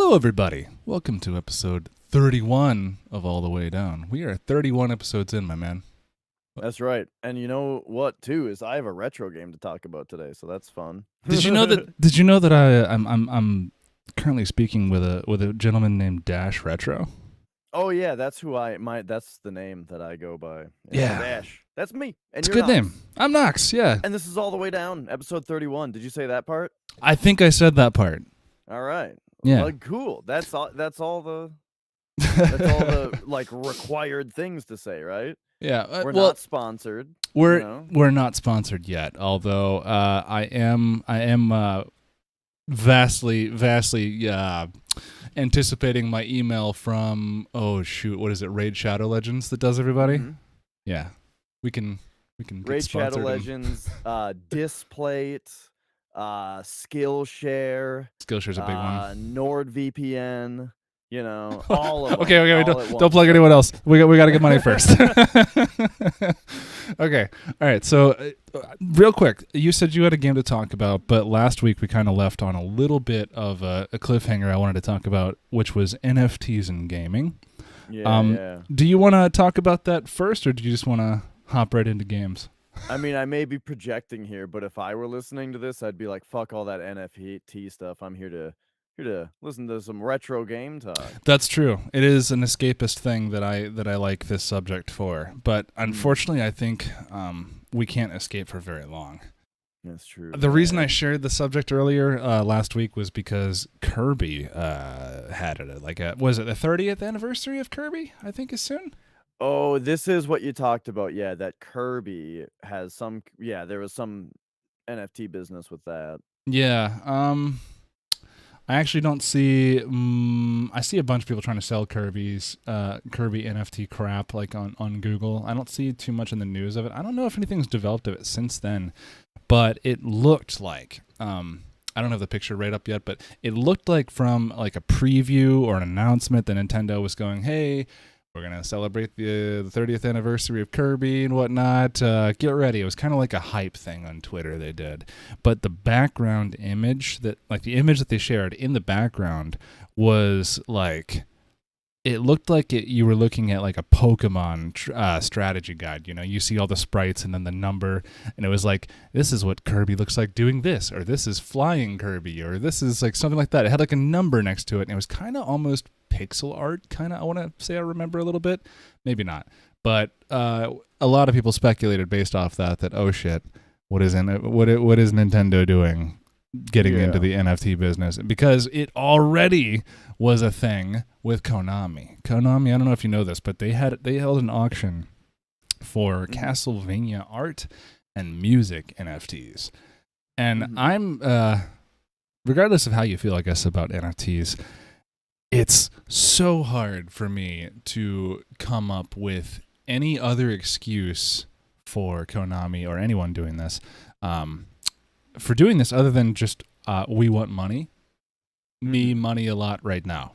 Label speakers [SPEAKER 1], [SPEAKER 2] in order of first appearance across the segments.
[SPEAKER 1] Hello, everybody. Welcome to episode 31 of All the Way Down. We are 31 episodes in, my man.
[SPEAKER 2] That's right. And you know what, too, is I have a retro game to talk about today, so that's fun.
[SPEAKER 1] Did you know that I'm currently speaking with a gentleman named Dash Retro?
[SPEAKER 2] Oh yeah, that's that's the name that I go by.
[SPEAKER 1] Yeah.
[SPEAKER 2] Dash. That's me. And
[SPEAKER 1] It's a
[SPEAKER 2] you're
[SPEAKER 1] good
[SPEAKER 2] Knox.
[SPEAKER 1] name. I'm Knox, yeah.
[SPEAKER 2] And this is All the Way Down, episode 31. Did you say that part?
[SPEAKER 1] I think I said that part.
[SPEAKER 2] All right.
[SPEAKER 1] Yeah.
[SPEAKER 2] Well, cool. That's all the like required things to say, right?
[SPEAKER 1] Yeah.
[SPEAKER 2] We're not sponsored.
[SPEAKER 1] We're not sponsored yet, although I am vastly anticipating my email from what is it, Raid Shadow Legends that does everybody?
[SPEAKER 2] Mm-hmm.
[SPEAKER 1] Yeah. We can get
[SPEAKER 2] Raid Shadow
[SPEAKER 1] sponsored
[SPEAKER 2] Legends, Displate, Skillshare.
[SPEAKER 1] Skillshare's a big one.
[SPEAKER 2] NordVPN, all of them.
[SPEAKER 1] Okay, don't plug anyone else. We got to get money first. Okay, all right. So, real quick, you said you had a game to talk about, but last week we kind of left on a little bit of a cliffhanger I wanted to talk about, which was NFTs in gaming.
[SPEAKER 2] Yeah.
[SPEAKER 1] Do you want to talk about that first, or do you just want to hop right into games?
[SPEAKER 2] I mean, I may be projecting here, but if I were listening to this, I'd be like, "Fuck all that NFT stuff. I'm here to listen to some retro game talk."
[SPEAKER 1] That's true. It is an escapist thing that I like this subject for, but unfortunately, I think we can't escape for very long.
[SPEAKER 2] That's true.
[SPEAKER 1] The reason I shared the subject earlier last week was because Kirby had it. Was it the 30th anniversary of Kirby? I think is soon.
[SPEAKER 2] Oh, this is what you talked about. Yeah, that Kirby has some. Yeah, there was some NFT business with that.
[SPEAKER 1] Yeah. I actually don't see. I see a bunch of people trying to sell Kirby NFT crap like on Google. I don't see too much in the news of it. I don't know if anything's developed of it since then, but it looked like. I don't have the picture right up yet, but it looked like from like a preview or an announcement that Nintendo was going, "Hey, we're going to celebrate the 30th anniversary of Kirby and whatnot. Get ready." It was kind of like a hype thing on Twitter they did. But the background image, the image that they shared in the background was like, it looked like you were looking at like a Pokemon strategy guide. You see all the sprites and then the number. And it was like, this is what Kirby looks like doing this. Or this is flying Kirby. Or this is like something like that. It had like a number next to it. And it was kind of almost pixel art, I want to say I remember a little bit. Maybe not. But a lot of people speculated based off that oh shit, what is Nintendo doing getting into the NFT business? Because it already was a thing with Konami. Konami, I don't know if you know this, but they held an auction for Castlevania art and music NFTs. And I'm regardless of how you feel, I guess, about NFTs, it's so hard for me to come up with any other excuse for Konami or anyone doing this, for doing this other than just we want money. Me money a lot right now.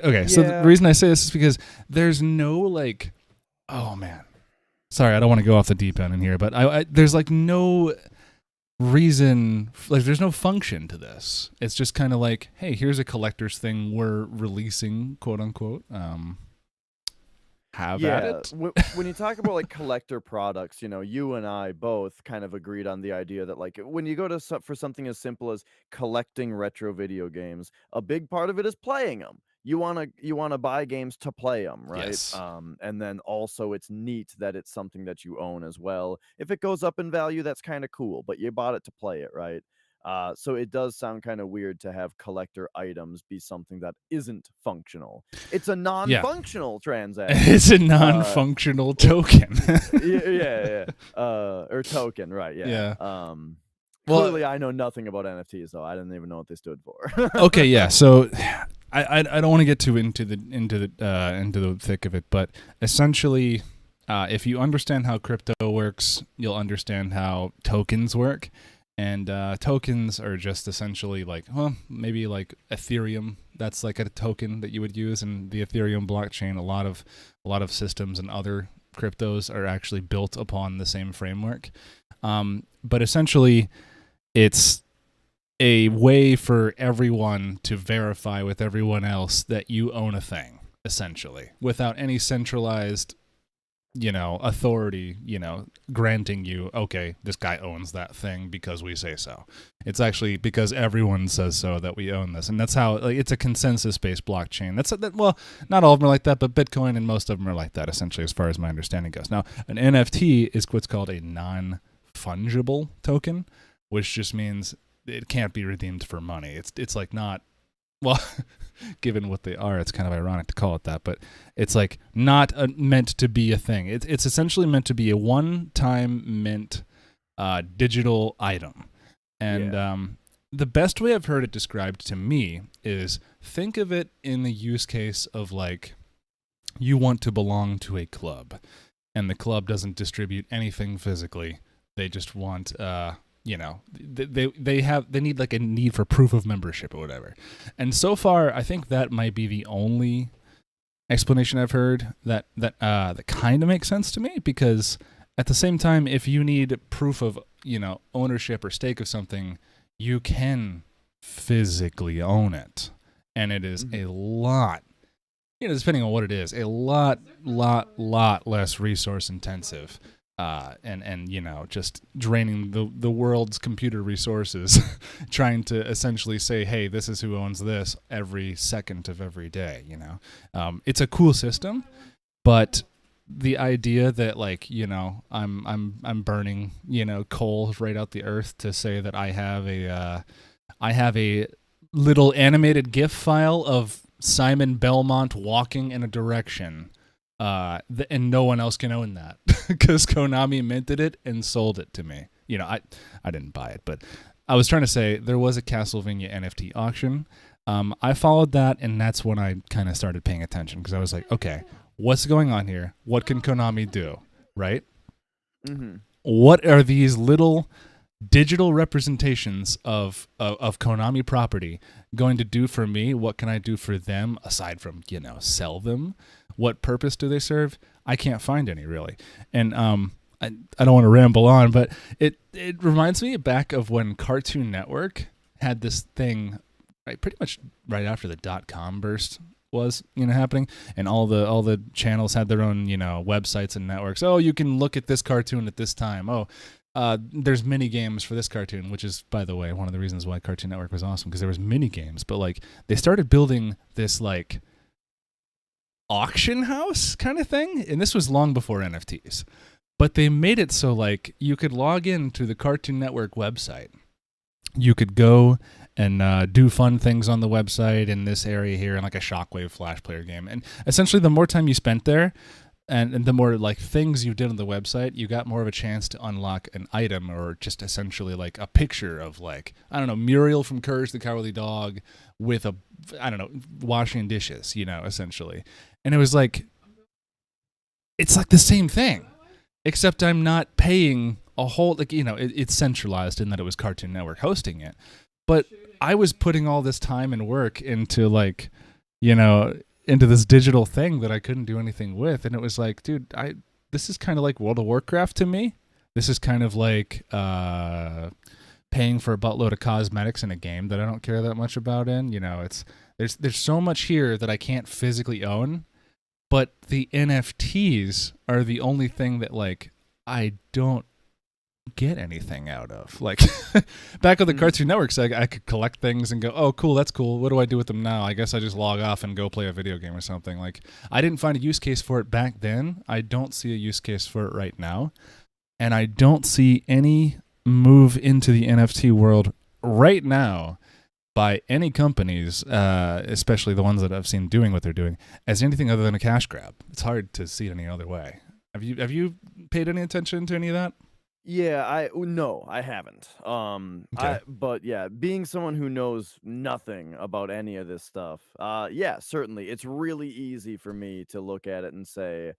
[SPEAKER 1] Okay, so the reason I say this is because there's no like, oh man, sorry, I don't want to go off the deep end in here, but there's like no reason, like there's no function to this. It's just kind of like, hey, here's a collector's thing we're releasing, quote unquote. Have at it.
[SPEAKER 2] When you talk about like collector products, you and I both kind of agreed on the idea that like when you go for something as simple as collecting retro video games, a big part of it is playing them. You want to buy games to play them, right?
[SPEAKER 1] Yes.
[SPEAKER 2] And then also it's neat that it's something that you own as well. If it goes up in value, that's kind of cool, but you bought it to play it, right? So it does sound kind of weird to have collector items be something that isn't functional. It's a non-functional transaction.
[SPEAKER 1] It's a non-functional token.
[SPEAKER 2] Yeah. Or token, right? Yeah. Clearly, I know nothing about NFTs, though. I didn't even know what they stood for.
[SPEAKER 1] Okay, yeah. So I don't want to get too into the thick of it, but essentially, if you understand how crypto works, you'll understand how tokens work. And tokens are just essentially like, maybe like Ethereum. That's like a token that you would use in the Ethereum blockchain. A lot of systems and other cryptos are actually built upon the same framework. But essentially, it's a way for everyone to verify with everyone else that you own a thing, essentially, without any centralized, authority, granting you, okay, this guy owns that thing because we say so. It's actually because everyone says so that we own this. And that's how, like, it's a consensus-based blockchain. Well, not all of them are like that, but Bitcoin and most of them are like that, essentially, as far as my understanding goes. Now, an NFT is what's called a non-fungible token, which just means it can't be redeemed for money. It's like not, well, given what they are, it's kind of ironic to call it that, but it's like not meant to be a thing. It's essentially meant to be a one-time mint digital item. And the best way I've heard it described to me is, think of it in the use case of, like, you want to belong to a club, and the club doesn't distribute anything physically. They just want they need like a need for proof of membership or whatever. And so far, I think that might be the only explanation I've heard that kind of makes sense to me, because at the same time, if you need proof of, ownership or stake of something, you can physically own it. And it is a lot, depending on what it is, a lot less resource intensive. And just draining the world's computer resources, trying to essentially say, hey, this is who owns this every second of every day. It's a cool system, but the idea that, like, I'm burning coal right out the earth to say that I have a little animated GIF file of Simon Belmont walking in a direction. And no one else can own that because Konami minted it and sold it to me. I didn't buy it, but I was trying to say there was a Castlevania NFT auction. I followed that, and that's when I kind of started paying attention, because I was like, okay, what's going on here? What can Konami do, right?
[SPEAKER 2] Mm-hmm.
[SPEAKER 1] What are these little digital representations of Konami property going to do for me? What can I do for them aside from, sell them? What purpose do they serve? I can't find any, really. And I don't want to ramble on, but it reminds me back of when Cartoon Network had this thing, right, pretty much right after the .com burst was happening, and all the channels had their own websites and networks. Oh, you can look at this cartoon at this time. Oh, there's mini games for this cartoon, which is, by the way, one of the reasons why Cartoon Network was awesome, because there was mini games. But, like, they started building this, like, auction house kind of thing, and this was long before NFTs. But they made it so, like, you could log into the Cartoon Network website. You could go and do fun things on the website in this area here, in like a Shockwave Flash Player game. And essentially, the more time you spent there, and the more, like, things you did on the website, you got more of a chance to unlock an item, or just essentially, like, a picture of, like, I don't know, Muriel from Courage the Cowardly Dog with a, I don't know, washing dishes, essentially. And it was like, it's like the same thing, except I'm not paying a whole, like, it's centralized in that it was Cartoon Network hosting it. But I was putting all this time and work into, like, into this digital thing that I couldn't do anything with. And it was like, dude, this is kind of like World of Warcraft to me. This is kind of like paying for a buttload of cosmetics in a game that I don't care that much about there's so much here that I can't physically own, but the NFTs are the only thing that, like, I don't get anything out of. Like, back on the Cartoon Network side, I could collect things and go, oh, cool, that's cool. What do I do with them now? I guess I just log off and go play a video game or something. Like, I didn't find a use case for it back then. I don't see a use case for it right now. And I don't see any move into the NFT world right now by any companies, especially the ones that I've seen doing what they're doing, as anything other than a cash grab. It's hard to see it any other way. Have you paid any attention to any of that?
[SPEAKER 2] Yeah, no, I haven't.
[SPEAKER 1] Okay.
[SPEAKER 2] But yeah, being someone who knows nothing about any of this stuff, yeah, certainly, it's really easy for me to look at it and say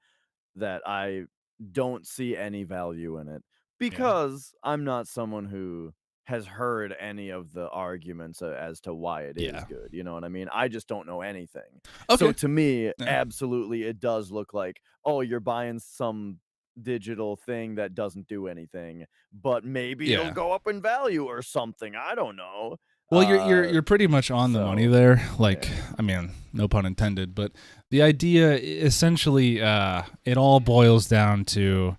[SPEAKER 2] that I don't see any value in it,
[SPEAKER 1] Yeah.
[SPEAKER 2] because I'm not someone who has heard any of the arguments as to why it is
[SPEAKER 1] Yeah.
[SPEAKER 2] good. You know what I mean? I just don't know anything. So
[SPEAKER 1] Okay.
[SPEAKER 2] to me,
[SPEAKER 1] Yeah.
[SPEAKER 2] absolutely, it does look like, oh, you're buying some digital thing that doesn't do anything, but maybe it'll
[SPEAKER 1] Yeah.
[SPEAKER 2] go up in value or something. I don't know.
[SPEAKER 1] Well, you're pretty much on the money there. Like, yeah. I mean, no pun intended, but the idea essentially, it all boils down to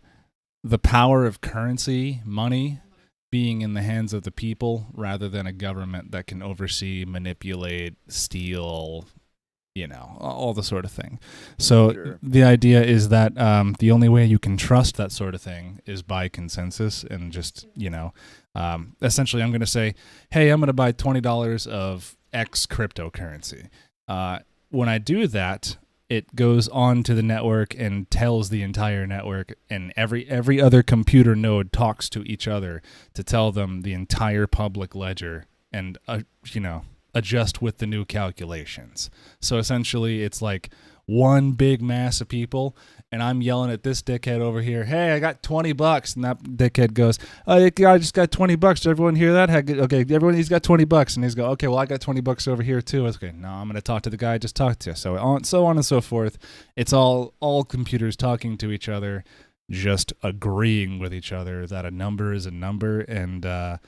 [SPEAKER 1] the power of currency, money, being in the hands of the people rather than a government that can oversee, manipulate, steal, all the sort of thing. So the idea is that the only way you can trust that sort of thing is by consensus and just, essentially I'm going to say, hey, I'm going to buy $20 of X cryptocurrency. When I do that, it goes on to the network and tells the entire network, and every other computer node talks to each other to tell them the entire public ledger and, adjust with the new calculations. So essentially it's like one big mass of people, and I'm yelling at this dickhead over here, hey, I got $20. And that dickhead goes, oh, I just got $20. Did everyone hear that? Okay, everyone, he's got $20. And he's go, okay, well, I got $20 over here too. It's okay, no, I'm going to talk to the guy I just talked to. So on and so forth. It's all computers talking to each other, just agreeing with each other that a number is a number. And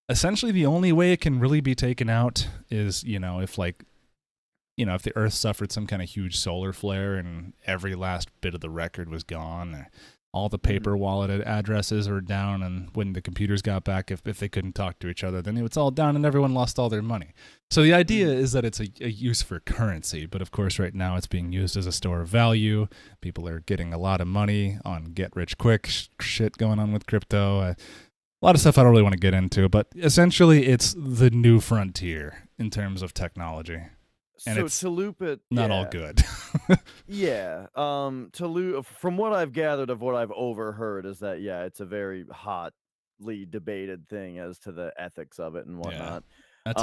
[SPEAKER 1] essentially the only way it can really be taken out is, if the Earth suffered some kind of huge solar flare and every last bit of the record was gone, all the paper wallet addresses are down, and when the computers got back, if they couldn't talk to each other, then it's all down and everyone lost all their money. So the idea is that it's a use for currency, but of course right now it's being used as a store of value. People are getting a lot of money on get-rich-quick shit going on with crypto. A lot of stuff I don't really want to get into, but essentially it's the new frontier in terms of technology. And
[SPEAKER 2] so
[SPEAKER 1] it's
[SPEAKER 2] to loop it,
[SPEAKER 1] not all good.
[SPEAKER 2] yeah. From what I've gathered of what I've overheard is that it's a very hotly debated thing as to the ethics of it and whatnot.
[SPEAKER 1] That's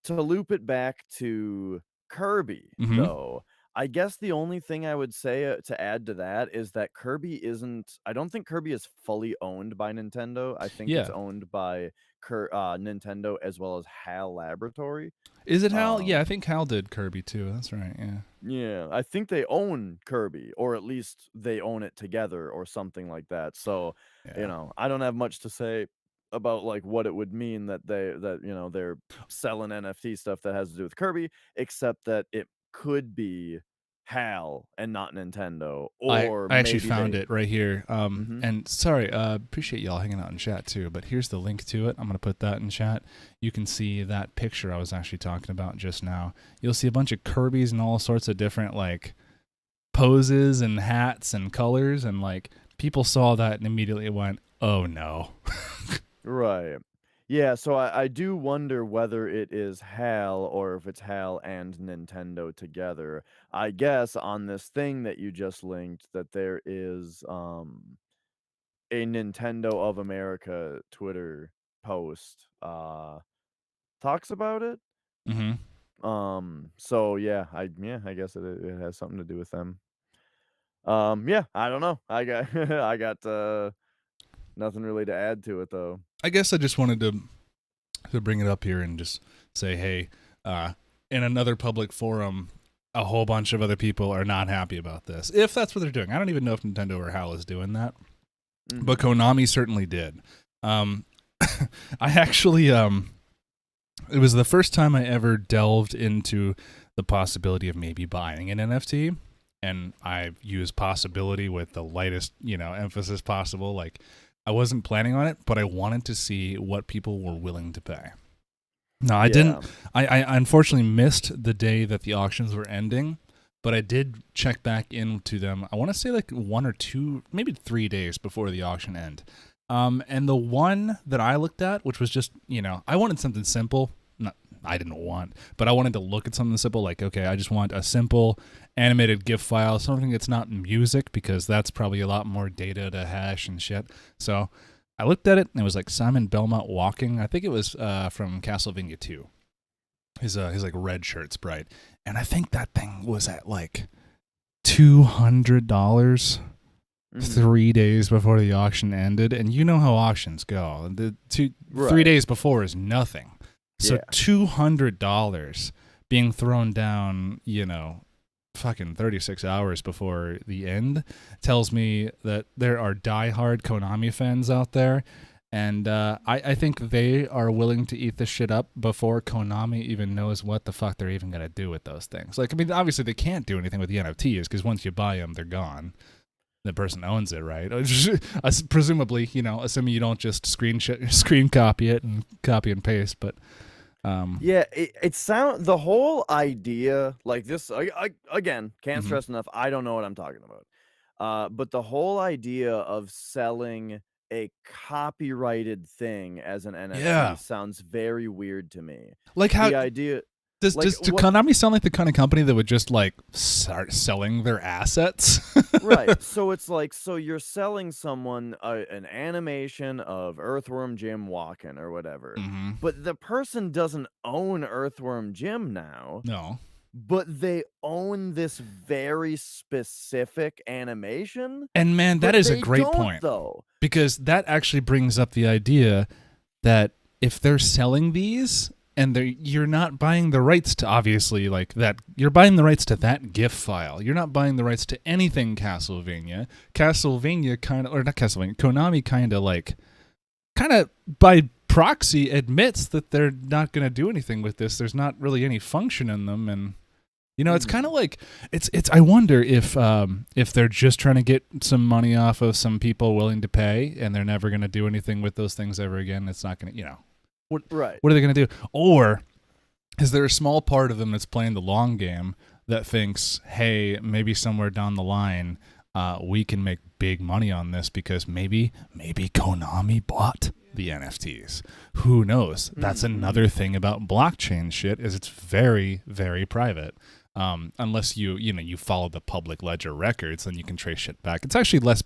[SPEAKER 2] to loop it back to Kirby, though, I guess the only thing I would say to add to that is that I don't think Kirby is fully owned by Nintendo. I think it's owned by Nintendo as well as HAL Laboratory.
[SPEAKER 1] Is it HAL? Yeah, I think HAL did Kirby too. That's right, yeah.
[SPEAKER 2] Yeah, I think they own Kirby, or at least they own it together or something like that. So, I don't have much to say about like what it would mean that they're selling NFT stuff that has to do with Kirby, except that it could be HAL and not Nintendo, or
[SPEAKER 1] I actually found it right here. And sorry, appreciate y'all hanging out in chat too, but here's the link to it. I'm going to put that in chat. You can see that picture I was actually talking about just now. You'll see a bunch of Kirby's and all sorts of different like poses and hats and colors, and like people saw that and immediately went, oh no.
[SPEAKER 2] Right. Yeah, so I do wonder whether it is HAL or if it's HAL and Nintendo together. I guess on this thing that you just linked that there is a Nintendo of America Twitter post talks about it. So I guess it has something to do with them. I don't know. I got nothing really to add to it though.
[SPEAKER 1] I guess I just wanted to bring it up here and just say, hey, in another public forum, a whole bunch of other people are not happy about this. If that's what they're doing. I don't even know if Nintendo or HAL is doing that. But Konami certainly did. I actually, it was the first time I ever delved into the possibility of maybe buying an NFT. And I used possibility with the lightest, emphasis possible. Like, I wasn't planning on it, but I wanted to see what people were willing to pay. No, I didn't. I unfortunately missed the day that the auctions were ending, but I did check back into them. I want to say like 1 or 2, maybe 3 days before the auction end. And the one that I looked at, which was just, I wanted something simple. I didn't want, but I wanted to look at something simple, like, okay, I just want a simple animated GIF file, something that's not music, because that's probably a lot more data to hash and shit. So I looked at it, and it was like Simon Belmont walking. I think it was from Castlevania 2. His like red shirt sprite, and I think that thing was at like $200. 3 days before the auction ended, and you know how auctions go. 3 days before is nothing. So $200 being thrown down, fucking 36 hours before the end tells me that there are diehard Konami fans out there, And I think they are willing to eat this shit up before Konami even knows what the fuck they're even going to do with those things. Like, I mean, obviously they can't do anything with the NFTs because once you buy them, they're gone. The person owns it, right? Presumably, assuming you don't just screen copy it and copy and paste. But
[SPEAKER 2] yeah, the whole idea like this. I again can't stress enough. I don't know what I'm talking about. But the whole idea of selling a copyrighted thing as an NFT sounds very weird to me.
[SPEAKER 1] Like how
[SPEAKER 2] the idea.
[SPEAKER 1] Does Konami sound like the kind of company that would just like start selling their assets?
[SPEAKER 2] Right. So it's like, so you're selling someone an animation of Earthworm Jim walking or whatever, but the person doesn't own Earthworm Jim now.
[SPEAKER 1] No.
[SPEAKER 2] But they own this very specific animation.
[SPEAKER 1] And man, that is a great point,
[SPEAKER 2] though,
[SPEAKER 1] because that actually brings up the idea that if they're selling these and you're not buying the rights to, obviously, like that, you're buying the rights to that GIF file. You're not buying the rights to anything Castlevania. Castlevania kind of, or not Castlevania, Konami kind of by proxy admits that they're not going to do anything with this. There's not really any function in them, and it's kind of like it's. I wonder if they're just trying to get some money off of some people willing to pay, and they're never going to do anything with those things ever again. It's not going to, What are they going to do? Or is there a small part of them that's playing the long game that thinks, hey, maybe somewhere down the line we can make big money on this because maybe Konami bought the NFTs. Who knows? That's another thing about blockchain shit is it's very, very private. Unless you follow the public ledger records, then you can trace shit back. It's actually less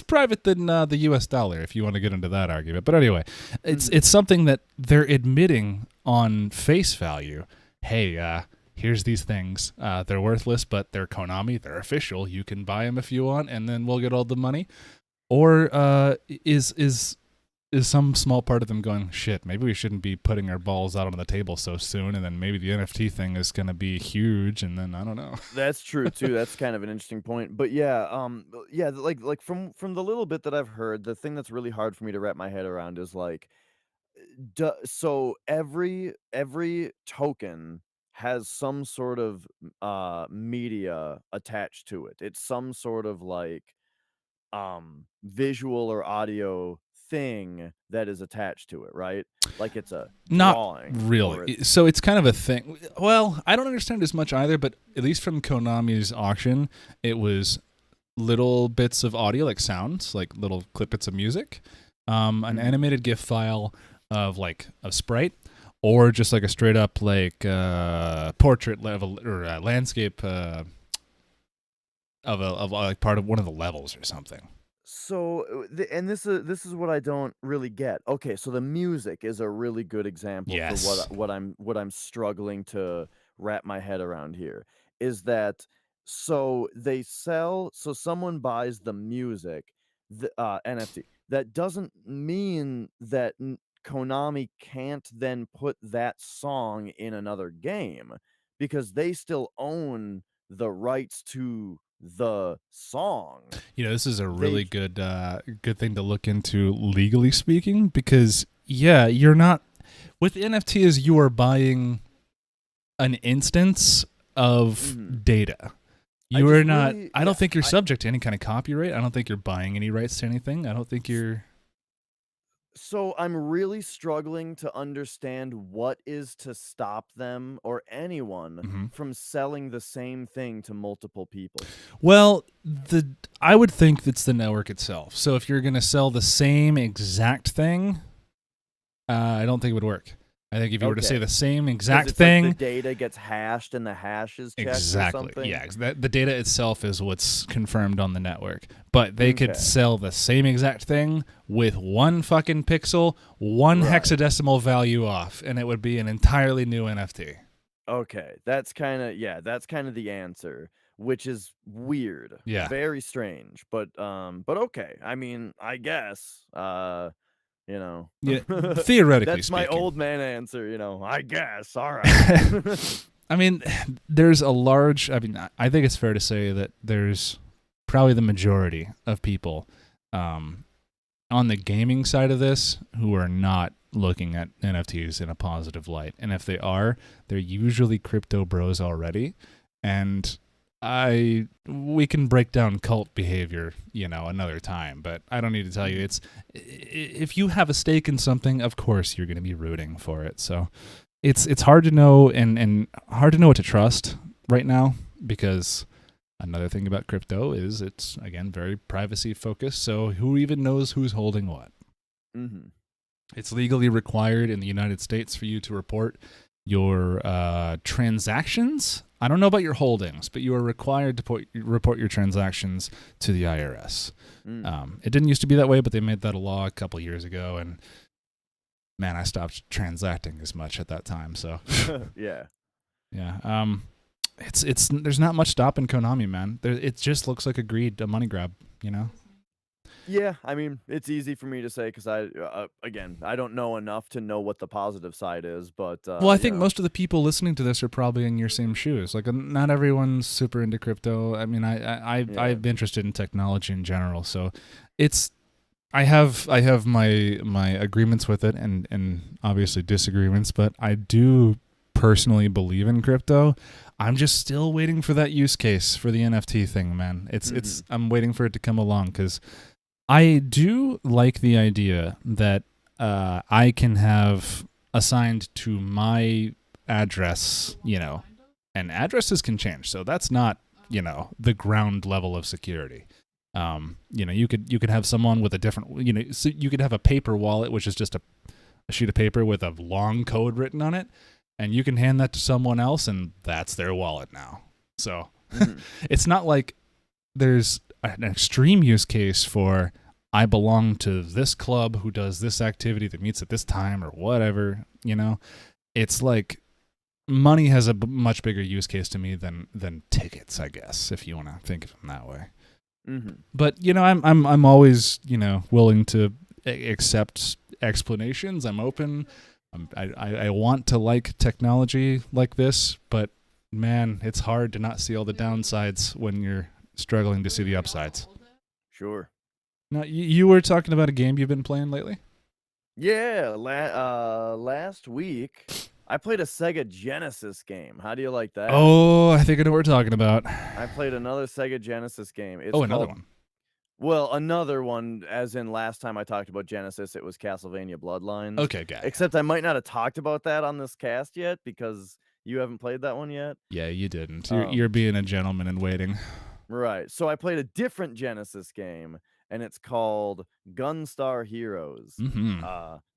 [SPEAKER 1] private than the U.S. dollar, if you want to get into that argument. But anyway, it's something that they're admitting on face value. Hey, here's these things. They're worthless, but they're Konami. They're official. You can buy them if you want, and then we'll get all the money. Or is some small part of them going, shit, maybe we shouldn't be putting our balls out on the table so soon, and then maybe the NFT thing is going to be huge, and then I don't know.
[SPEAKER 2] That's true too. That's kind of an interesting point. But like from the little bit that I've heard, the thing that's really hard for me to wrap my head around is like, so every token has some sort of media attached to it. It's some sort of like visual or audio thing that is attached to it, right? Like it's a drawing.
[SPEAKER 1] Not really. So it's kind of a thing. Well, I don't understand as much either, but at least from Konami's auction, it was little bits of audio, like sounds, like little clippets of music, an animated GIF file of a sprite, or just like a straight up like portrait level or landscape of like part of one of the levels or something.
[SPEAKER 2] So, this is what I don't really get. Okay, so the music is a really good example for what I'm struggling to wrap my head around here. Is that so someone buys the music, the NFT. That doesn't mean that Konami can't then put that song in another game because they still own the rights to the song.
[SPEAKER 1] This is a really good thing to look into legally speaking, because you're not with NFTs, you are buying an instance of data. You are not I don't think you're subject to any kind of copyright. I don't think you're buying any rights to anything. I don't think you're.
[SPEAKER 2] So I'm really struggling to understand what is to stop them or anyone from selling the same thing to multiple people.
[SPEAKER 1] Well, I would think it's the network itself. So if you're going to sell the same exact thing, I don't think it would work. I think if you were to say the same exact thing,
[SPEAKER 2] like the data gets hashed and the hash is checked or something.
[SPEAKER 1] Yeah, the data itself is what's confirmed on the network. But they could sell the same exact thing with one fucking pixel, one hexadecimal value off, and it would be an entirely new NFT.
[SPEAKER 2] Okay, that's kind of the answer, which is weird.
[SPEAKER 1] Yeah,
[SPEAKER 2] very strange. But okay. I mean, I guess.
[SPEAKER 1] Yeah, theoretically
[SPEAKER 2] that's
[SPEAKER 1] speaking.
[SPEAKER 2] My old man answer, I guess. All right.
[SPEAKER 1] I mean, there's a large, I think it's fair to say that there's probably the majority of people on the gaming side of this who are not looking at NFTs in a positive light. And if they are, they're usually crypto bros already. And we can break down cult behavior, another time, but I don't need to tell you, it's if you have a stake in something, of course you're going to be rooting for it. So it's hard to know and hard to know what to trust right now, because another thing about crypto is it's, again, very privacy focused. So who even knows who's holding what?
[SPEAKER 2] Mm-hmm.
[SPEAKER 1] It's legally required in the United States for you to report your transactions. I don't know about your holdings, but you are required to report your transactions to the IRS. It didn't used to be that way, but they made that a law a couple years ago, and man, I stopped transacting as much at that time. So
[SPEAKER 2] yeah.
[SPEAKER 1] It's there's not much stopping Konami, man. It just looks like a greed, a money grab,
[SPEAKER 2] Yeah, I mean, it's easy for me to say because again, I don't know enough to know what the positive side is, but
[SPEAKER 1] well, I think most of the people listening to this are probably in your same shoes. Like, not everyone's super into crypto. I mean, I'm interested in technology in general, so I have my agreements with it and obviously disagreements, but I do personally believe in crypto. I'm just still waiting for that use case for the NFT thing, man. I'm waiting for it to come along, because I do like the idea that I can have assigned to my address, and addresses can change. So that's not, the ground level of security. You could have someone with a different, so you could have a paper wallet, which is just a sheet of paper with a long code written on it, and you can hand that to someone else, and that's their wallet now. So it's not like there's an extreme use case for I belong to this club who does this activity that meets at this time or whatever. It's like money has a much bigger use case to me than tickets, I guess, if you want to think of them that way. But I'm always willing to accept explanations. I'm open. I want to like technology like this, but man, it's hard to not see all the downsides when you're struggling to see the upsides.
[SPEAKER 2] Sure.
[SPEAKER 1] Now, you were talking about a game you've been playing lately?
[SPEAKER 2] Yeah, last week I played a Sega Genesis game. How do you like that?
[SPEAKER 1] Oh, I think I know what we're talking about.
[SPEAKER 2] I played another Sega Genesis game.
[SPEAKER 1] Another one.
[SPEAKER 2] Well, another one, as in last time I talked about Genesis, it was Castlevania Bloodlines.
[SPEAKER 1] Okay, got it.
[SPEAKER 2] Except I might not have talked about that on this cast yet because you haven't played that one yet.
[SPEAKER 1] Yeah, you didn't. You're being a gentleman and waiting.
[SPEAKER 2] Right. So I played a different Genesis game, and it's called Gunstar Heroes.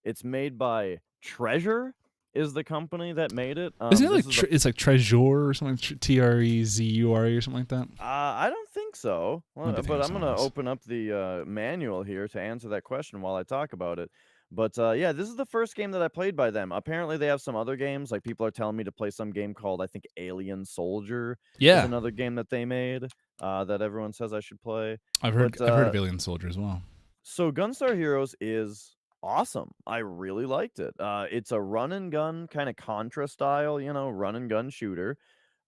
[SPEAKER 2] It's made by Treasure, is the company that made it.
[SPEAKER 1] Isn't it like it's like Treasure or something, Trezure or something like that?
[SPEAKER 2] I don't think so. Well, but I'm gonna open up the manual here to answer that question while I talk about it. But yeah, this is the first game that I played by them. Apparently, they have some other games. Like, people are telling me to play some game called, I think, Alien Soldier.
[SPEAKER 1] Yeah,
[SPEAKER 2] is another game that they made that everyone says I should play.
[SPEAKER 1] I've heard of Alien Soldier as well.
[SPEAKER 2] So Gunstar Heroes is awesome. I really liked it. It's a run and gun kind of Contra style, run and gun shooter.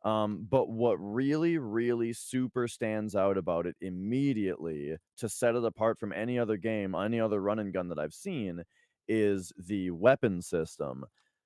[SPEAKER 2] But what really, really super stands out about it immediately to set it apart from any other game, any other run and gun that I've seen, is the weapon system.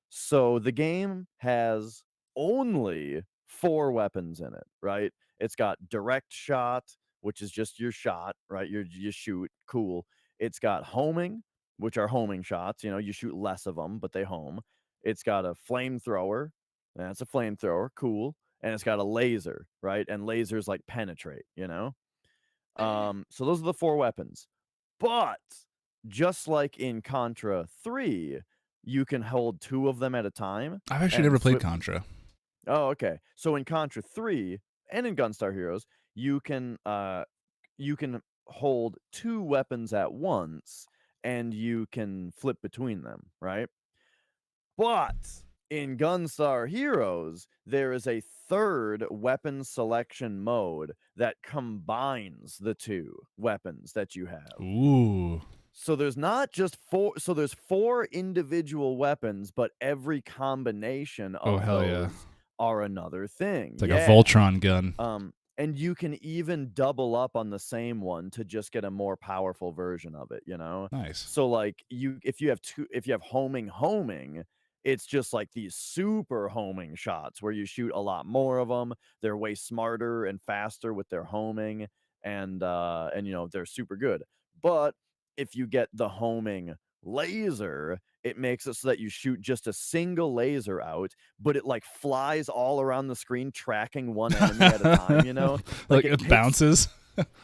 [SPEAKER 2] So the game has only 4 weapons in it, right? It's got direct shot, which is just your shot, right? You shoot, cool. It's got homing, which are homing shots. You shoot less of them, but they home. It's got a flamethrower. That's a flamethrower, cool. And it's got a laser, right? And lasers like penetrate. So those are the 4 weapons. But just like in Contra 3, you can hold 2 of them at a time.
[SPEAKER 1] I've actually never played Contra.
[SPEAKER 2] Oh, okay. So in Contra 3 and in Gunstar Heroes, you can hold 2 weapons at once, and you can flip between them, right? But in Gunstar Heroes, there is a third weapon selection mode that combines the 2 weapons that you have.
[SPEAKER 1] Ooh.
[SPEAKER 2] So there's not just 4. So there's 4 individual weapons, but every combination of those are another thing.
[SPEAKER 1] It's like a Voltron gun.
[SPEAKER 2] and you can even double up on the same one to just get a more powerful version of it, you know?
[SPEAKER 1] Nice.
[SPEAKER 2] So like if you have homing, it's just like these super homing shots where you shoot a lot more of them. They're way smarter and faster with their homing, and you know, they're super good. But if you get the homing laser, it makes it so that you shoot just a single laser out, but it like flies all around the screen tracking one enemy at a time, you know? Like
[SPEAKER 1] Like
[SPEAKER 2] it
[SPEAKER 1] it
[SPEAKER 2] picks
[SPEAKER 1] bounces.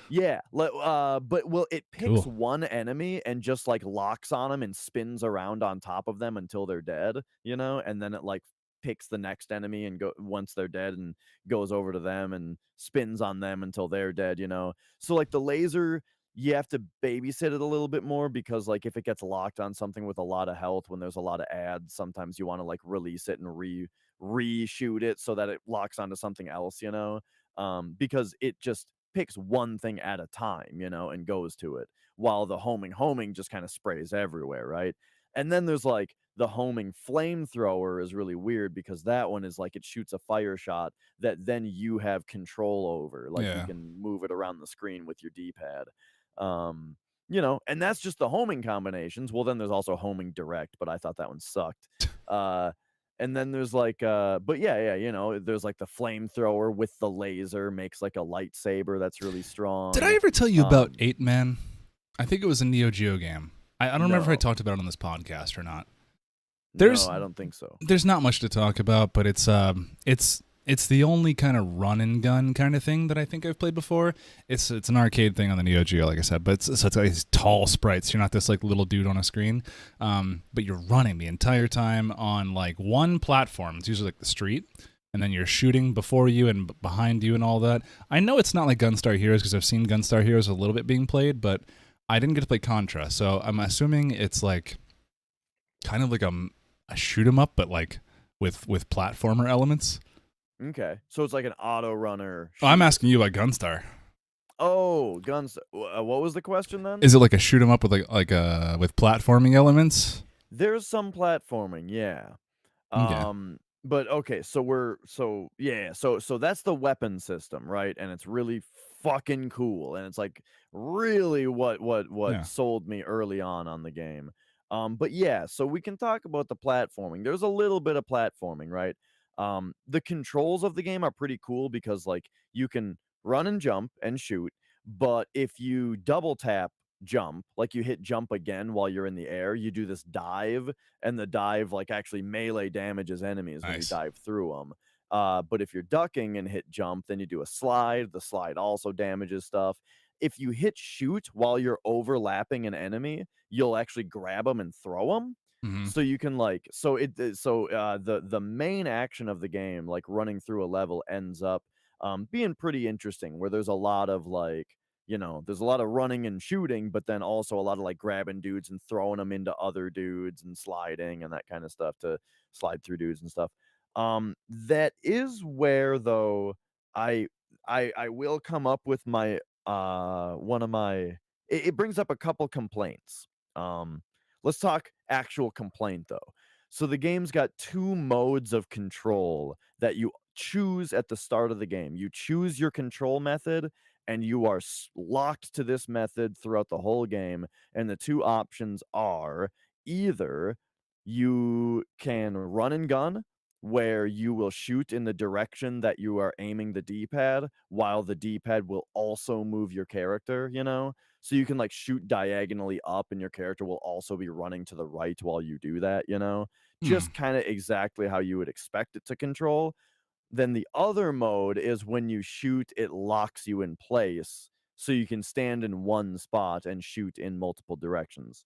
[SPEAKER 2] yeah, but well, it picks
[SPEAKER 1] Cool.
[SPEAKER 2] one enemy and just like locks on them and spins around on top of them until they're dead, you know, and then it like picks the next enemy and go once they're dead and goes over to them and spins on them until they're dead, you know. So like the laser, you have to babysit it a little bit more because like if it gets locked on something with a lot of health when there's a lot of ads, sometimes you want to like release it and reshoot it so that it locks onto something else, you know. Because it just picks one thing at a time, you know, and goes to it, while the homing just kind of sprays everywhere, right? And then there's like the homing flamethrower is really weird because that one is like it shoots a fire shot that then you have control over, like you
[SPEAKER 1] Yeah.
[SPEAKER 2] can move it around the screen with your D-pad. Um, you know, and that's just the homing combinations. Well, then there's also homing direct, but I thought that one sucked. And then there's like but yeah, you know, there's like the flamethrower with the laser makes like a lightsaber that's really
[SPEAKER 1] Did I
[SPEAKER 2] strong.
[SPEAKER 1] ever tell you about
[SPEAKER 2] Um
[SPEAKER 1] 8-Man? I think it was a Neo Geo game. I don't remember if I
[SPEAKER 2] no.
[SPEAKER 1] talked about it on this podcast or not.
[SPEAKER 2] No,
[SPEAKER 1] There's
[SPEAKER 2] I don't think so.
[SPEAKER 1] there's not much to talk about, but it's the only kind of run and gun kind of thing that I think I've played before. It's an arcade thing on the Neo Geo, like I said, but it's like these tall sprites. You're not this like little dude on a screen, but you're running the entire time on like one platform. It's usually like the street, and then you're shooting before you and behind you and all that. I know it's not like Gunstar Heroes because I've seen Gunstar Heroes a little bit being played, but I didn't get to play Contra, so I'm assuming it's like kind of like a shoot 'em up, but like with platformer elements.
[SPEAKER 2] Okay. So it's like an auto runner
[SPEAKER 1] Oh, I'm
[SPEAKER 2] shooter.
[SPEAKER 1] asking you about Gunstar.
[SPEAKER 2] Oh, guns. What was the question then?
[SPEAKER 1] Is it like a shoot 'em up with with platforming elements?
[SPEAKER 2] There's some platforming, yeah.
[SPEAKER 1] Okay.
[SPEAKER 2] But okay, so that's the weapon system, right? And it's really fucking cool, and it's like really what
[SPEAKER 1] Yeah.
[SPEAKER 2] sold me early on the game. But yeah, so we can talk about the platforming. There's a little bit of platforming, right? The controls of the game are pretty cool because like you can run and jump and shoot, but if you double tap jump, like you hit jump again while you're in the air, you do this dive, and the dive like actually melee damages enemies when you
[SPEAKER 1] Nice.
[SPEAKER 2] dive through them. But if you're ducking and hit jump, then you do a slide. The slide also damages stuff. If you hit shoot while you're overlapping an enemy, you'll actually grab them and throw them.
[SPEAKER 1] Hmm.
[SPEAKER 2] So you can like the main action of the game, like running through a level, ends up being pretty interesting, where there's a lot of like you know, there's a lot of running and shooting, but then also a lot of like grabbing dudes and throwing them into other dudes and sliding and that kind of stuff to slide through dudes and stuff. That is where though I I will come up with my one of my it brings up a couple complaints. Um, let's talk actual complaint though. So the game's got two modes of control that you choose at the start of the game. You choose your control method and you are locked to this method throughout the whole game. And the two options are either you can run and gun, where you will shoot in the direction that you are aiming the D-pad, while the D-pad will also move your character, you know? So you can like shoot diagonally up and your character will also be running to the right while you do that, you know?
[SPEAKER 1] Hmm.
[SPEAKER 2] Just kind of exactly how you would expect it to control. Then the other mode is when you shoot, it locks you in place so you can stand in one spot and shoot in multiple directions.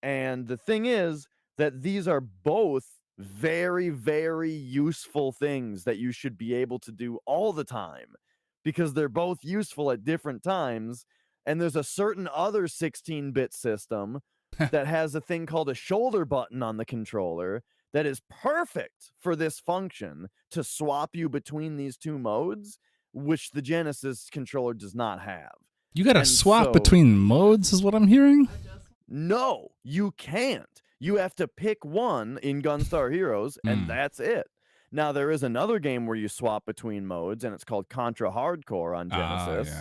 [SPEAKER 2] And the thing is that these are both very, very useful things that you should be able to do all the time because they're both useful at different times. And there's a certain other 16-bit system that has a thing called a shoulder button on the controller that is perfect for this function to swap you between these two modes, which the Genesis controller does not have.
[SPEAKER 1] You got to
[SPEAKER 2] And
[SPEAKER 1] swap
[SPEAKER 2] so
[SPEAKER 1] between modes, is what I'm hearing.
[SPEAKER 2] no, you can't. You have to pick one in Gunstar Heroes, and
[SPEAKER 1] Hmm.
[SPEAKER 2] that's it. Now there is another game where you swap between modes, and it's called Contra Hardcore on
[SPEAKER 1] Oh,
[SPEAKER 2] Genesis.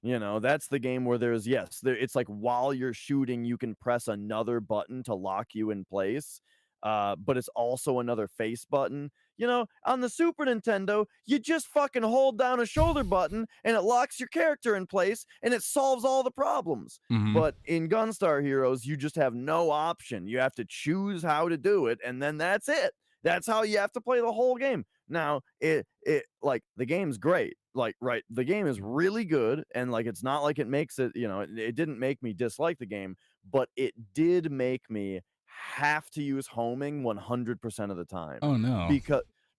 [SPEAKER 1] yeah.
[SPEAKER 2] That's the game where it's like while you're shooting, you can press another button to lock you in place. But it's also another face button. On the Super Nintendo, you just fucking hold down a shoulder button and it locks your character in place and it solves all the problems.
[SPEAKER 1] Mm-hmm.
[SPEAKER 2] But in Gunstar Heroes, you just have no option. You have to choose how to do it, and then that's it. That's how you have to play the whole game. Now, it like the game's great. Like, right, the game is really good, and like it's not like it makes it, it didn't make me dislike the game, but it did make me have to use homing 100% of the time.
[SPEAKER 1] Oh, no.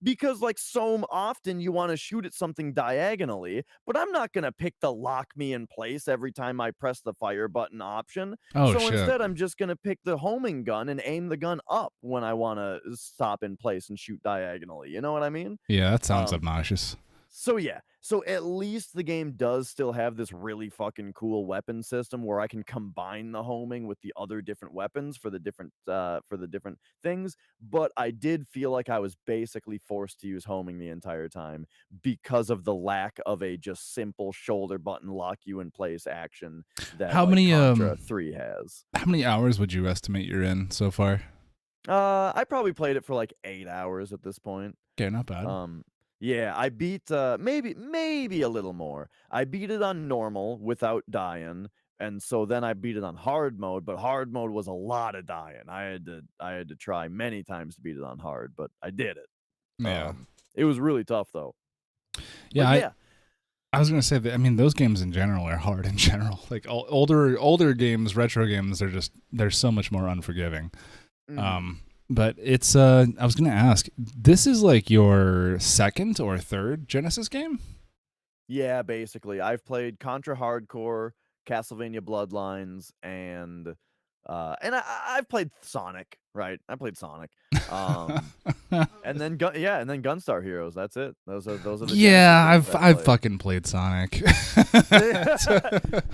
[SPEAKER 2] Because like so often you want to shoot at something diagonally, but I'm not going to pick the lock me in place every time I press the fire button option.
[SPEAKER 1] Oh,
[SPEAKER 2] So
[SPEAKER 1] shit.
[SPEAKER 2] instead I'm just going to pick the homing gun and aim the gun up when I want to stop in place and shoot diagonally. You know what I mean?
[SPEAKER 1] Yeah, that sounds obnoxious.
[SPEAKER 2] So at least the game does still have this really fucking cool weapon system where I can combine the homing with the other different weapons for the different things. But I did feel like I was basically forced to use homing the entire time because of the lack of a just simple shoulder button lock you in place action that
[SPEAKER 1] How many
[SPEAKER 2] Contra 3 has.
[SPEAKER 1] How many hours would you estimate you're in so far?
[SPEAKER 2] I probably played it for like 8 hours at this point.
[SPEAKER 1] Okay, not bad.
[SPEAKER 2] Yeah, I beat maybe a little more. I beat it on normal without dying, and so then I beat it on hard mode, but hard mode was a lot of dying. I had to try many times to beat it on hard, but I did it.
[SPEAKER 1] Yeah.
[SPEAKER 2] It was really tough though.
[SPEAKER 1] Yeah, I was gonna say that. I mean, those games in general are hard in general. Like older games, retro games, they're so much more unforgiving. But it's I was gonna ask, this is like your second or third Genesis game?
[SPEAKER 2] Yeah, basically. I've played Contra Hardcore, Castlevania Bloodlines, and I've played Sonic, right? I played Sonic. And then Gunstar Heroes. That's it. Those are the
[SPEAKER 1] Yeah,
[SPEAKER 2] Genesis games
[SPEAKER 1] I've fucking played Sonic.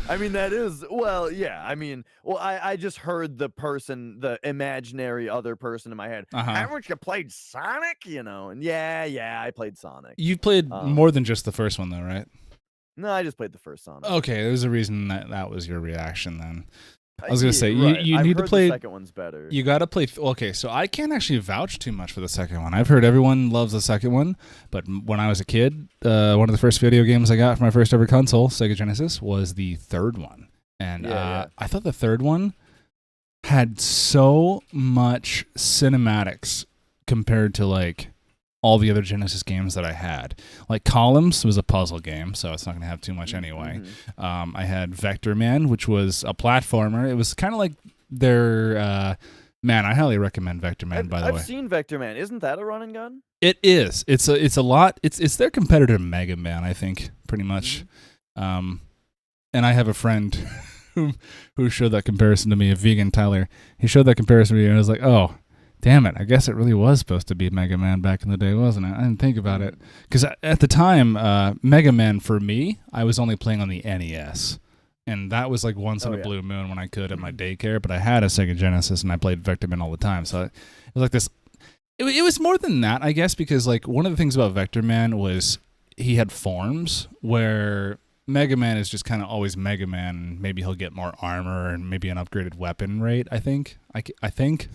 [SPEAKER 2] I mean, that is, well, yeah. I mean, well, I just heard the imaginary other person in my head. Haven't you played Sonic? And yeah, I played Sonic.
[SPEAKER 1] You've played more than just the first one, though, right?
[SPEAKER 2] No, I just played the first Sonic.
[SPEAKER 1] Okay, there's a reason that was your reaction then. I was gonna say
[SPEAKER 2] right.
[SPEAKER 1] you need to play.
[SPEAKER 2] The second one's better.
[SPEAKER 1] You got to play. Okay, so I can't actually vouch too much for the second one. I've heard everyone loves the second one, but when I was a kid, one of the first video games I got for my first ever console, Sega Genesis, was the third one, and I thought the third one had so much cinematics compared to like all the other Genesis games that I had. Like Columns was a puzzle game, so it's not going to have too much anyway. I had Vector Man, which was a platformer. It was kind of like their... man, I highly recommend Vector Man, by the way.
[SPEAKER 2] I've seen Vector Man. Isn't that a run and gun?
[SPEAKER 1] It is. It's a lot. It's their competitor to Mega Man, I think, pretty much. And I have a friend who showed that comparison to me, a vegan Tyler. He showed that comparison to me, and I was like, oh, damn it, I guess it really was supposed to be Mega Man back in the day, wasn't it? I didn't think about it. Because at the time, Mega Man, for me, I was only playing on the NES. And that was like once in a blue moon when I could at my daycare. But I had a Sega Genesis, and I played Vector Man all the time. So it was like this... It was more than that, I guess, because like one of the things about Vector Man was he had forms where... Mega Man is just kind of always Mega Man, and maybe he'll get more armor and maybe an upgraded weapon rate, I think. I think.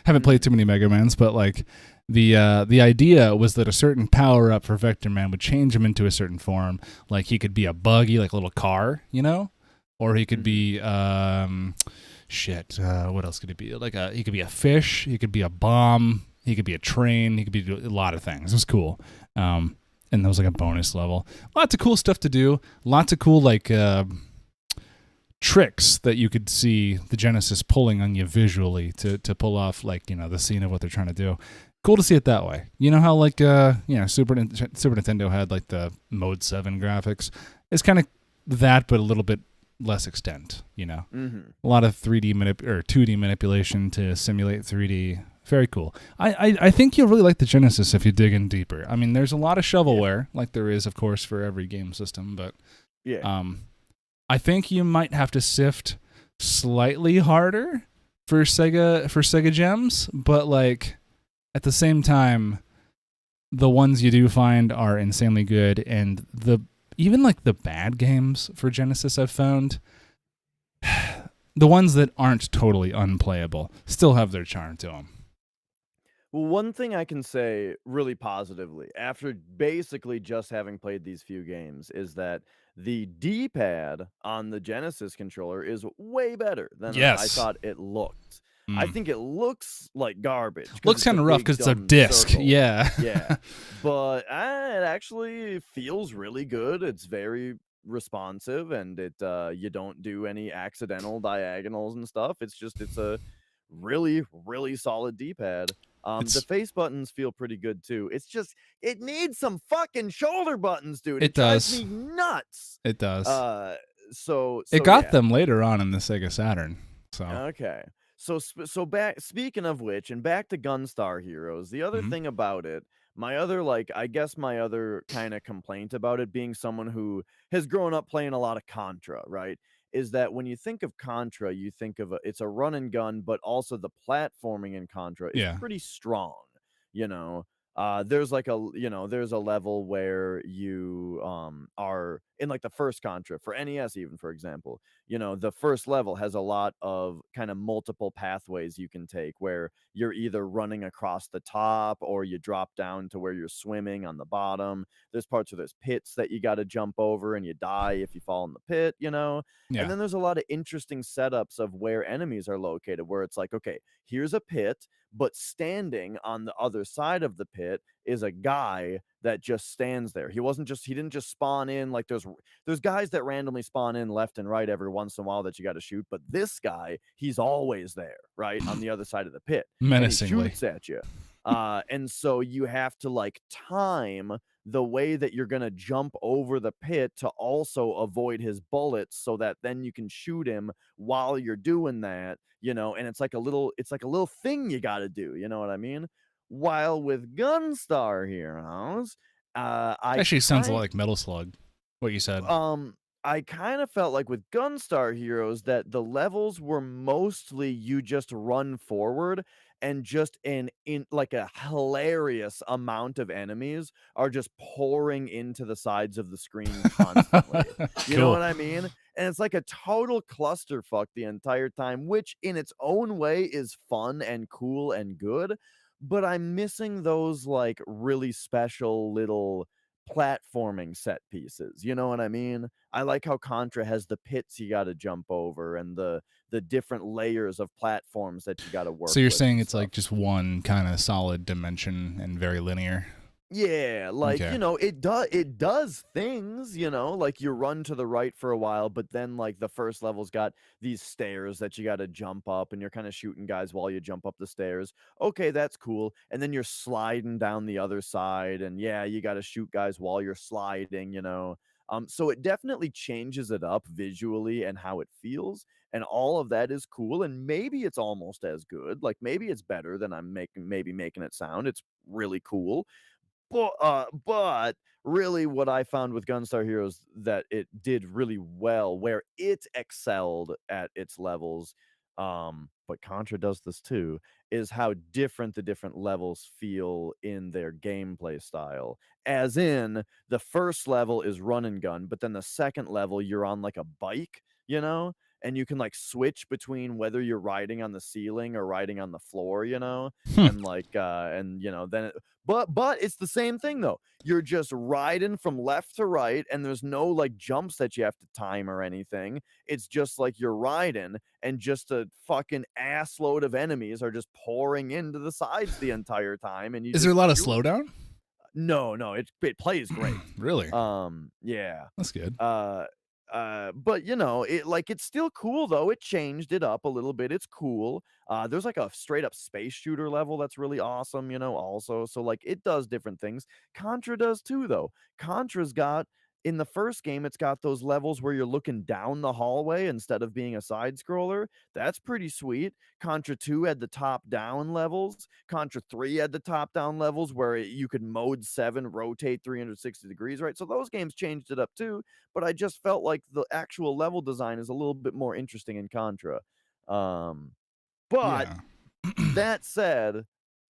[SPEAKER 1] Haven't played too many Mega Mans, but like the idea was that a certain power-up for Vector Man would change him into a certain form. Like he could be a buggy, like a little car, Or he could be, what else could he be? He could be a fish, he could be a bomb, he could be a train, he could be a lot of things. It was cool. And that was like a bonus level. Lots of cool stuff to do. Lots of cool tricks that you could see the Genesis pulling on you visually to pull off the scene of what they're trying to do. Cool to see it that way. You know how Super Nintendo had like the Mode 7 graphics. It's kind of that, but a little bit less extent. A lot of 3D or 2D manipulation to simulate 3D. Very cool. I think you'll really like the Genesis if you dig in deeper. I mean, there's a lot of shovelware, like there is, of course, for every game system, but I think you might have to sift slightly harder for Sega gems, but like at the same time, the ones you do find are insanely good, and the even like the bad games for Genesis I've found, the ones that aren't totally unplayable still have their charm to them.
[SPEAKER 2] Well, one thing I can say really positively after basically just having played these few games is that the D-pad on the Genesis controller is way better than I
[SPEAKER 1] Yes.
[SPEAKER 2] thought it looked. I think it looks like garbage because
[SPEAKER 1] Looks
[SPEAKER 2] it's a
[SPEAKER 1] kind of rough
[SPEAKER 2] big
[SPEAKER 1] because it's a
[SPEAKER 2] dumb
[SPEAKER 1] disc.
[SPEAKER 2] circle.
[SPEAKER 1] Yeah.
[SPEAKER 2] Yeah, but it actually feels really good. It's very responsive, and you don't do any accidental diagonals and stuff. It's a really, really solid D-pad. The
[SPEAKER 1] It's
[SPEAKER 2] face buttons feel pretty good too. It's just it needs some fucking shoulder buttons, dude.
[SPEAKER 1] it
[SPEAKER 2] It drives
[SPEAKER 1] does.
[SPEAKER 2] me nuts.
[SPEAKER 1] It does.
[SPEAKER 2] Uh, so
[SPEAKER 1] It
[SPEAKER 2] so
[SPEAKER 1] got
[SPEAKER 2] yeah.
[SPEAKER 1] them later on in the Sega Saturn. So
[SPEAKER 2] Okay. So back speaking of which, and back to Gunstar Heroes, the other
[SPEAKER 1] mhm.
[SPEAKER 2] thing about it, my other like I guess my other kind of complaint about it being someone who has grown up playing a lot of Contra, right? Is that when you think of Contra, you think of it's a run and gun, but also the platforming in Contra is
[SPEAKER 1] Yeah.
[SPEAKER 2] pretty strong, you know. There's like there's a level where you are in like the first Contra for NES even, for example. The first level has a lot of kind of multiple pathways you can take where you're either running across the top or you drop down to where you're swimming on the bottom. There's parts where there's pits that you got to jump over and you die if you fall in the pit. And
[SPEAKER 1] Yeah.
[SPEAKER 2] then there's a lot of interesting setups of where enemies are located, where it's like, okay, here's a pit, but standing on the other side of the pit is a guy that just stands there. He didn't just spawn in like there's guys that randomly spawn in left and right every once in a while that you got to shoot, but this guy, he's always there, right? On the other side of the pit. And he
[SPEAKER 1] Menacingly.
[SPEAKER 2] shoots at you. And so you have to like time the way that you're going to jump over the pit to also avoid his bullets so that then you can shoot him while you're doing that, and it's like a little thing you got to do, you know what I mean? While with Gunstar Heroes, I
[SPEAKER 1] Actually sounds a lot
[SPEAKER 2] kind
[SPEAKER 1] like Metal Slug, what you said.
[SPEAKER 2] I kind of felt like with Gunstar Heroes that the levels were mostly you just run forward and just in like a hilarious amount of enemies are just pouring into the sides of the screen constantly. You know
[SPEAKER 1] Cool.
[SPEAKER 2] what I mean? And it's like a total clusterfuck the entire time, which in its own way is fun and cool and good, but I'm missing those like really special little platforming set pieces. You know what I mean? I like how Contra has the pits you got to jump over and the different layers of platforms that you got to work
[SPEAKER 1] So you're
[SPEAKER 2] with
[SPEAKER 1] saying
[SPEAKER 2] and
[SPEAKER 1] it's
[SPEAKER 2] stuff.
[SPEAKER 1] like just one kind of solid dimension and very linear?
[SPEAKER 2] Yeah, like,
[SPEAKER 1] Okay.
[SPEAKER 2] it does things, like you run to the right for a while, but then like the first level's got these stairs that you got to jump up and you're kind of shooting guys while you jump up the stairs. Okay, that's cool. And then you're sliding down the other side and yeah, you got to shoot guys while you're sliding. So it definitely changes it up visually and how it feels, and all of that is cool, and maybe it's almost as good. Like maybe it's better than I'm making it sound. It's really cool, but really what I found with Gunstar Heroes that it did really well, where it excelled at its levels, but Contra does this too, is how different the different levels feel in their gameplay style. As in, the first level is run and gun, but then the second level you're on like a bike, and you can like switch between whether you're riding on the ceiling or riding on the floor,
[SPEAKER 1] Hmm.
[SPEAKER 2] and like then but it's the same thing though. You're just riding from left to right, and there's no like jumps that you have to time or anything. It's just like you're riding, and just a fucking ass load of enemies are just pouring into the sides the entire time, and you
[SPEAKER 1] Is there a
[SPEAKER 2] just
[SPEAKER 1] lot of
[SPEAKER 2] shoot 'em.
[SPEAKER 1] slowdown?
[SPEAKER 2] No, it plays great.
[SPEAKER 1] Really?
[SPEAKER 2] Yeah.
[SPEAKER 1] That's good.
[SPEAKER 2] Uh, but it's still cool though. It changed it up a little bit. It's cool. There's like a straight up space shooter level that's really awesome, also. So like it does different things. Contra does too though. Contra's got in the first game, it's got those levels where you're looking down the hallway instead of being a side scroller. That's pretty sweet. Contra 2 had the top down levels. Contra 3 had the top down levels where you could mode 7 rotate 360 degrees, right? So those games changed it up too, but I just felt like the actual level design is a little bit more interesting in Contra. Um, but
[SPEAKER 1] Yeah.
[SPEAKER 2] that said,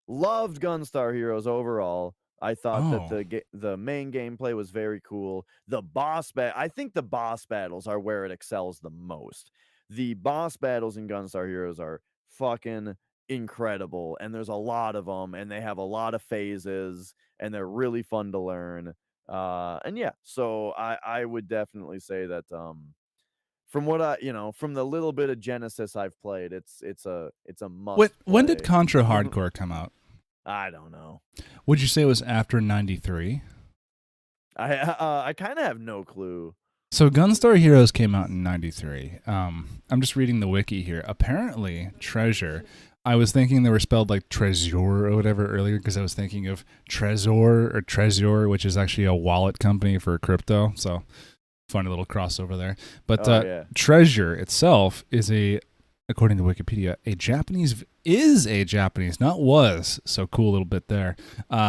[SPEAKER 2] loved Gunstar Heroes overall. I thought that
[SPEAKER 1] Oh.
[SPEAKER 2] the main gameplay was very cool. I think the boss battles are where it excels the most. The boss battles in Gunstar Heroes are fucking incredible, and there's a lot of them, and they have a lot of phases, and they're really fun to learn. And yeah, so I would definitely say that from what from the little bit of Genesis I've played, it's a
[SPEAKER 1] When
[SPEAKER 2] must
[SPEAKER 1] when did
[SPEAKER 2] play.
[SPEAKER 1] Contra Hardcore come out?
[SPEAKER 2] I don't know.
[SPEAKER 1] Would you say it was after 93?
[SPEAKER 2] I kind of have no clue.
[SPEAKER 1] So Gunstar Heroes came out in 93. I'm just reading the wiki here. Apparently, Treasure. I was thinking they were spelled like Trésor or whatever earlier because I was thinking of Trésor or Trésor, which is actually a wallet company for crypto. So funny little crossover there. But
[SPEAKER 2] Oh yeah.
[SPEAKER 1] Treasure itself is according to Wikipedia, a Japanese, not was, so cool little bit there,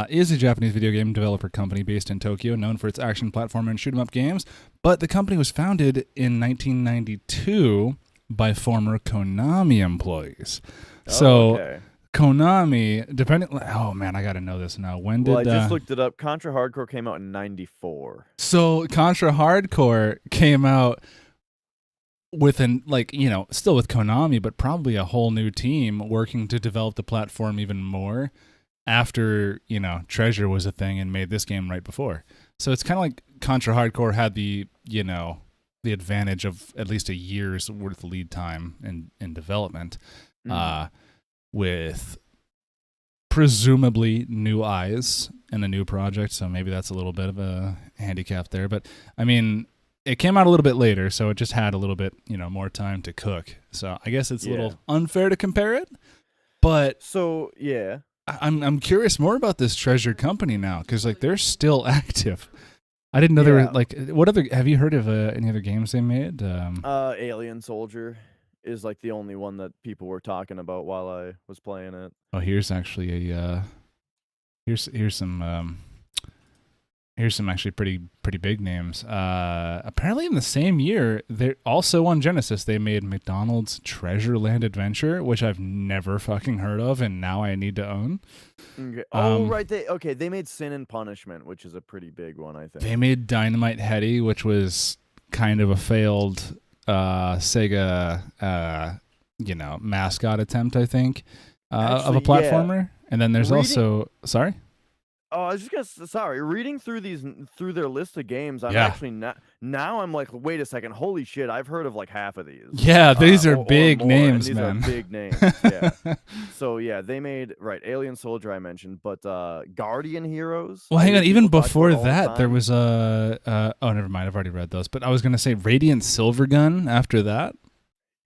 [SPEAKER 1] is a Japanese video game developer company based in Tokyo, known for its action platformer and shoot 'em up games. But the company was founded in 1992 by former Konami employees. So
[SPEAKER 2] Okay.
[SPEAKER 1] Konami, oh man, I gotta know this now. When did
[SPEAKER 2] Well, I just looked it up. Contra Hardcore came out in '94.
[SPEAKER 1] so Contra Hardcore came out with still with Konami, but probably a whole new team working to develop the platform even more after, Treasure was a thing and made this game right before. So it's kind of like Contra Hardcore had the advantage of at least a year's worth of lead time in development, with presumably new eyes and a new project. So maybe that's a little bit of a handicap there. But I mean, it came out a little bit later, so it just had a little bit, more time to cook. So I guess it's a little unfair to compare it. But
[SPEAKER 2] so yeah,
[SPEAKER 1] I'm curious more about this Treasure company now because they're still active. I didn't know they were what other? Have you heard of any other games they made?
[SPEAKER 2] Alien Soldier is the only one that people were talking about while I was playing it.
[SPEAKER 1] Oh, here's actually here's some. Here's some actually pretty big names. Apparently, in the same year, they also on Genesis they made McDonald's Treasure Land Adventure, which I've never fucking heard of, and now I need to own.
[SPEAKER 2] Okay. Right. They made Sin and Punishment, which is a pretty big one, I think.
[SPEAKER 1] They made Dynamite Heady, which was kind of a failed Sega, mascot attempt, I think, of a platformer. Yeah. And then there's also sorry.
[SPEAKER 2] Oh, I was just gonna reading through their list of games, I'm actually now I'm like, wait a second, holy shit, I've heard of half of these.
[SPEAKER 1] Yeah, these are big names,
[SPEAKER 2] these
[SPEAKER 1] man.
[SPEAKER 2] These are big names. Yeah. So yeah, they made Alien Soldier I mentioned, but Guardian Heroes.
[SPEAKER 1] Well, hang on, even before that, there was oh, never mind, I've already read those. But I was gonna say Radiant Silvergun after that.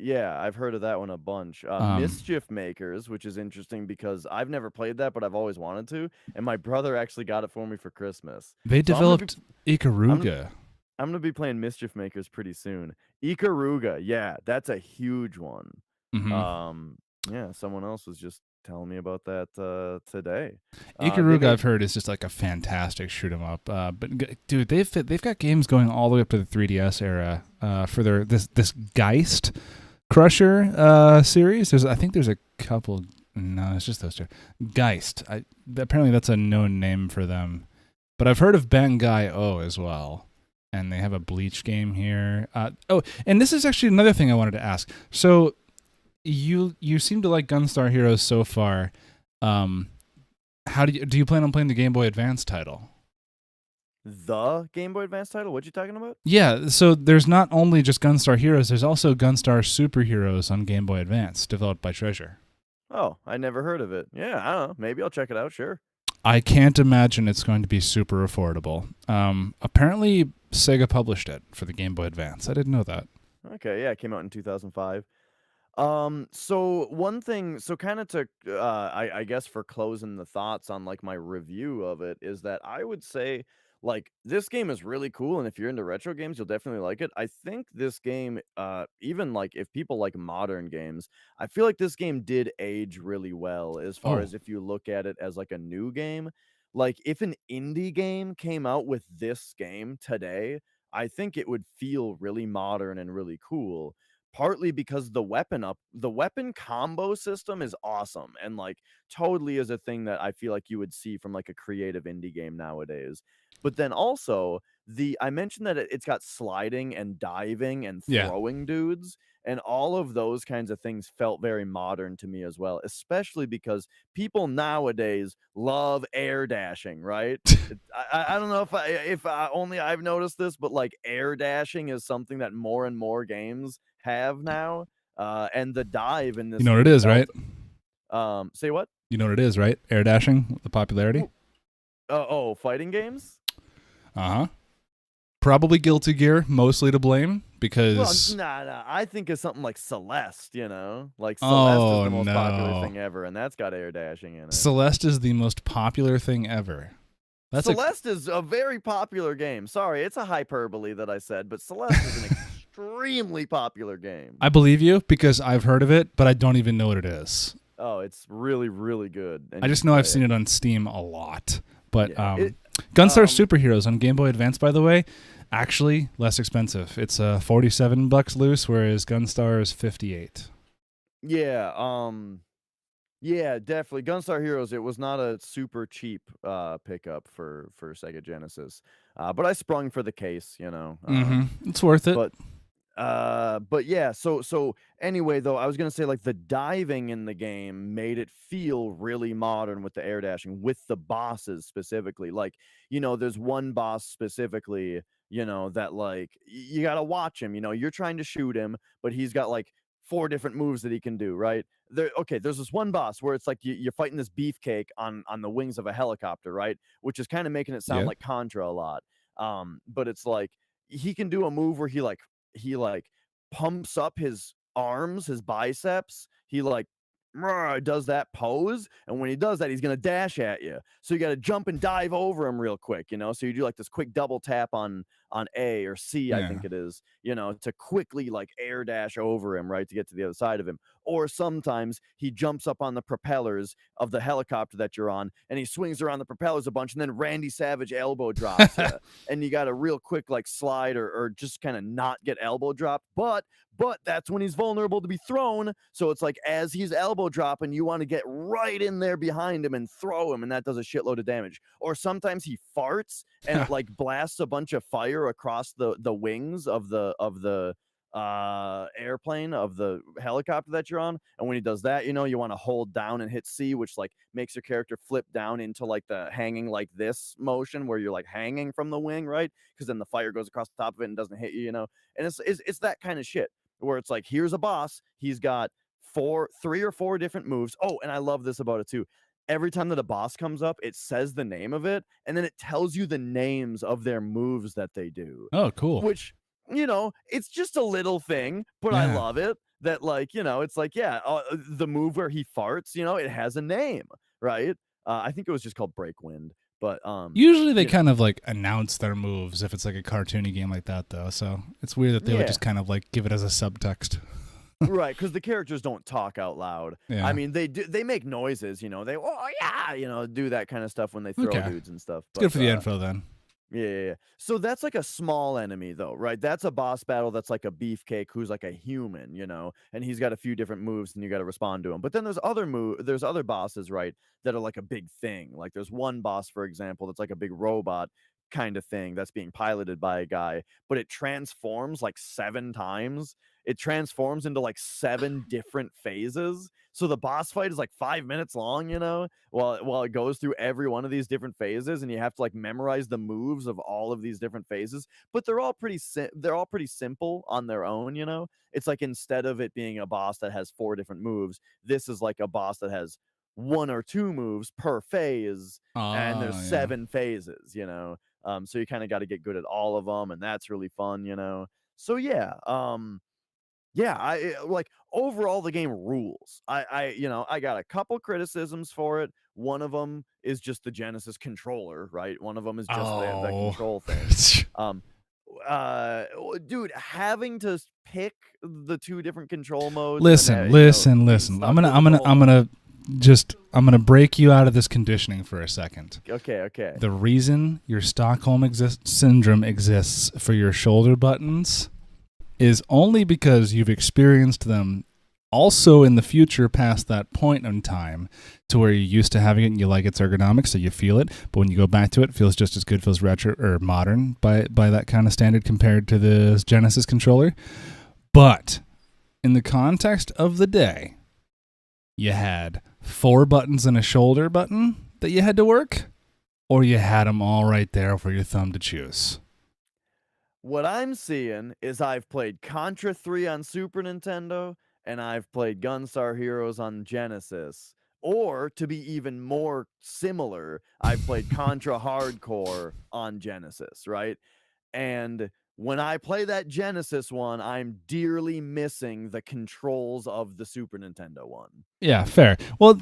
[SPEAKER 2] Yeah, I've heard of that one a bunch. Mischief Makers, which is interesting because I've never played that, but I've always wanted to, and my brother actually got it for me for Christmas.
[SPEAKER 1] They developed Ikaruga.
[SPEAKER 2] I'm gonna be playing Mischief Makers pretty soon. Ikaruga, yeah, that's a huge one.
[SPEAKER 1] Mm-hmm.
[SPEAKER 2] Yeah, someone else was just telling me about that today.
[SPEAKER 1] Ikaruga, I've heard, is just a fantastic shoot 'em up. But dude, they've got games going all the way up to the 3DS era for their this Geist Crusher series. I think there's a couple. No, it's just those two. Geist. Apparently that's a known name for them. But I've heard of Bangai-O as well. And they have a Bleach game here. And this is actually another thing I wanted to ask. So you seem to like Gunstar Heroes so far. How do you plan on playing the Game Boy Advance title?
[SPEAKER 2] The Game Boy Advance title? What you talking about?
[SPEAKER 1] Yeah, so there's not only just Gunstar Heroes, there's also Gunstar Superheroes on Game Boy Advance, developed by Treasure.
[SPEAKER 2] Oh, I never heard of it. Yeah, I don't know. Maybe I'll check it out, sure.
[SPEAKER 1] I can't imagine it's going to be super affordable. Apparently, Sega published it for the Game Boy Advance. I didn't know that.
[SPEAKER 2] Okay, yeah, it came out in 2005. So one thing, so kind of to, I guess for closing the thoughts on my review of it is that I would say this game is really cool, and if you're into retro games, you'll definitely like it. I think this game, even if people like modern games, I feel like this game did age really well as far as if you look at it as a new game. If an indie game came out with this game today, I think it would feel really modern and really cool. partly because the weapon combo system is awesome, and like totally is a thing that I feel like you would see from like a creative indie game nowadays. But then also I mentioned that it's got sliding and diving and
[SPEAKER 1] Yeah.
[SPEAKER 2] throwing dudes, and all of those kinds of things felt very modern to me as well, especially because people nowadays love air dashing, right? I don't know if only I've noticed this, but like air dashing is something that more and more games have now. And the dive in this
[SPEAKER 1] You know what it
[SPEAKER 2] game
[SPEAKER 1] is, right?
[SPEAKER 2] Say what?
[SPEAKER 1] You know what it is, right? Air dashing, the popularity.
[SPEAKER 2] Fighting games?
[SPEAKER 1] Uh-huh. Probably Guilty Gear, mostly to blame, because...
[SPEAKER 2] Well, nah. I think of something like Celeste, you know? Like, Celeste is the most popular thing ever, and that's got air dashing in it.
[SPEAKER 1] Celeste is the most popular thing ever.
[SPEAKER 2] Celeste is a very popular game. Sorry, it's a hyperbole that I said, but Celeste is an extremely popular game.
[SPEAKER 1] I believe you, because I've heard of it, but I don't even know what it is.
[SPEAKER 2] Oh, it's really, really good.
[SPEAKER 1] I just know I've seen it on Steam a lot. But Gunstar Superheroes on Game Boy Advance, by the way, actually less expensive. It's $47 loose, whereas Gunstar is $58.
[SPEAKER 2] Yeah, yeah, definitely. Gunstar Heroes, it was not a super cheap pickup for Sega Genesis. But I sprung for the case, you know.
[SPEAKER 1] It's worth it.
[SPEAKER 2] But yeah, so anyway, though, I was gonna say like the diving in the game made it feel really modern with the air dashing, with the bosses specifically. Like, you know, there's one boss specifically, you know, that like you gotta watch him. You know, you're trying to shoot him, but he's got like 4 different moves that he can do, right? There's this one boss where it's like you're fighting this beefcake on the wings of a helicopter, right? Which is kind of making it sound like Contra a lot. But it's like he can do a move where he pumps up his arms, his biceps. He like does that pose, and when he does that, he's gonna dash at you. So you got to jump and dive over him real quick, you know. So you do like this quick double tap on A or C, I think it is, you know, to quickly like air dash over him, right, to get to the other side of him. Or sometimes he jumps up on the propellers of the helicopter that you're on, and he swings around the propellers a bunch, and then Randy Savage elbow drops you, and you got a real quick like slide or just kind of not get elbow dropped, but that's when he's vulnerable to be thrown. So it's like as he's elbow dropping, you want to get right in there behind him and throw him, and that does a shitload of damage. Or sometimes he farts and it like blasts a bunch of fire across the wings of the airplane, of the helicopter that you're on. And when he does that, you know, you want to hold down and hit C, which like makes your character flip down into like the hanging like this motion where you're like hanging from the wing, right? Because then the fire goes across the top of it and doesn't hit you, you know. And it's that kind of shit where it's like, here's a boss, he's got 3 or 4 different moves. Oh, and I love this about it too. Every time that a boss comes up, it says the name of it, and then it tells you the names of their moves that they do.
[SPEAKER 1] Oh, cool.
[SPEAKER 2] Which, you know, it's just a little thing, but I love it. That, like, you know, it's like, the move where he farts, you know, it has a name, right? I think it was just called Breakwind. But
[SPEAKER 1] usually they kind of like announce their moves if it's like a cartoony game like that, though. So it's weird that they would just kind of like give it as a subtext.
[SPEAKER 2] Right, because the characters don't talk out loud.
[SPEAKER 1] Yeah.
[SPEAKER 2] I mean, they make noises, you know. They you know, do that kind of stuff when they throw dudes and stuff.
[SPEAKER 1] It's good for the info then.
[SPEAKER 2] Yeah. So that's like a small enemy, though, right? That's a boss battle that's like a beefcake who's like a human, you know, and he's got a few different moves, and you got to respond to him. But then there's other bosses, right, that are like a big thing. Like there's one boss, for example, that's like a big robot kind of thing that's being piloted by a guy, but it transforms like 7 times. It transforms into like 7 different phases. So the boss fight is like 5 minutes long, you know, while it goes through every one of these different phases, and you have to like memorize the moves of all of these different phases. But they're all pretty simple on their own, you know. It's like instead of it being a boss that has 4 different moves, this is like a boss that has 1 or 2 moves per phase, and there's 7 phases, you know. So you kind of got to get good at all of them, and that's really fun, you know. So I like overall the game rules. I you know, I got a couple criticisms for it. One of them is just the Genesis controller, right? One of them is just the control thing. Dude, having to pick the 2 different control modes.
[SPEAKER 1] Listen. I'm gonna break you out of this conditioning for a second.
[SPEAKER 2] Okay.
[SPEAKER 1] The reason your Stockholm syndrome exists for your shoulder buttons is only because you've experienced them also in the future past that point in time to where you're used to having it and you like its ergonomics, so you feel it. But when you go back to it, it feels just as good, feels retro or modern by that kind of standard compared to the Genesis controller. But in the context of the day, you had 4 buttons and a shoulder button that you had to work, or you had them all right there for your thumb to choose.
[SPEAKER 2] What I'm seeing is I've played Contra 3 on Super Nintendo, and I've played Gunstar Heroes on Genesis. Or, to be even more similar, I've played Contra Hardcore on Genesis, right? And when I play that Genesis one, I'm dearly missing the controls of the Super Nintendo one.
[SPEAKER 1] Yeah, fair. Well,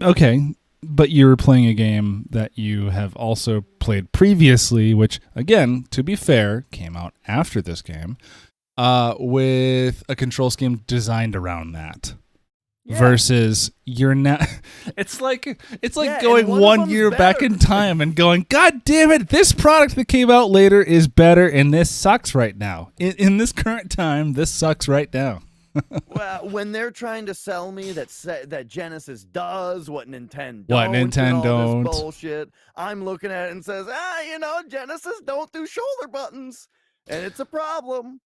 [SPEAKER 1] okay. But you're playing a game that you have also played previously, which, again, to be fair, came out after this game, with a control scheme designed around that. Yeah. Versus you're not. It's like going 1 year back in time and going, God damn it! This product that came out later is better, and this sucks right now. In this current time, this sucks right now.
[SPEAKER 2] Well, when they're trying to sell me that Genesis does what Nintendo
[SPEAKER 1] don't,
[SPEAKER 2] this bullshit, I'm looking at it and says, Genesis don't do shoulder buttons, and it's a problem.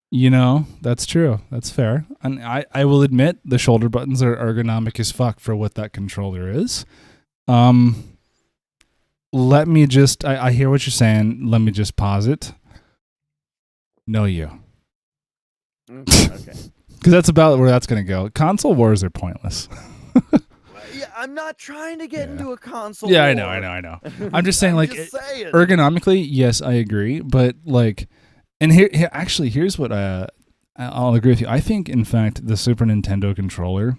[SPEAKER 1] That's true. That's fair. And I will admit the shoulder buttons are ergonomic as fuck for what that controller is. Let me just, I hear what you're saying. Let me just pause it. No, you.
[SPEAKER 2] Okay.
[SPEAKER 1] Because that's about where that's going to go. Console wars are pointless.
[SPEAKER 2] Yeah, I'm not trying to get into a console
[SPEAKER 1] war.
[SPEAKER 2] I
[SPEAKER 1] know. I'm just saying, ergonomically, yes, I agree. But, and here's what I'll agree with you. I think, in fact, the Super Nintendo controller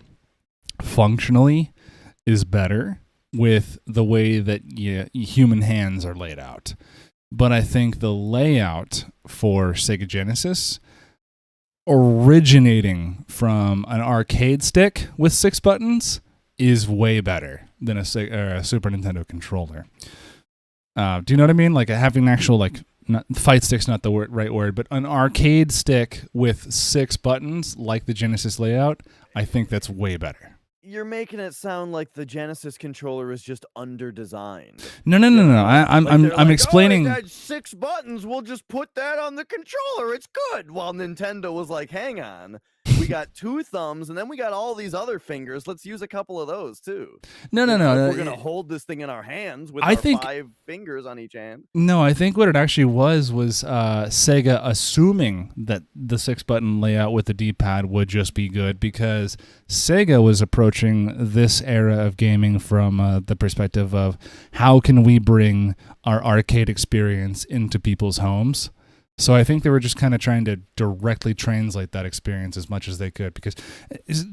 [SPEAKER 1] functionally is better with the way that human hands are laid out. But I think the layout for Sega Genesis, originating from an arcade stick with 6 buttons, is way better than a Super Nintendo controller. Do you know what I mean? Like having an actual fight stick's not the right word, but an arcade stick with 6 buttons like the Genesis layout, I think that's way better.
[SPEAKER 2] You're making it sound like the Genesis controller is just under-designed.
[SPEAKER 1] No. I'm explaining.
[SPEAKER 2] Oh, it had 6 buttons. We'll just put that on the controller. It's good. While Nintendo was like, hang on. We got 2 thumbs, and then we got all these other fingers. Let's use a couple of those, too.
[SPEAKER 1] No.
[SPEAKER 2] We're going to hold this thing in our hands with 5 fingers on each hand.
[SPEAKER 1] No, I think what it actually was Sega assuming that the 6-button layout with the D-pad would just be good, because Sega was approaching this era of gaming from the perspective of how can we bring our arcade experience into people's homes. So I think they were just kind of trying to directly translate that experience as much as they could, because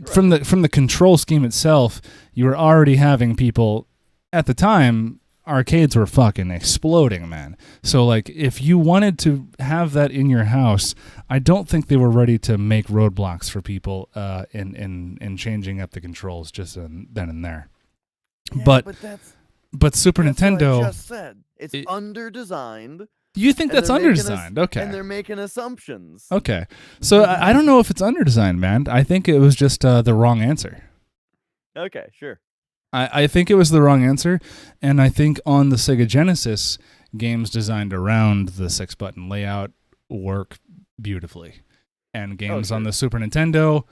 [SPEAKER 1] from the control scheme itself, you were already having people at the time. Arcades were fucking exploding, man. So if you wanted to have that in your house, I don't think they were ready to make roadblocks for people in changing up the controls just then and there.
[SPEAKER 2] Yeah,
[SPEAKER 1] but Super Nintendo,
[SPEAKER 2] what I just said. It's under-designed.
[SPEAKER 1] You think that's underdesigned? Okay.
[SPEAKER 2] And they're making assumptions.
[SPEAKER 1] Okay. So I don't know if it's underdesigned, man. I think it was just the wrong answer.
[SPEAKER 2] Okay, sure.
[SPEAKER 1] I think it was the wrong answer, and I think on the Sega Genesis, games designed around the 6-button layout work beautifully. And games on the Super Nintendo,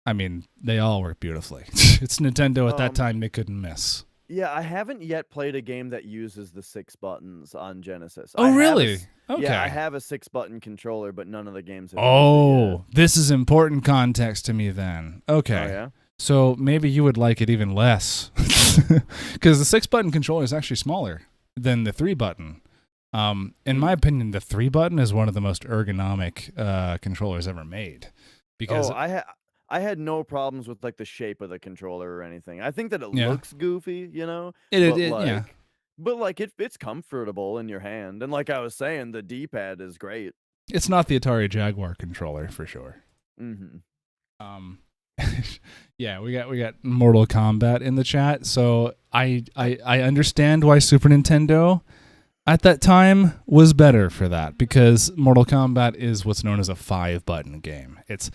[SPEAKER 1] I mean, they all work beautifully. It's Nintendo at that time, they couldn't miss.
[SPEAKER 2] Yeah, I haven't yet played a game that uses the 6 buttons on Genesis.
[SPEAKER 1] Oh, really? Okay.
[SPEAKER 2] Yeah, I have a 6-button controller, but none of the games have
[SPEAKER 1] used it yet. This is important context to me then. Okay.
[SPEAKER 2] Oh, yeah?
[SPEAKER 1] So maybe you would like it even less. Because the 6-button controller is actually smaller than the 3-button. In my opinion, the 3-button is one of the most ergonomic controllers ever made. Because
[SPEAKER 2] I had no problems with the shape of the controller or anything. I think that it looks goofy,
[SPEAKER 1] yeah.
[SPEAKER 2] But it's comfortable in your hand. And like I was saying, the D-pad is great.
[SPEAKER 1] It's not the Atari Jaguar controller for sure.
[SPEAKER 2] Mm-hmm.
[SPEAKER 1] Yeah, we got Mortal Kombat in the chat. So I understand why Super Nintendo at that time was better for that because Mortal Kombat is what's known as a 5-button game. It's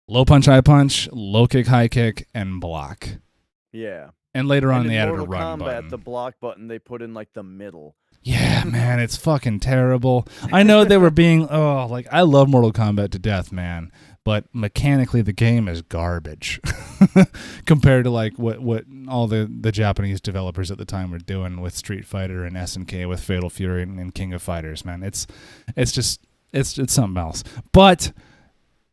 [SPEAKER 1] low punch, high punch, low kick, high kick, and block.
[SPEAKER 2] Yeah.
[SPEAKER 1] And later on,
[SPEAKER 2] And
[SPEAKER 1] they
[SPEAKER 2] in
[SPEAKER 1] added a
[SPEAKER 2] Mortal
[SPEAKER 1] run
[SPEAKER 2] Kombat,
[SPEAKER 1] button.
[SPEAKER 2] the block button they put in like the middle.
[SPEAKER 1] Yeah, man, it's fucking terrible. I know they were being, I love Mortal Kombat to death, man. But mechanically, the game is garbage compared to like what all the Japanese developers at the time were doing with Street Fighter and SNK with Fatal Fury and King of Fighters, man. It's something else. But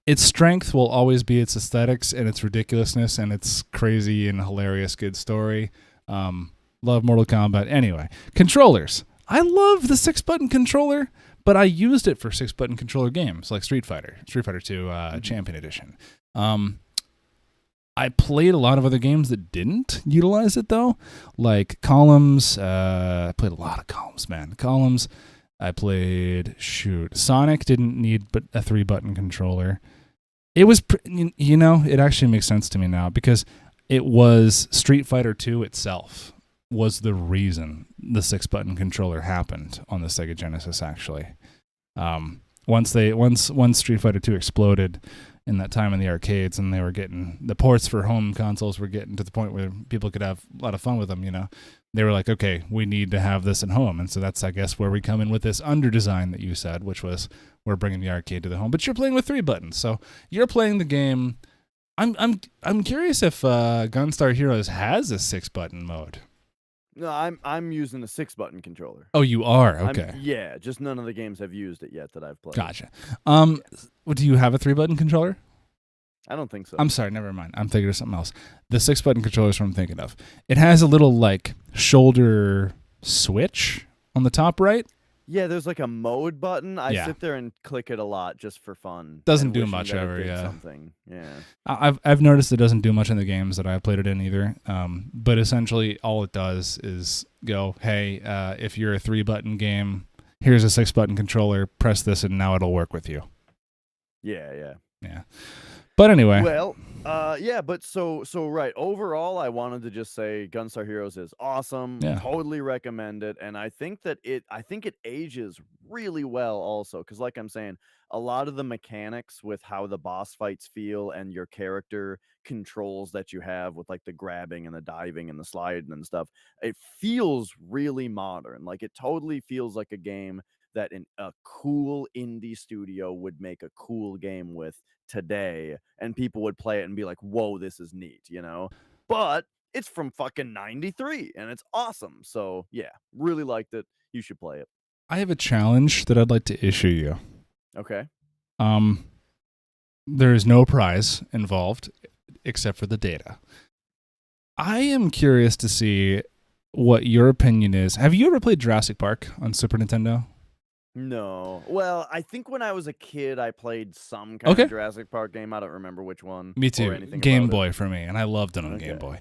[SPEAKER 1] its strength will always be its aesthetics and its ridiculousness and its crazy and hilarious good story. Love Mortal Kombat. Anyway, controllers. I love the 6-button controller, but I used it for 6-button controller games like Street Fighter 2 Champion Edition. I played a lot of other games that didn't utilize it, though, like Columns. I played a lot of Columns, man. Columns. I played, Sonic didn't need but a 3-button controller. It was, it actually makes sense to me now because it was Street Fighter 2 itself was the reason the 6-button controller happened on the Sega Genesis, actually. Once Street Fighter 2 exploded in that time in the arcades and they were getting the ports for home consoles were getting to the point where people could have a lot of fun with them, they were like, okay, we need to have this at home. And so that's, I guess, where we come in with this under design that you said, which was we're bringing the arcade to the home, but you're playing with 3 buttons. So you're playing the game. I'm curious if Gunstar Heroes has a 6-button mode.
[SPEAKER 2] No, I'm using a 6-button controller.
[SPEAKER 1] Oh, you are? Okay.
[SPEAKER 2] Yeah, just none of the games have used it yet that I've played.
[SPEAKER 1] Gotcha. Do you have a 3-button controller?
[SPEAKER 2] I don't think so.
[SPEAKER 1] I'm sorry, never mind. I'm thinking of something else. The 6-button controller is what I'm thinking of. It has a little like shoulder switch on the top right.
[SPEAKER 2] Yeah, there's like a mode button. I
[SPEAKER 1] Yeah.
[SPEAKER 2] sit there and click it a lot just for fun.
[SPEAKER 1] Doesn't
[SPEAKER 2] and
[SPEAKER 1] do
[SPEAKER 2] wishing
[SPEAKER 1] much
[SPEAKER 2] that it
[SPEAKER 1] ever,
[SPEAKER 2] did
[SPEAKER 1] yeah.
[SPEAKER 2] Something. Yeah.
[SPEAKER 1] I've noticed it doesn't do much in the games that I played it in either. But essentially, all it does is go, hey, if you're a 3-button game, here's a 6-button controller. Press this, and now it'll work with you.
[SPEAKER 2] Yeah.
[SPEAKER 1] But anyway.
[SPEAKER 2] Well, but so right. Overall, I wanted to just say Gunstar Heroes is awesome.
[SPEAKER 1] Yeah.
[SPEAKER 2] Totally recommend it, and I think it ages really well also because, like I'm saying, a lot of the mechanics with how the boss fights feel and your character controls that you have with like the grabbing and the diving and the sliding and stuff, it feels really modern. Like it totally feels like a game that a cool indie studio would make a cool game with today, and people would play it and be like, whoa, this is neat, but it's from fucking 93 and it's awesome. So yeah, really liked it. You should play it.
[SPEAKER 1] I have a challenge that I'd like to issue you.
[SPEAKER 2] Okay.
[SPEAKER 1] There is no prize involved except for the data. I am curious to see what your opinion is. Have you ever played Jurassic Park on Super Nintendo?
[SPEAKER 2] No. Well, I think when I was a kid, I played some kind of Jurassic Park game. I don't remember which one.
[SPEAKER 1] Me too. Game Boy for me, and I loved it on Game Boy.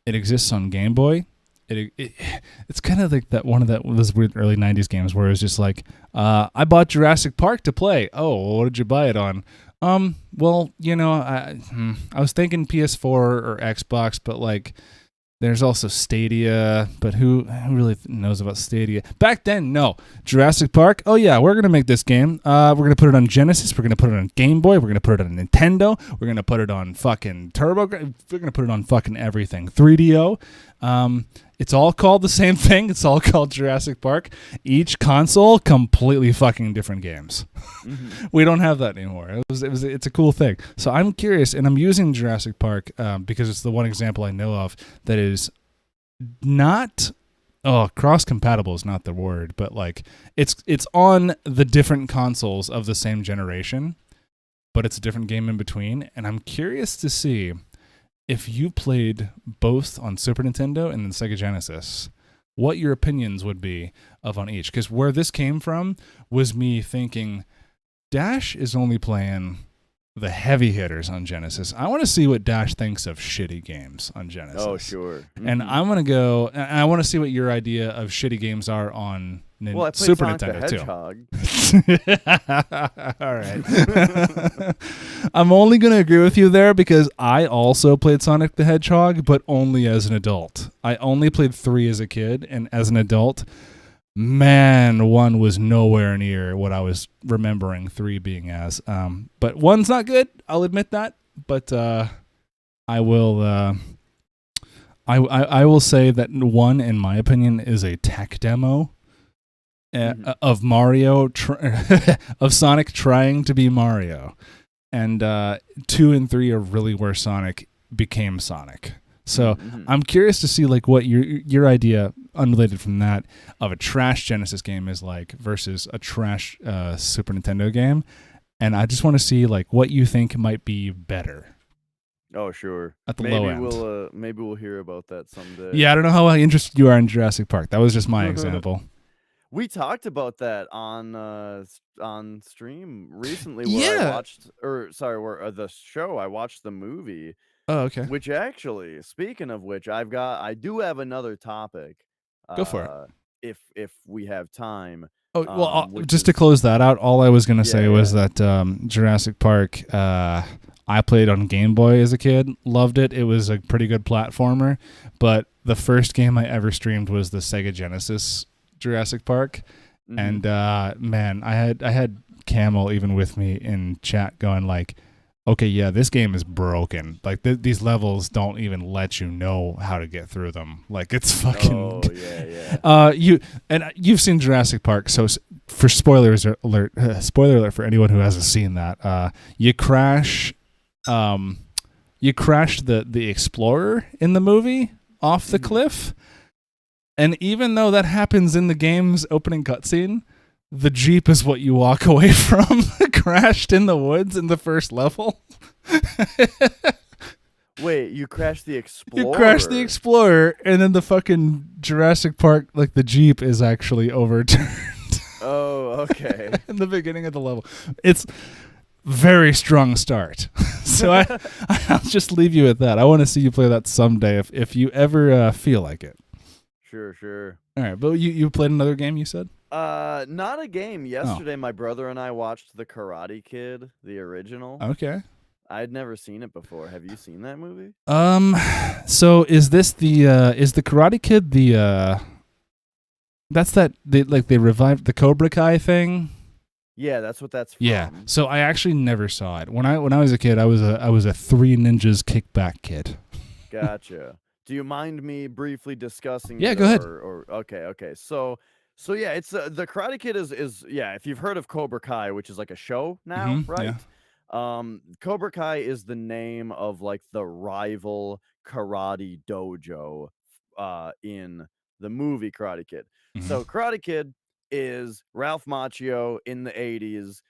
[SPEAKER 1] It exists on Game Boy. It's kind of like that one of those weird early 90s games where it was just like, I bought Jurassic Park to play. Oh, well, what did you buy it on? Well, I was thinking PS4 or Xbox, but like, there's also Stadia, but who really knows about Stadia? Back then, no. Jurassic Park, oh yeah, we're going to make this game. We're going to put it on Genesis. We're going to put it on Game Boy. We're going to put it on Nintendo. We're going to put it on fucking Turbo. We're going to put it on fucking everything. 3DO. It's all called the same thing. It's all called Jurassic Park. Each console, completely fucking different games. Mm-hmm. We don't have that anymore. It's a cool thing. So I'm curious, and I'm using Jurassic Park because it's the one example I know of that is not cross-compatible is not the word, but like it's on the different consoles of the same generation, but it's a different game in between. And I'm curious to see if you played both on Super Nintendo and then Sega Genesis, what your opinions would be on each. Because where this came from was me thinking, Dash is only playing the heavy hitters on Genesis. I want to see what Dash thinks of shitty games on Genesis.
[SPEAKER 2] Oh, sure. Mm-hmm.
[SPEAKER 1] And I'm going to go, and I want to see what your idea of shitty games are on Super Nintendo too. All right. I'm only going to agree with you there because I also played Sonic the Hedgehog, but only as an adult. I only played 3 as a kid, and as an adult, Man, 1 was nowhere near what I was remembering 3 being as. But 1's not good. I'll admit that. But I will. I will say that 1, in my opinion, is a tech demo of Mario, of Sonic trying to be Mario, and 2 and 3 are really where Sonic became Sonic. So I'm curious to see like what your idea, unrelated from that, of a trash Genesis game is like versus a trash Super Nintendo game, and I just want to see like what you think might be better.
[SPEAKER 2] Oh, sure.
[SPEAKER 1] At the low end.
[SPEAKER 2] Maybe we'll hear about that someday.
[SPEAKER 1] Yeah, I don't know how interested you are in Jurassic Park. That was just my example.
[SPEAKER 2] We talked about that on stream recently, where I watched, where the show I watched the movie.
[SPEAKER 1] Oh, okay.
[SPEAKER 2] Which actually, speaking of which, I do have another topic.
[SPEAKER 1] Go for it.
[SPEAKER 2] If we have time.
[SPEAKER 1] Oh, well, just to close that out, all I was going to say was that Jurassic Park, I played on Game Boy as a kid, loved it. It was a pretty good platformer, but the first game I ever streamed was the Sega Genesis Jurassic Park, and man, I had Camel even with me in chat going like, okay, yeah, this game is broken. Like these levels don't even let you know how to get through them. Like it's fucking.
[SPEAKER 2] Oh yeah.
[SPEAKER 1] You've seen Jurassic Park, so for spoiler alert for anyone who hasn't seen that, you crash the Explorer in the movie off the cliff, and even though that happens in the game's opening cutscene, the Jeep is what you walk away from, crashed in the woods in the first level.
[SPEAKER 2] Wait, you crashed the Explorer?
[SPEAKER 1] You crashed the Explorer, and then the fucking Jurassic Park, like the Jeep is actually overturned.
[SPEAKER 2] Oh, okay.
[SPEAKER 1] In the beginning of the level. It's very strong start. So I'll just leave you at that. I want to see you play that someday if you ever feel like it.
[SPEAKER 2] Sure.
[SPEAKER 1] All right, but you played another game, you said?
[SPEAKER 2] Not a game. Yesterday, my brother and I watched The Karate Kid, the original.
[SPEAKER 1] Okay.
[SPEAKER 2] I'd never seen it before. Have you seen that movie?
[SPEAKER 1] So is this is the Karate Kid they revived the Cobra Kai thing?
[SPEAKER 2] Yeah, that's what that's from.
[SPEAKER 1] Yeah. So I actually never saw it. When I was a kid, I was a Three Ninjas Kickback kid.
[SPEAKER 2] Gotcha. Do you mind me briefly discussing?
[SPEAKER 1] Yeah, go ahead.
[SPEAKER 2] Okay. So yeah, it's the Karate Kid is yeah. If you've heard of Cobra Kai, which is like a show now, right?
[SPEAKER 1] Yeah.
[SPEAKER 2] Cobra Kai is the name of like the rival karate dojo in the movie Karate Kid. So Karate Kid is Ralph Macchio in the 80s.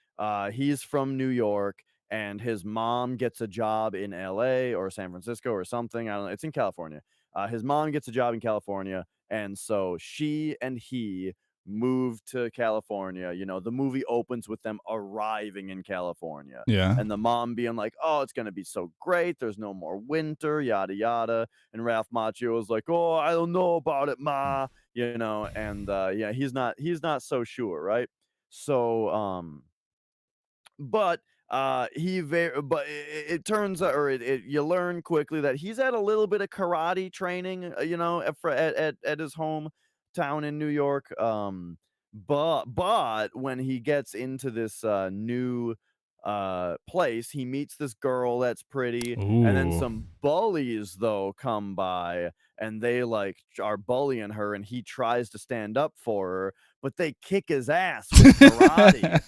[SPEAKER 2] He's from New York, and his mom gets a job in LA or San Francisco or something. I don't know. It's in California. His mom gets a job in California, and so she and he moved to California. You know, the movie opens with them arriving in California.
[SPEAKER 1] Yeah.
[SPEAKER 2] And the mom being like, "Oh, it's gonna be so great. There's no more winter, yada yada." And Ralph Macchio was like, "Oh, I don't know about it, ma." You know, and yeah, he's not so sure, right? So but it turns out, or you learn quickly that he's had a little bit of karate training, you know, at his hometown in New York. But when he gets into this new place, he meets this girl that's pretty.
[SPEAKER 1] Ooh.
[SPEAKER 2] And then some bullies though come by, and they like are bullying her, and he tries to stand up for her, but they kick his ass with karate.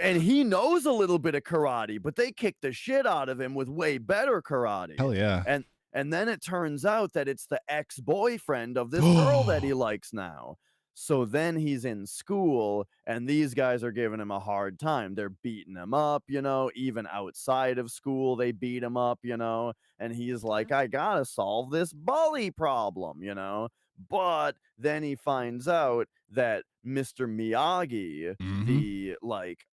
[SPEAKER 2] And he knows a little bit of karate, but they kick the shit out of him with way better karate.
[SPEAKER 1] Hell yeah.
[SPEAKER 2] And then it turns out that it's the ex-boyfriend of this girl that he likes now. So then he's in school, and these guys are giving him a hard time. They're beating him up, you know, even outside of school, they beat him up, you know, and he's like, I gotta solve this bully problem, you know. But then he finds out that Mr. Miyagi, the like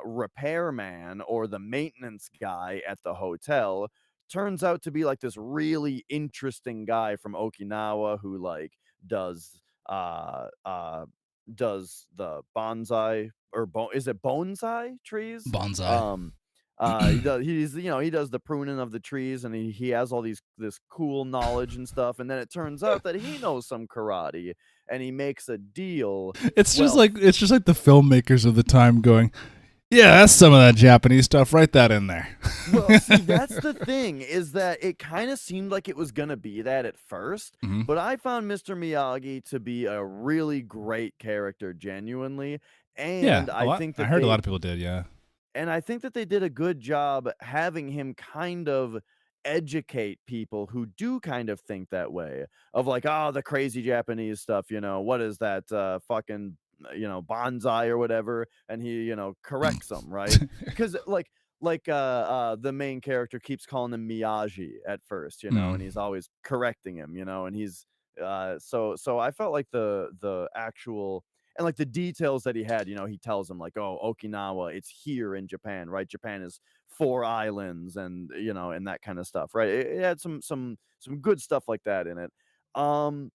[SPEAKER 2] repairman or the maintenance guy at the hotel, turns out to be like this really interesting guy from Okinawa who like does uh uh does the bonsai or is it bonsai trees?
[SPEAKER 1] Bonsai.
[SPEAKER 2] He does the pruning of the trees, and he has all this cool knowledge and stuff, and then it turns out that he knows some karate, and he makes a deal. Well,
[SPEAKER 1] It's just like the filmmakers of the time going, yeah, that's some of that Japanese stuff. Write that in there.
[SPEAKER 2] well, see, that's the thing, is that it kind of seemed like it was gonna be that at first,
[SPEAKER 1] Mhm.
[SPEAKER 2] but I found Mr. Miyagi to be a really great character, genuinely,
[SPEAKER 1] Yeah,
[SPEAKER 2] and
[SPEAKER 1] a
[SPEAKER 2] I
[SPEAKER 1] lot.
[SPEAKER 2] think
[SPEAKER 1] I
[SPEAKER 2] that
[SPEAKER 1] heard a lot
[SPEAKER 2] they
[SPEAKER 1] of people did. Yeah.
[SPEAKER 2] And I think that they did a good job having him kind of educate people who do kind of think that way, of like, oh, the crazy Japanese stuff, what is that fucking bonsai or whatever, and he corrects them, right? Because the main character keeps calling him Miyagi at first,
[SPEAKER 1] Mm.
[SPEAKER 2] and he's always correcting him, and he's so I felt like the actual and like the details that he had, he tells him like, oh, Okinawa, it's here in Japan, right? Japan is 4 islands, and and that kind of stuff, right? It had some good stuff like that in it. um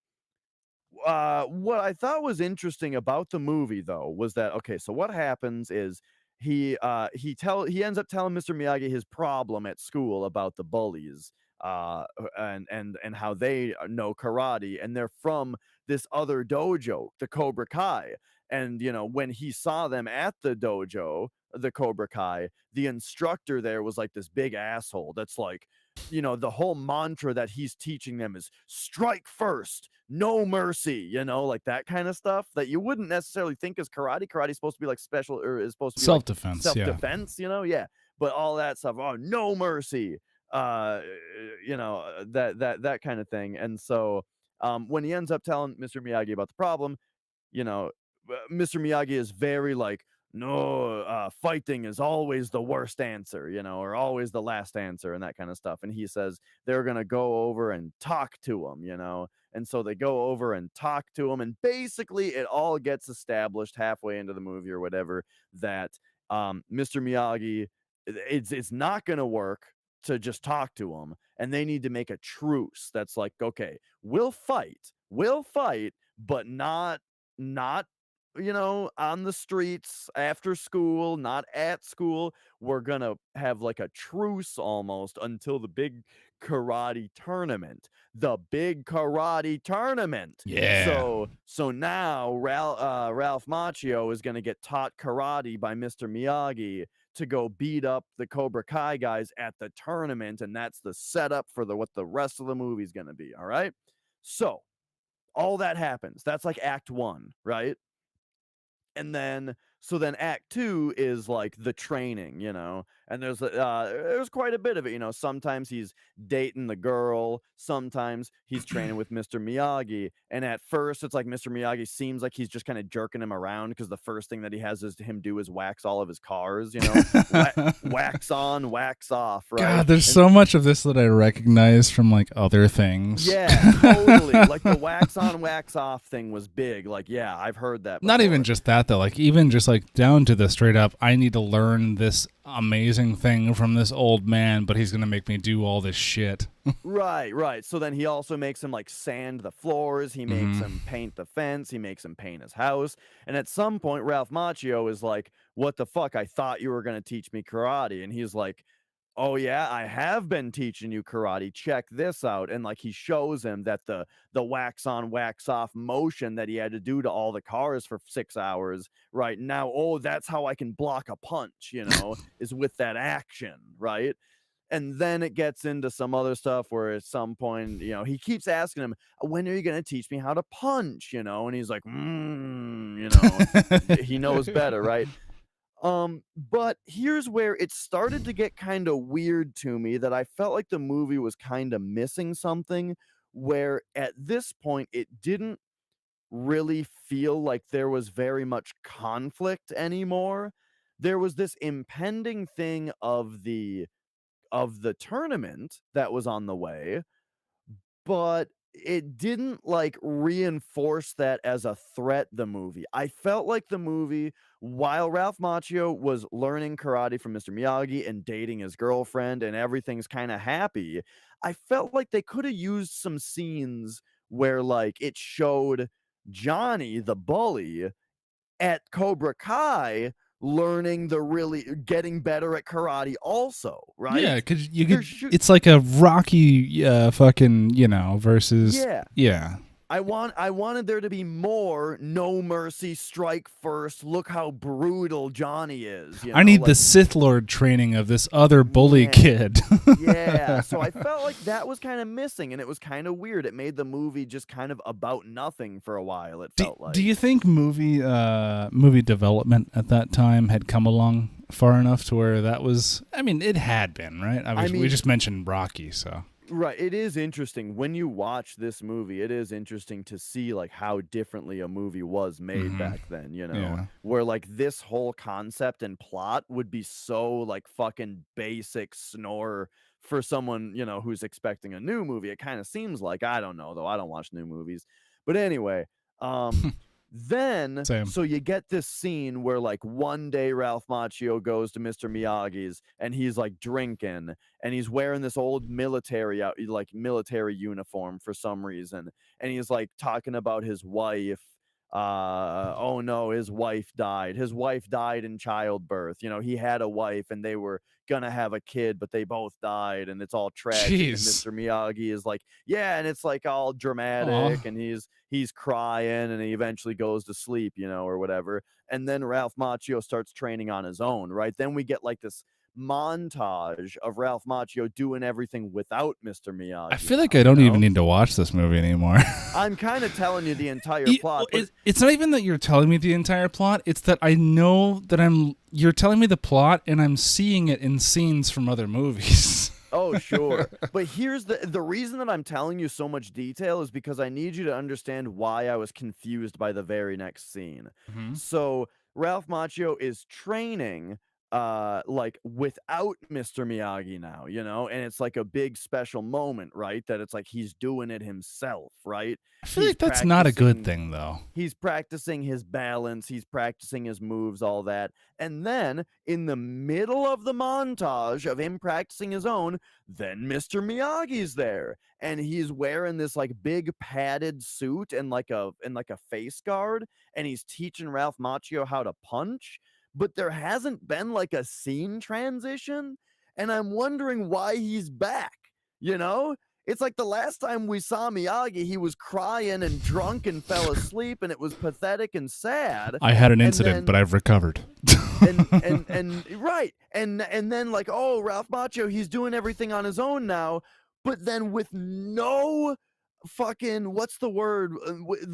[SPEAKER 2] what I thought was interesting about the movie, though, was that, okay, so what happens is he ends up telling Mr. Miyagi his problem at school about the bullies, and how they know karate, and they're from this other dojo, the Cobra Kai. And when he saw them at the dojo, the Cobra Kai, the instructor there was like this big asshole that's like, the whole mantra that he's teaching them is strike first, no mercy, like that kind of stuff that you wouldn't necessarily think is karate. Karate is supposed to be like special, or is supposed to be like
[SPEAKER 1] Self defense.
[SPEAKER 2] self
[SPEAKER 1] Yeah.
[SPEAKER 2] defense, yeah. But all that stuff, oh, no mercy, uh, that kind of thing. And so, when he ends up telling Mr. Miyagi about the problem, you know, Mr. Miyagi is very like, no, fighting is always the worst answer, or always the last answer, and that kind of stuff. And he says they're going to go over and talk to him, and so they go over and talk to him. And basically, it all gets established halfway into the movie or whatever that Mr. Miyagi, it's not going to work to just talk to him, and they need to make a truce that's like, okay, we'll fight, but not on the streets after school, not at school. We're gonna have like a truce almost until the big karate tournament. The big karate tournament.
[SPEAKER 1] Yeah.
[SPEAKER 2] So now Ralph Macchio is gonna get taught karate by Mr. Miyagi to go beat up the Cobra Kai guys at the tournament, and that's the setup for what the rest of the movie's gonna be. All right. So all that happens. That's like act one, right? And then act two is like the training, and there's quite a bit of it. Sometimes he's dating the girl, sometimes he's training with Mr. Miyagi, and at first it's like Mr. Miyagi seems like he's just kind of jerking him around, because the first thing that he has is him do is wax all of his cars, wax on, wax off, right?
[SPEAKER 1] God, there's
[SPEAKER 2] And
[SPEAKER 1] so much of this that I recognize from like other things.
[SPEAKER 2] yeah, totally. Like the wax on, wax off thing was big. Like, yeah, I've heard that before.
[SPEAKER 1] Not even just that though, like even just like down to the straight up, I need to learn this amazing thing from this old man, but he's gonna make me do all this shit.
[SPEAKER 2] Right. So then he also makes him like sand the floors. He makes
[SPEAKER 1] Mhm.
[SPEAKER 2] him paint the fence. He makes him paint his house. And at some point, Ralph Macchio is like, "What the fuck? I thought you were gonna teach me karate." And he's like, "Oh yeah, I have been teaching you karate. Check this out." And like he shows him that the wax on, wax off motion that he had to do to all the cars for 6 hours right now. Oh, that's how I can block a punch, is with that action, right? And then it gets into some other stuff where at some point, he keeps asking him, "When are you going to teach me how to punch?" And he's like, he knows better, right? But here's where it started to get kind of weird to me, that I felt like the movie was kind of missing something, where at this point it didn't really feel like there was very much conflict anymore. There was this impending thing of the tournament that was on the way, but it didn't like reinforce that as a threat. The movie, I felt like the movie, while Ralph Macchio was learning karate from Mr. Miyagi and dating his girlfriend and everything's kind of happy, I felt like they could have used some scenes where like it showed Johnny the bully at Cobra Kai learning the really getting better at karate also,
[SPEAKER 1] Yeah,
[SPEAKER 2] right?
[SPEAKER 1] because you
[SPEAKER 2] There
[SPEAKER 1] could.
[SPEAKER 2] should
[SPEAKER 1] It's like a Rocky, fucking, versus.
[SPEAKER 2] yeah.
[SPEAKER 1] Yeah,
[SPEAKER 2] I wanted there to be more no mercy, strike first. Look how brutal Johnny is,
[SPEAKER 1] I need the
[SPEAKER 2] like
[SPEAKER 1] Sith Lord training of this other bully
[SPEAKER 2] yeah.
[SPEAKER 1] kid.
[SPEAKER 2] Yeah, so I felt like that was kind of missing and it was kind of weird. It made the movie just kind of about nothing for a while, it felt
[SPEAKER 1] Do
[SPEAKER 2] like.
[SPEAKER 1] you think movie development at that time had come along far enough to where that was? I mean, it had been, right?
[SPEAKER 2] I
[SPEAKER 1] We
[SPEAKER 2] mean,
[SPEAKER 1] just mentioned Rocky, so
[SPEAKER 2] right, it is interesting when you watch this movie. It is interesting to see like how differently a movie was made
[SPEAKER 1] hmm
[SPEAKER 2] back then,
[SPEAKER 1] yeah.
[SPEAKER 2] where like this whole concept and plot would be so like fucking basic snore for someone, who's expecting a new movie. It kind of seems like, I don't know though. I don't watch new movies. But anyway, then
[SPEAKER 1] Same.
[SPEAKER 2] so you get this scene where like one day Ralph Macchio goes to Mr. Miyagi's and he's like drinking and he's wearing this old military uniform for some reason, and he's like talking about his wife. Oh no, his wife died in childbirth. He had a wife and they were gonna have a kid, but they both died and it's all tragic. And
[SPEAKER 1] Jeez.
[SPEAKER 2] Mr. Miyagi is like, yeah, and it's like all
[SPEAKER 1] Aw.
[SPEAKER 2] dramatic and he's crying and he eventually goes to sleep, or whatever. And then Ralph Macchio starts training on his own, right? Then we get like this montage of Ralph Macchio doing everything without Mr.
[SPEAKER 1] I
[SPEAKER 2] Miyagi
[SPEAKER 1] feel like
[SPEAKER 2] now,
[SPEAKER 1] I don't even need to watch this movie anymore.
[SPEAKER 2] I'm kind of telling you the entire plot, but
[SPEAKER 1] It's not even that you're telling me the entire plot. It's that I know that you're telling me the plot and I'm seeing it in scenes from other movies.
[SPEAKER 2] oh, sure. But here's the reason that I'm telling you so much detail is because I need you to understand why I was confused by the very next scene.
[SPEAKER 1] hmm
[SPEAKER 2] So Ralph Macchio is training like without Mr. Miyagi now, and it's like a big special moment, right? That it's like he's doing it himself, right?
[SPEAKER 1] I feel
[SPEAKER 2] He's
[SPEAKER 1] like that's not a good
[SPEAKER 2] practicing
[SPEAKER 1] thing, though.
[SPEAKER 2] He's practicing his balance, he's practicing his moves, all that. And then in the middle of the montage of him practicing his own, then Mr. Miyagi's there and he's wearing this like big padded suit and like a face guard, and he's teaching Ralph Macchio how to punch, but there hasn't been like a scene transition, and I'm wondering why he's back, you know? It's like the last time we saw Miyagi, he was crying and drunk and fell asleep, and it was pathetic and sad.
[SPEAKER 1] I had an
[SPEAKER 2] And
[SPEAKER 1] incident, but
[SPEAKER 2] then
[SPEAKER 1] I've recovered.
[SPEAKER 2] and right, and then like, oh, Ralph Macchio, he's doing everything on his own now, but then with no fucking what's the word,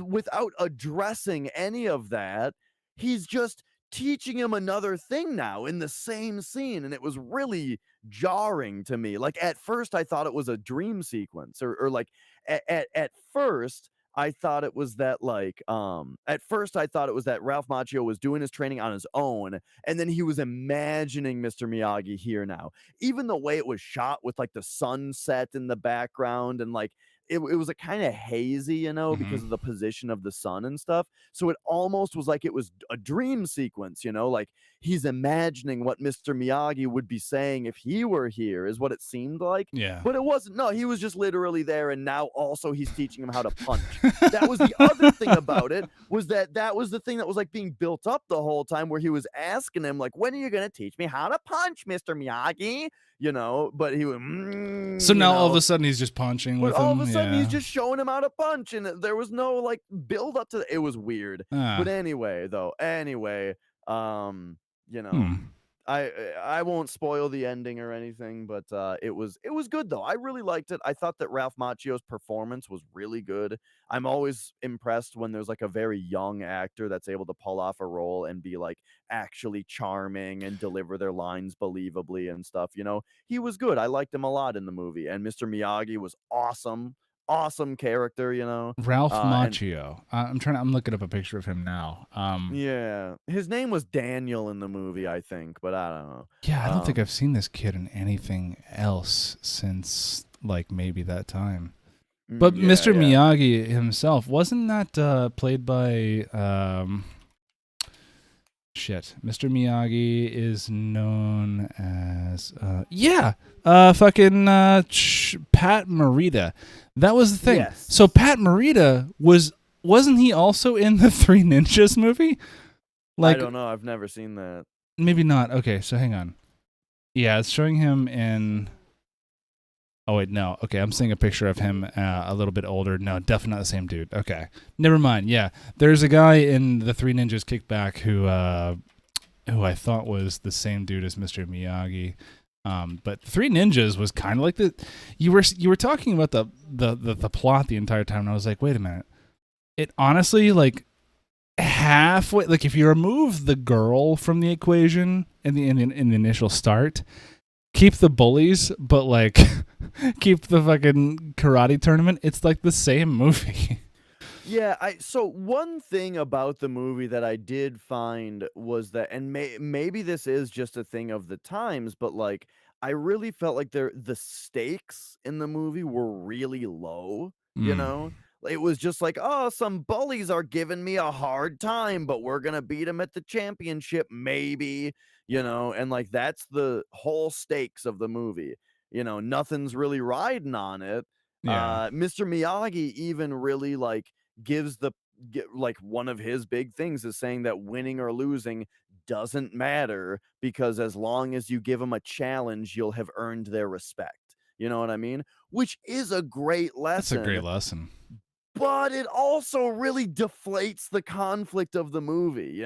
[SPEAKER 2] without addressing any of that, he's just teaching him another thing now in the same scene, and it was really jarring to me. Like at first I thought it was a dream sequence, or like at first I thought it was that like at first I thought it was that Ralph Macchio was doing his training on his own, and then he was imagining Mr. Miyagi here now. Even the way it was shot with like the sunset in the background, and like it was a kind of hazy,
[SPEAKER 1] hmm
[SPEAKER 2] because of the position of the sun and stuff. So it almost was like it was a dream sequence, like he's imagining what Mr. Miyagi would be saying if he were here, is what it seemed like.
[SPEAKER 1] Yeah.
[SPEAKER 2] But it wasn't. No, he was just literally there, and now also he's teaching him how to punch. That was the other thing about it, was that was the thing that was like being built up the whole time, where he was asking him like, when are you going to teach me how to punch, Mr. Miyagi? But he would
[SPEAKER 1] So now all of a sudden he's just punching
[SPEAKER 2] but
[SPEAKER 1] with
[SPEAKER 2] all
[SPEAKER 1] him.
[SPEAKER 2] of a sudden
[SPEAKER 1] Yeah.
[SPEAKER 2] he's just showing him how to punch, and there was no like build up to it. Was weird. But
[SPEAKER 1] Ah.
[SPEAKER 2] anyway, um you know
[SPEAKER 1] Hmm.
[SPEAKER 2] I won't spoil the ending or anything, but it was good though. I really liked it. I thought that Ralph Macchio's performance was really good. I'm always impressed when there's like a very young actor that's able to pull off a role and be like actually charming and deliver their lines believably and stuff. He was good. I liked him a lot in the movie, and Mr. Miyagi was awesome. Awesome character.
[SPEAKER 1] Ralph
[SPEAKER 2] And
[SPEAKER 1] Macchio. I'm looking up a picture of him now.
[SPEAKER 2] yeah, his name was Daniel in the movie, I think, but I don't know.
[SPEAKER 1] Yeah, I don't think
[SPEAKER 2] Um,
[SPEAKER 1] I've seen this kid in anything else since like maybe that time. But
[SPEAKER 2] yeah,
[SPEAKER 1] Mr.
[SPEAKER 2] yeah.
[SPEAKER 1] Miyagi himself, wasn't that played by shit. Mr. Miyagi is known as fucking Pat Morita. That was the thing.
[SPEAKER 2] Yes.
[SPEAKER 1] So Pat Morita wasn't he also in the Three Ninjas movie?
[SPEAKER 2] I
[SPEAKER 1] Like
[SPEAKER 2] don't know. I've never seen that.
[SPEAKER 1] maybe not. Okay, so hang on. Yeah, it's showing him in. Oh wait, no. Okay, I'm seeing a picture of him a little bit older. No, definitely not the same dude. Okay, never mind. Yeah, there's a guy in the Three Ninjas Kickback who I thought was the same dude as Mr. Miyagi. But Three Ninjas was kind of like the you were talking about the plot the entire time, and I was like, wait a minute. It honestly like halfway, like if you remove the girl from the equation in the initial start, keep the bullies, but like keep the fucking karate tournament, it's like the same movie.
[SPEAKER 2] Yeah, so one thing about the movie that I did find was that, and maybe this is just a thing of the times, but like I really felt like the stakes in the movie were really low, you
[SPEAKER 1] Mm,
[SPEAKER 2] know? It was just like, "Oh, some bullies are giving me a hard time, but we're gonna beat them at the championship, maybe," you know? And like that's the whole stakes of the movie. Nothing's really riding on it.
[SPEAKER 1] yeah,
[SPEAKER 2] Mr. Miyagi even really like gives like one of his big things is saying that winning or losing doesn't matter because as long as you give them a challenge, you'll have earned their respect. You know what I mean? Which is a great
[SPEAKER 1] that's a great
[SPEAKER 2] lesson,
[SPEAKER 1] lesson.
[SPEAKER 2] but it also really deflates the conflict of the movie.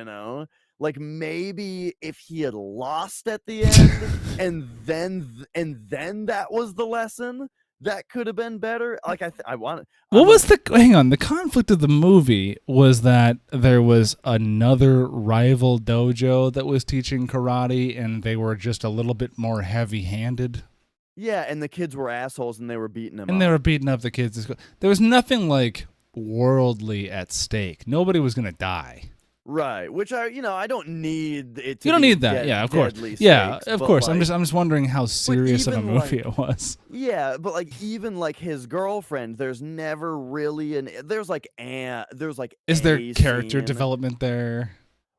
[SPEAKER 2] Like maybe if he had lost at the end and then that was the lesson, that could have been better. Like I want
[SPEAKER 1] What
[SPEAKER 2] I'm
[SPEAKER 1] was
[SPEAKER 2] like,
[SPEAKER 1] the hang on? The conflict of the movie was that there was another rival dojo that was teaching karate, and they were just a little bit more heavy-handed,
[SPEAKER 2] yeah, and the kids were assholes and they were beating him
[SPEAKER 1] and they were
[SPEAKER 2] up.
[SPEAKER 1] beating up the kids. There was nothing like worldly at stake. Nobody was gonna die.
[SPEAKER 2] Right, which I don't need it
[SPEAKER 1] You
[SPEAKER 2] to
[SPEAKER 1] don't
[SPEAKER 2] be
[SPEAKER 1] need that. Yeah, of course.
[SPEAKER 2] deadly
[SPEAKER 1] Yeah,
[SPEAKER 2] stakes,
[SPEAKER 1] of
[SPEAKER 2] but
[SPEAKER 1] course. I'm
[SPEAKER 2] like,
[SPEAKER 1] just wondering how
[SPEAKER 2] but
[SPEAKER 1] serious of a
[SPEAKER 2] even
[SPEAKER 1] movie
[SPEAKER 2] like,
[SPEAKER 1] it was.
[SPEAKER 2] yeah, but like even like his girlfriend, there's never really there's like
[SPEAKER 1] Is there
[SPEAKER 2] a
[SPEAKER 1] character
[SPEAKER 2] scene.
[SPEAKER 1] development there?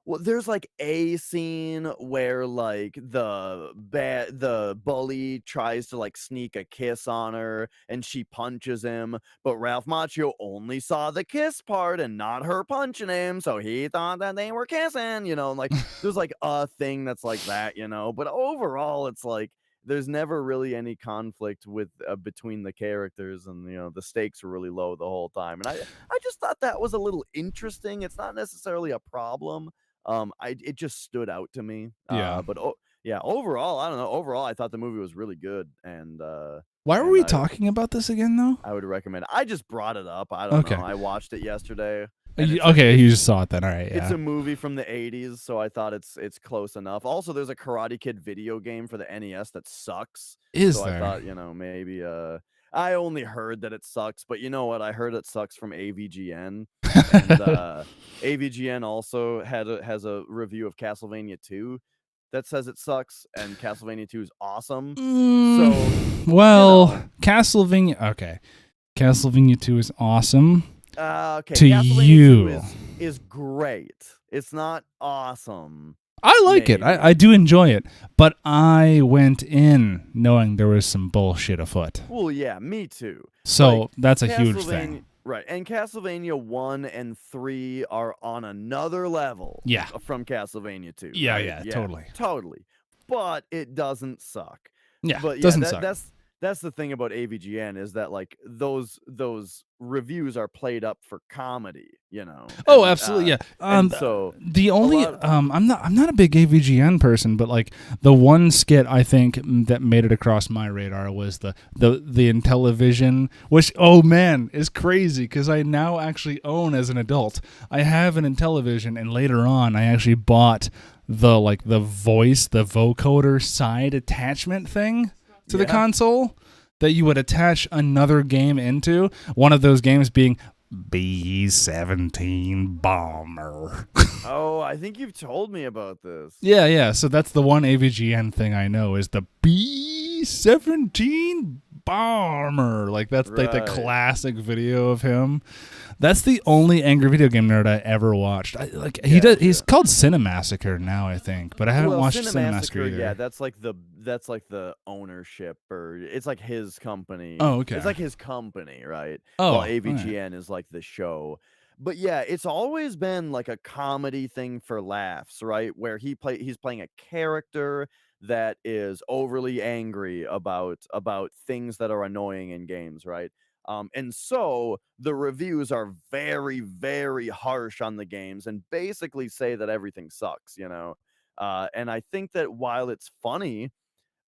[SPEAKER 2] Well, there's like a scene where like the bully tries to like sneak a kiss on her and she punches him, but Ralph Macchio only saw the kiss part and not her punching him, so he thought that they were kissing. And like there's like a thing that's like that. But overall it's like there's never really any conflict with between the characters, and the stakes were really low the whole time. And I just thought that was a little interesting. It's not necessarily a problem. It just stood out to me.
[SPEAKER 1] Yeah.
[SPEAKER 2] But yeah, overall, I don't know. Overall, I thought the movie was really good, and
[SPEAKER 1] Why were
[SPEAKER 2] and
[SPEAKER 1] we
[SPEAKER 2] I
[SPEAKER 1] talking about this again, though?
[SPEAKER 2] I would recommend. I just brought it up. I don't know.
[SPEAKER 1] Okay.
[SPEAKER 2] I watched it yesterday, and it's
[SPEAKER 1] Okay, you just saw it then. All right,
[SPEAKER 2] it's
[SPEAKER 1] yeah.
[SPEAKER 2] a movie from the '80s, so I thought it's close enough. Also, there's a Karate Kid video game for the NES that sucks.
[SPEAKER 1] Is
[SPEAKER 2] So I
[SPEAKER 1] there?
[SPEAKER 2] thought, maybe I only heard that it sucks, but you know what? I heard it sucks from AVGN, and AVGN also has a review of Castlevania 2 that says it sucks, and Castlevania 2 is awesome. So,
[SPEAKER 1] Well, Castlevania. Okay, Castlevania 2 is awesome
[SPEAKER 2] okay,
[SPEAKER 1] to
[SPEAKER 2] Castlevania 2
[SPEAKER 1] you.
[SPEAKER 2] is great. It's not awesome.
[SPEAKER 1] I like it.
[SPEAKER 2] Maybe.
[SPEAKER 1] I do enjoy it, but I went in knowing there was some bullshit afoot.
[SPEAKER 2] Well, yeah, me too.
[SPEAKER 1] So
[SPEAKER 2] Like,
[SPEAKER 1] that's a huge thing.
[SPEAKER 2] Right, and Castlevania 1 and 3 are on another level
[SPEAKER 1] Yeah.
[SPEAKER 2] from Castlevania 2.
[SPEAKER 1] Yeah,
[SPEAKER 2] right?
[SPEAKER 1] yeah, totally.
[SPEAKER 2] Totally. But it doesn't suck.
[SPEAKER 1] Yeah,
[SPEAKER 2] But yeah,
[SPEAKER 1] doesn't suck.
[SPEAKER 2] that's the thing about AVGN is that like those reviews are played up for comedy.
[SPEAKER 1] Oh,
[SPEAKER 2] And
[SPEAKER 1] absolutely, yeah.
[SPEAKER 2] and so
[SPEAKER 1] The only
[SPEAKER 2] lot
[SPEAKER 1] I'm not a big AVGN person, but like the one skit I think that made it across my radar was the Intellivision, which oh man is crazy because I now actually own as an adult. I have an Intellivision, and later on I actually bought the vocoder side attachment thing to the
[SPEAKER 2] Yeah.
[SPEAKER 1] console that you would attach another game into. One of those games being B-17 Bomber.
[SPEAKER 2] Oh, I think you've told me about this.
[SPEAKER 1] Yeah. So that's the one AVGN thing I know is the B-17 Bomber. Like that's like the
[SPEAKER 2] Right.
[SPEAKER 1] classic video of him. That's the only angry video game nerd I ever watched. He's called Cinemassacre now, I think, but I haven't watched Cinemassacre either.
[SPEAKER 2] Yeah, that's like the ownership, or it's like his company.
[SPEAKER 1] Oh, okay.
[SPEAKER 2] It's like his company, right?
[SPEAKER 1] Oh,
[SPEAKER 2] While
[SPEAKER 1] all right.
[SPEAKER 2] AVGN is like the show. But yeah, it's always been like a comedy thing for laughs, right? Where he's playing a character that is overly angry about things that are annoying in games, right? And so the reviews are very, very harsh on the games and basically say that everything sucks, you know. And I think that while it's funny,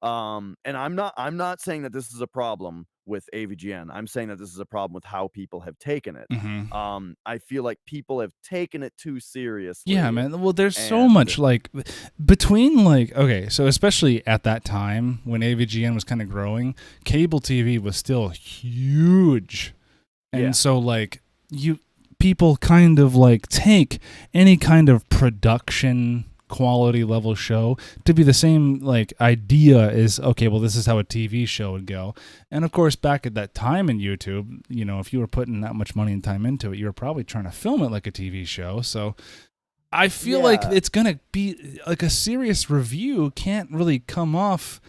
[SPEAKER 2] and I'm not saying that this is a problem with AVGN. I'm saying that this is a problem with how people have taken it.
[SPEAKER 1] Hmm.
[SPEAKER 2] I feel like people have taken it too
[SPEAKER 1] Yeah,
[SPEAKER 2] seriously,
[SPEAKER 1] man. Well, there's so
[SPEAKER 2] and
[SPEAKER 1] much like between like okay, so especially at that time when AVGN was kind of growing, cable TV was still huge.
[SPEAKER 2] yeah,
[SPEAKER 1] And so like you people kind of like take any kind of production quality level show to be the same like idea is okay, well this is how a TV show would go. And of course back at that time in YouTube, you know, if you were putting that much money and time into it, you were probably trying to film it like a TV show. So I feel like
[SPEAKER 2] yeah.
[SPEAKER 1] it's going to be like a serious review can't really come off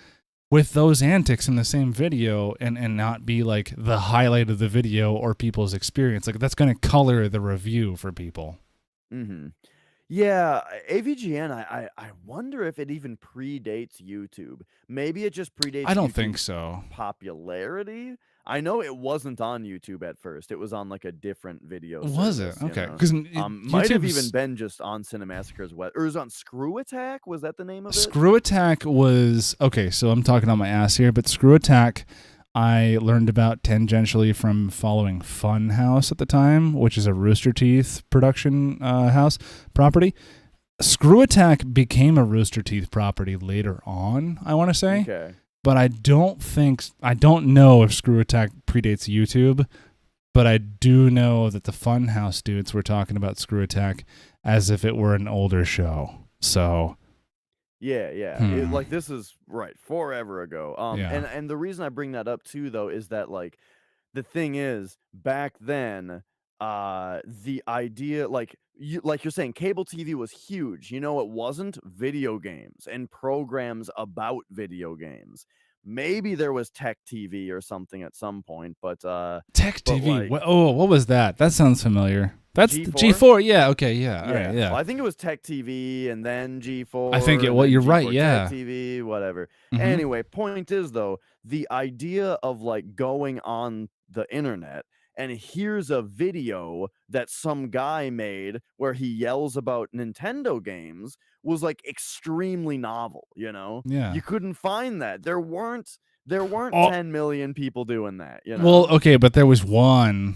[SPEAKER 1] with those antics in the same video and not be like the highlight of the video or people's experience. Like that's going to color the review for people.
[SPEAKER 2] hmm Yeah, AVGN, I wonder if it even predates YouTube. Maybe it just
[SPEAKER 1] I
[SPEAKER 2] predates
[SPEAKER 1] don't think
[SPEAKER 2] YouTube's
[SPEAKER 1] so.
[SPEAKER 2] popularity. I know it wasn't on YouTube at first. It was on like a different video
[SPEAKER 1] Was it?
[SPEAKER 2] service, you
[SPEAKER 1] Okay.
[SPEAKER 2] know.
[SPEAKER 1] Because
[SPEAKER 2] Might have even
[SPEAKER 1] YouTube's
[SPEAKER 2] been just on Cinemassacre's web, or it was on Screw Attack. Was that the name of it?
[SPEAKER 1] Screw Attack was okay. So I'm talking on my ass here, but Screw Attack I learned about tangentially from following Funhouse at the time, which is a Rooster Teeth production house property. Screw Attack became a Rooster Teeth property later on, I want to say.
[SPEAKER 2] Okay.
[SPEAKER 1] But I don't know if Screw Attack predates YouTube, but I do know that the Funhouse dudes were talking about Screw Attack as if it were an older show. So,
[SPEAKER 2] Yeah. Like this is right forever ago.
[SPEAKER 1] yeah.
[SPEAKER 2] And the reason I bring that up too, though, is that like the thing is back then, the idea like you're saying, cable TV was huge. You know, it wasn't video games and programs about video games. Maybe there was tech TV or something at some point,
[SPEAKER 1] Tech
[SPEAKER 2] but
[SPEAKER 1] TV.
[SPEAKER 2] like
[SPEAKER 1] What was that? That sounds familiar. That's the
[SPEAKER 2] G4.
[SPEAKER 1] G4. Yeah. Okay. Yeah. All right.
[SPEAKER 2] Yeah.
[SPEAKER 1] Yeah.
[SPEAKER 2] Well, I think it was Tech TV and then
[SPEAKER 1] I think
[SPEAKER 2] G4
[SPEAKER 1] it.
[SPEAKER 2] and
[SPEAKER 1] Well,
[SPEAKER 2] then
[SPEAKER 1] you're right.
[SPEAKER 2] G4 Tech
[SPEAKER 1] Yeah.
[SPEAKER 2] TV, whatever.
[SPEAKER 1] Mm-hmm.
[SPEAKER 2] Anyway, point is though, the idea of like going on the internet and here's a video that some guy made where he yells about Nintendo games was like extremely novel, you know?
[SPEAKER 1] Yeah.
[SPEAKER 2] You couldn't find that. There weren't
[SPEAKER 1] Oh,
[SPEAKER 2] 10 million people doing that, you
[SPEAKER 1] well,
[SPEAKER 2] know?
[SPEAKER 1] okay, but there was one,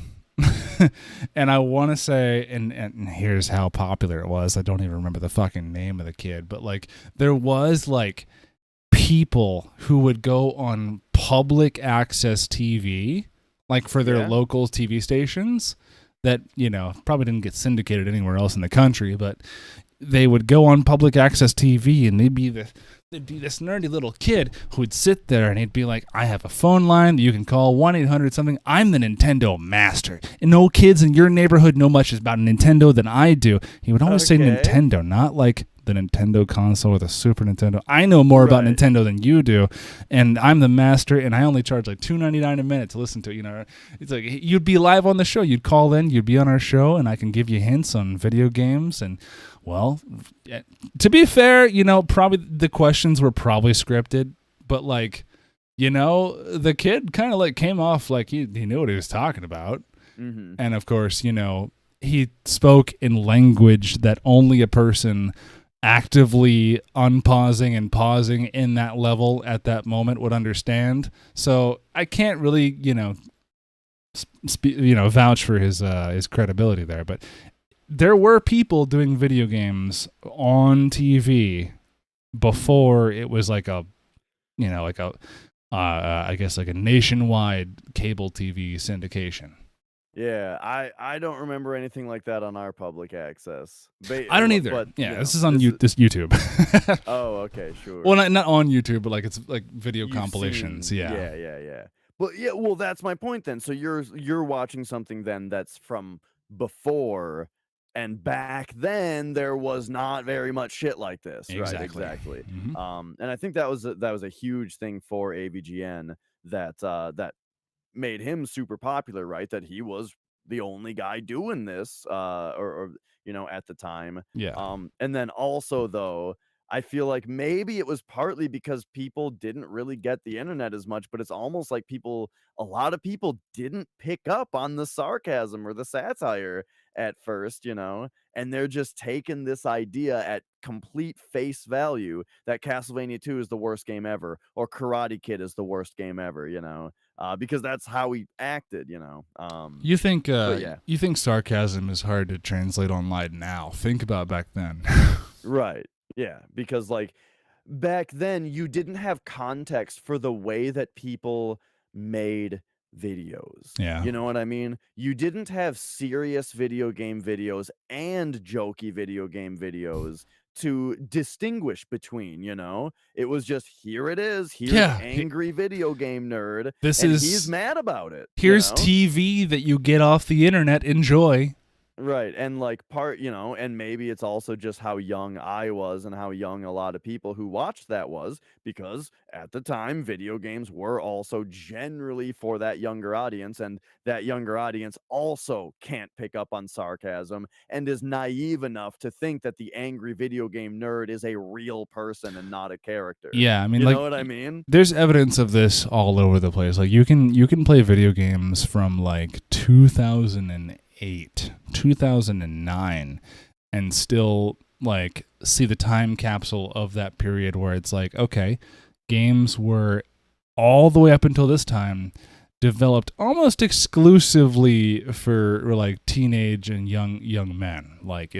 [SPEAKER 1] and I want to say, and here's how popular it was. I don't even remember the fucking name of the kid, but like there was like people who would go on public access TV, like for their
[SPEAKER 2] Yeah.
[SPEAKER 1] local TV stations that, you know, probably didn't get syndicated anywhere else in the country, but they would go on public access TV and they'd be this nerdy little kid who would sit there and he'd be like, I have a phone line that you can call 1-800 something. I'm the Nintendo master. And no kids in your neighborhood know much about Nintendo than I do. He would always say
[SPEAKER 2] Okay.
[SPEAKER 1] Nintendo, not like the Nintendo console or the Super Nintendo. I know more about
[SPEAKER 2] Right.
[SPEAKER 1] Nintendo than you do, and I'm the master, and I only charge like $2.99 a minute to listen to it. You know, it's like you'd be live on the show. You'd call in, you'd be on our show, and I can give you hints on video games. And well, to be fair, you know, probably the questions were probably scripted, but like, you know, the kid kind of like came off like he knew what he was talking about.
[SPEAKER 2] Mm-hmm.
[SPEAKER 1] And of course, you know, he spoke in language that only a person actively unpausing and pausing in that level at that moment would understand. So I can't really, you know, vouch for his credibility there. But there were people doing video games on TV before it was like a, you know, like a, I guess like a nationwide cable TV syndication.
[SPEAKER 2] Yeah, I don't remember anything like that on our public access.
[SPEAKER 1] I don't either.
[SPEAKER 2] But
[SPEAKER 1] Yeah,
[SPEAKER 2] you
[SPEAKER 1] this
[SPEAKER 2] know,
[SPEAKER 1] is on this YouTube.
[SPEAKER 2] Oh, okay, sure.
[SPEAKER 1] Well, not on YouTube, but like it's like video
[SPEAKER 2] You've
[SPEAKER 1] compilations.
[SPEAKER 2] seen-
[SPEAKER 1] Yeah.
[SPEAKER 2] yeah. But yeah, well, that's my point then. So you're watching something then that's from before, and back then there was not very much shit like this, right? Exactly.
[SPEAKER 1] Mhm.
[SPEAKER 2] And I think that was a huge thing for AVGN that made him super popular, right? That he was the only guy doing this, or at the time.
[SPEAKER 1] Yeah.
[SPEAKER 2] And then also though, I feel like maybe it was partly because people didn't really get the internet as much, but it's almost like a lot of people didn't pick up on the sarcasm or the satire at first, and they're just taking this idea at complete face value that Castlevania 2 is the worst game ever, or Karate Kid is the worst game ever, because that's how he acted,
[SPEAKER 1] You think
[SPEAKER 2] But yeah,
[SPEAKER 1] you think sarcasm is hard to translate online now? Think about back then.
[SPEAKER 2] right. Yeah, because like back then you didn't have context for the way that people made videos.
[SPEAKER 1] Yeah.
[SPEAKER 2] You know what I mean? You didn't have serious video game videos and jokey video game videos to distinguish between, It was just here it is, here's
[SPEAKER 1] Yeah.
[SPEAKER 2] angry video game nerd,
[SPEAKER 1] This
[SPEAKER 2] and he's
[SPEAKER 1] is
[SPEAKER 2] mad about it,
[SPEAKER 1] Here's TV that you get off the internet. Enjoy.
[SPEAKER 2] Right, and like and maybe it's also just how young I was and how young a lot of people who watched that was, because at the time video games were also generally for that younger audience, and that younger audience also can't pick up on sarcasm and is naive enough to think that the angry video game nerd is a real person and not a character.
[SPEAKER 1] Yeah, I mean,
[SPEAKER 2] You
[SPEAKER 1] like,
[SPEAKER 2] know what I mean?
[SPEAKER 1] there's evidence of this all over the place. Like, you can play video games from like 2008, 2009, and still like see the time capsule of that period where it's like, okay, games were all the way up until this time developed almost exclusively for like teenage and young men. Like,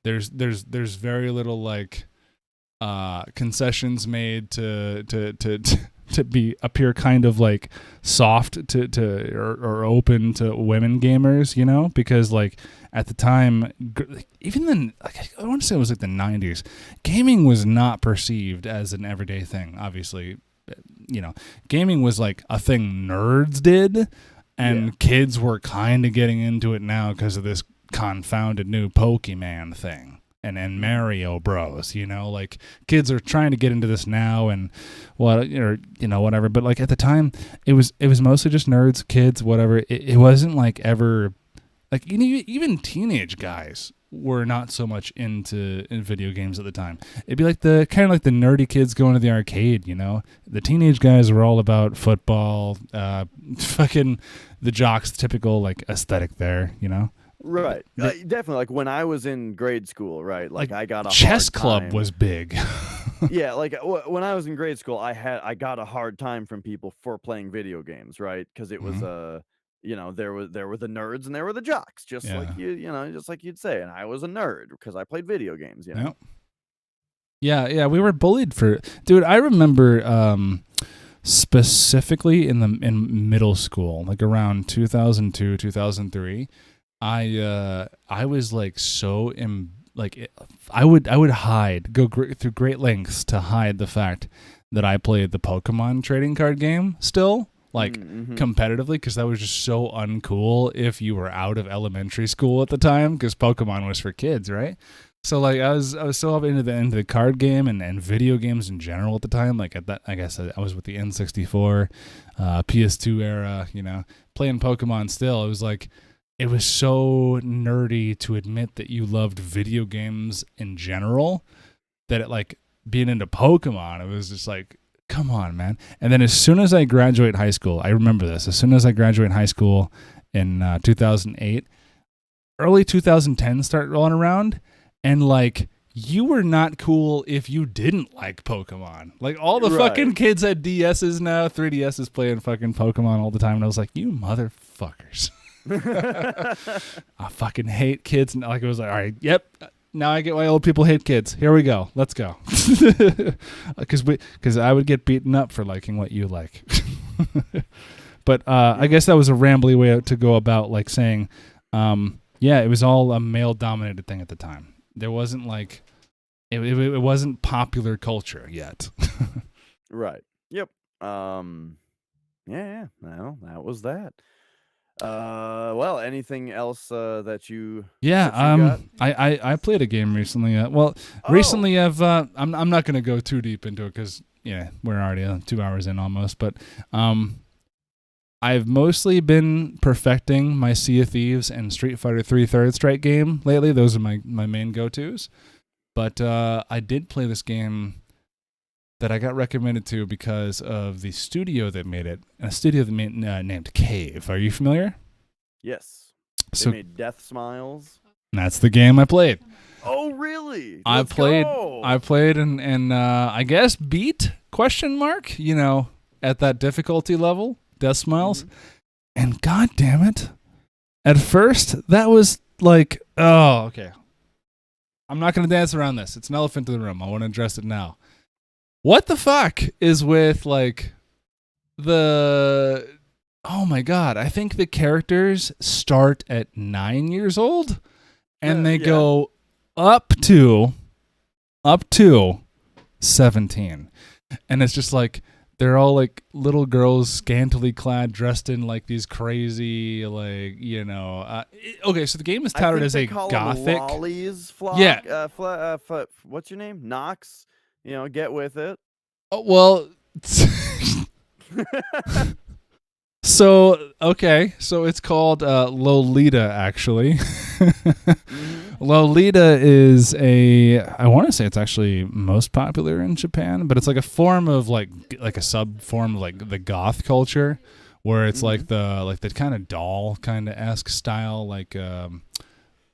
[SPEAKER 1] there's very little like concessions made to appear kind of like soft or open to women gamers, because like at the time, even then, like, I want to say it was like the 90s, gaming was not perceived as an everyday thing. Obviously, gaming was like a thing nerds did, and kids were kind of getting into it now because of this confounded new Pokemon thing. And Mario Bros, like kids are trying to get into this now and whatever. But like at the time, it was mostly just nerds, kids, whatever. It wasn't like ever like even teenage guys were not so much in video games at the time. It'd be like the kind of like the nerdy kids going to the arcade, The teenage guys were all about football, fucking the jocks, typical like aesthetic there,
[SPEAKER 2] Right. Definitely. Like when I was in grade school, right? Like I got a
[SPEAKER 1] chess
[SPEAKER 2] hard
[SPEAKER 1] club
[SPEAKER 2] time.
[SPEAKER 1] was big.
[SPEAKER 2] Yeah, like when I was in grade school, I got a hard time from people for playing video games, right? Because it was there were the nerds and there were the jocks, just like just like you'd say. And I was a nerd because I played video games,
[SPEAKER 1] Yep. Yeah, we were bullied for, dude. I remember specifically in middle school, like around 2002, 2003. I was like so I would go through great lengths to hide the fact that I played the Pokemon trading card game still, like competitively, because that was just so uncool if you were out of elementary school at the time, because Pokemon was for kids, right? So like I was so up into the card game and video games in general at the time. Like at that, I guess I was with the N64, PS2 era, playing Pokemon still. It was like, it was so nerdy to admit that you loved video games in general, that it like being into Pokemon, it was just like, come on, man. And then as soon as I graduate high school, I remember this, as soon as I graduate high school in 2008, early 2010 start rolling around, and like, you were not cool if you didn't like Pokemon. Like all the fucking kids had DSs now, 3DSs playing fucking Pokemon all the time, and I was like, you motherfuckers. I fucking hate kids. And like, it was like, all right, yep, now I get why old people hate kids. Here we go, let's go. Because I would get beaten up for liking what you like. But I guess that was a rambly way to go about like saying, it was all a male dominated thing at the time. There wasn't like it wasn't popular culture yet.
[SPEAKER 2] Right. Yep. Yeah. Well, that was that. Well, anything else that you?
[SPEAKER 1] Got? I played a game recently. Recently I'm not gonna go too deep into it because we're already 2 hours in almost. But I've mostly been perfecting my Sea of Thieves and Street Fighter 3 Third Strike game lately. Those are my main go-tos. But I did play this game that I got recommended to because of the studio that made it, a studio that named Cave. Are you familiar?
[SPEAKER 2] Yes.
[SPEAKER 1] So
[SPEAKER 2] They made Deathsmiles.
[SPEAKER 1] that's the game I played.
[SPEAKER 2] Oh, really?
[SPEAKER 1] I
[SPEAKER 2] Let's
[SPEAKER 1] played
[SPEAKER 2] go.
[SPEAKER 1] and I guess beat ? You know, at that difficulty level, Deathsmiles.
[SPEAKER 2] Mhm.
[SPEAKER 1] And god damn it. At first, that was like, oh, okay. I'm not going to dance around this. It's an elephant in the room. I want to address it now. What the fuck is with like the oh my god, I think the characters start at 9 years old and they
[SPEAKER 2] Yeah.
[SPEAKER 1] go up to 17. And it's just like they're all like little girls scantily clad, dressed in like these crazy like, you know, okay, so the game is
[SPEAKER 2] I
[SPEAKER 1] touted
[SPEAKER 2] think
[SPEAKER 1] as
[SPEAKER 2] they
[SPEAKER 1] a
[SPEAKER 2] call 'em
[SPEAKER 1] gothic.
[SPEAKER 2] lollies, Flock.
[SPEAKER 1] Yeah.
[SPEAKER 2] What's your name? Knox. You know, get with it.
[SPEAKER 1] Oh, well, so okay, so it's called Lolita actually. Lolita is I want to say it's actually most popular in Japan, but it's like a form of like a sub form of like the goth culture, where it's like the kind of doll kind of esque style, like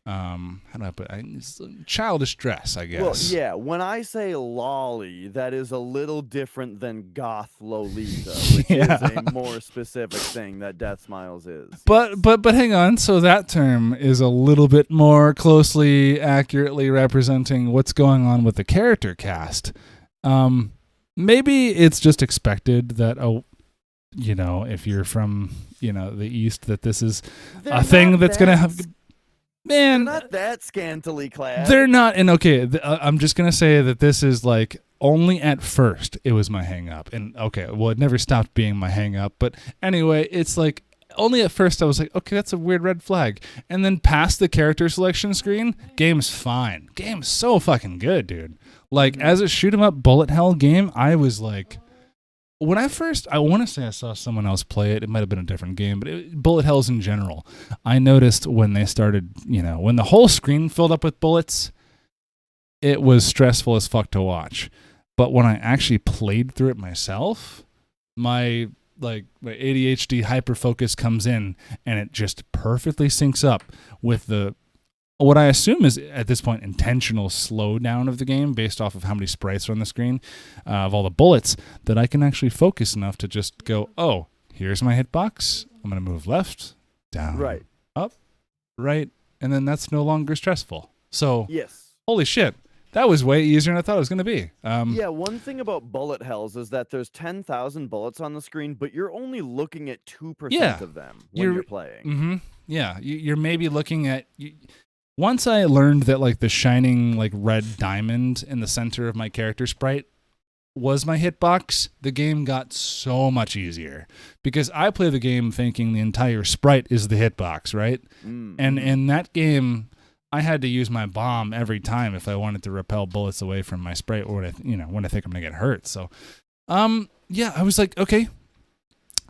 [SPEAKER 1] how do I put it? It's childish dress, I guess.
[SPEAKER 2] Well, yeah, when I say lolly, that is a little different than goth Lolita, which
[SPEAKER 1] Yeah.
[SPEAKER 2] is a more specific thing that Deathsmiles is.
[SPEAKER 1] But hang on, so that term is a little bit more closely, accurately representing what's going on with the character cast. Maybe it's just expected that you know, if you're from, you know, the East, that this is a thing that's gonna have. Man,
[SPEAKER 2] they're not that scantily clad.
[SPEAKER 1] they're not. And okay, I'm just gonna say that this is like only at first it was my hang up, and okay, well, it never stopped being my hang up. But anyway, it's like only at first I was like, okay, that's a weird red flag, and then past the character selection screen, game's fine. Game's so fucking good, dude. Like as a shoot 'em up bullet hell game, I was like. When I want to say I saw someone else play it. It might have been a different game, but bullet hells in general. I noticed when they started, you know, when the whole screen filled up with bullets, it was stressful as fuck to watch. But when I actually played through it myself, my ADHD hyperfocus comes in and it just perfectly syncs up with what I assume is at this point intentional slowdown of the game based off of how many sprites are on the screen of all the bullets, that I can actually focus enough to just go, oh, here's my hitbox. I'm going to move left, down,
[SPEAKER 2] Right.
[SPEAKER 1] up, right, and then that's no longer stressful. So,
[SPEAKER 2] Yes.
[SPEAKER 1] holy shit, that was way easier than I thought it was going to be.
[SPEAKER 2] Yeah, one thing about bullet hells is that there's 10,000 bullets on the screen, but you're only looking at 2% of them when you're playing.
[SPEAKER 1] Mm-hmm. Yeah, you're maybe looking at... Once I learned that like the shining like red diamond in the center of my character sprite was my hitbox, the game got so much easier because I play the game thinking the entire sprite is the hitbox, right? And in that game, I had to use my bomb every time if I wanted to repel bullets away from my sprite or when I think I'm gonna get hurt. So, yeah, I was like, okay.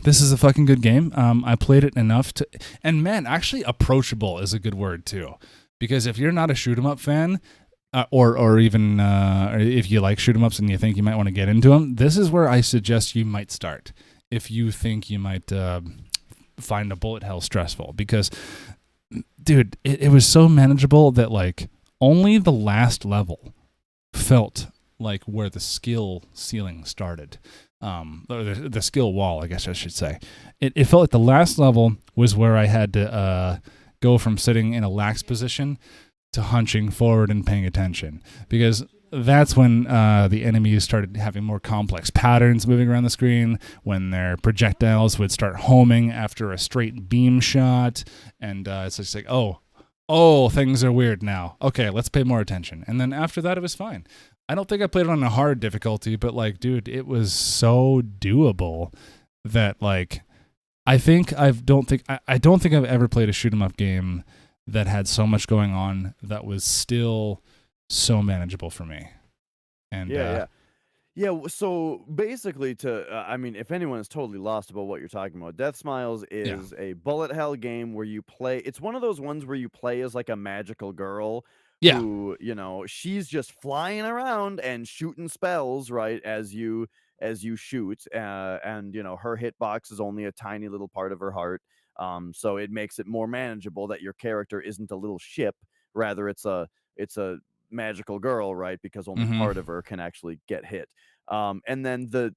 [SPEAKER 1] This is a fucking good game. I played it enough and man, actually approachable is a good word too. Because if you're not a shoot 'em up fan, or even if you like shoot 'em ups and you think you might want to get into them, this is where I suggest you might start. If you think you might find a bullet hell stressful, because, dude, it was so manageable that like only the last level felt like where the skill ceiling started, or the skill wall, I guess I should say. It felt like the last level was where I had to. Go from sitting in a lax position to hunching forward and paying attention, because that's when the enemies started having more complex patterns moving around the screen, when their projectiles would start homing after a straight beam shot, and it's just like, oh, things are weird now. Okay, let's pay more attention. And then after that, it was fine. I don't think I played it on a hard difficulty, but like, dude, it was so doable that like, I don't think I've ever played a shoot 'em up game that had so much going on that was still so manageable for me. And
[SPEAKER 2] Yeah, so basically I mean, if anyone is totally lost about what you're talking about, Deathsmiles
[SPEAKER 1] Yeah.
[SPEAKER 2] is a bullet hell game where you play it's one of those ones where you play as, like, a magical girl
[SPEAKER 1] Yeah.
[SPEAKER 2] who, she's just flying around and shooting spells, right, as you shoot, and, her hitbox is only a tiny little part of her heart, so it makes it more manageable that your character isn't a little ship, rather it's a magical girl, right, because only
[SPEAKER 1] Mhm.
[SPEAKER 2] part of her can actually get hit. And then the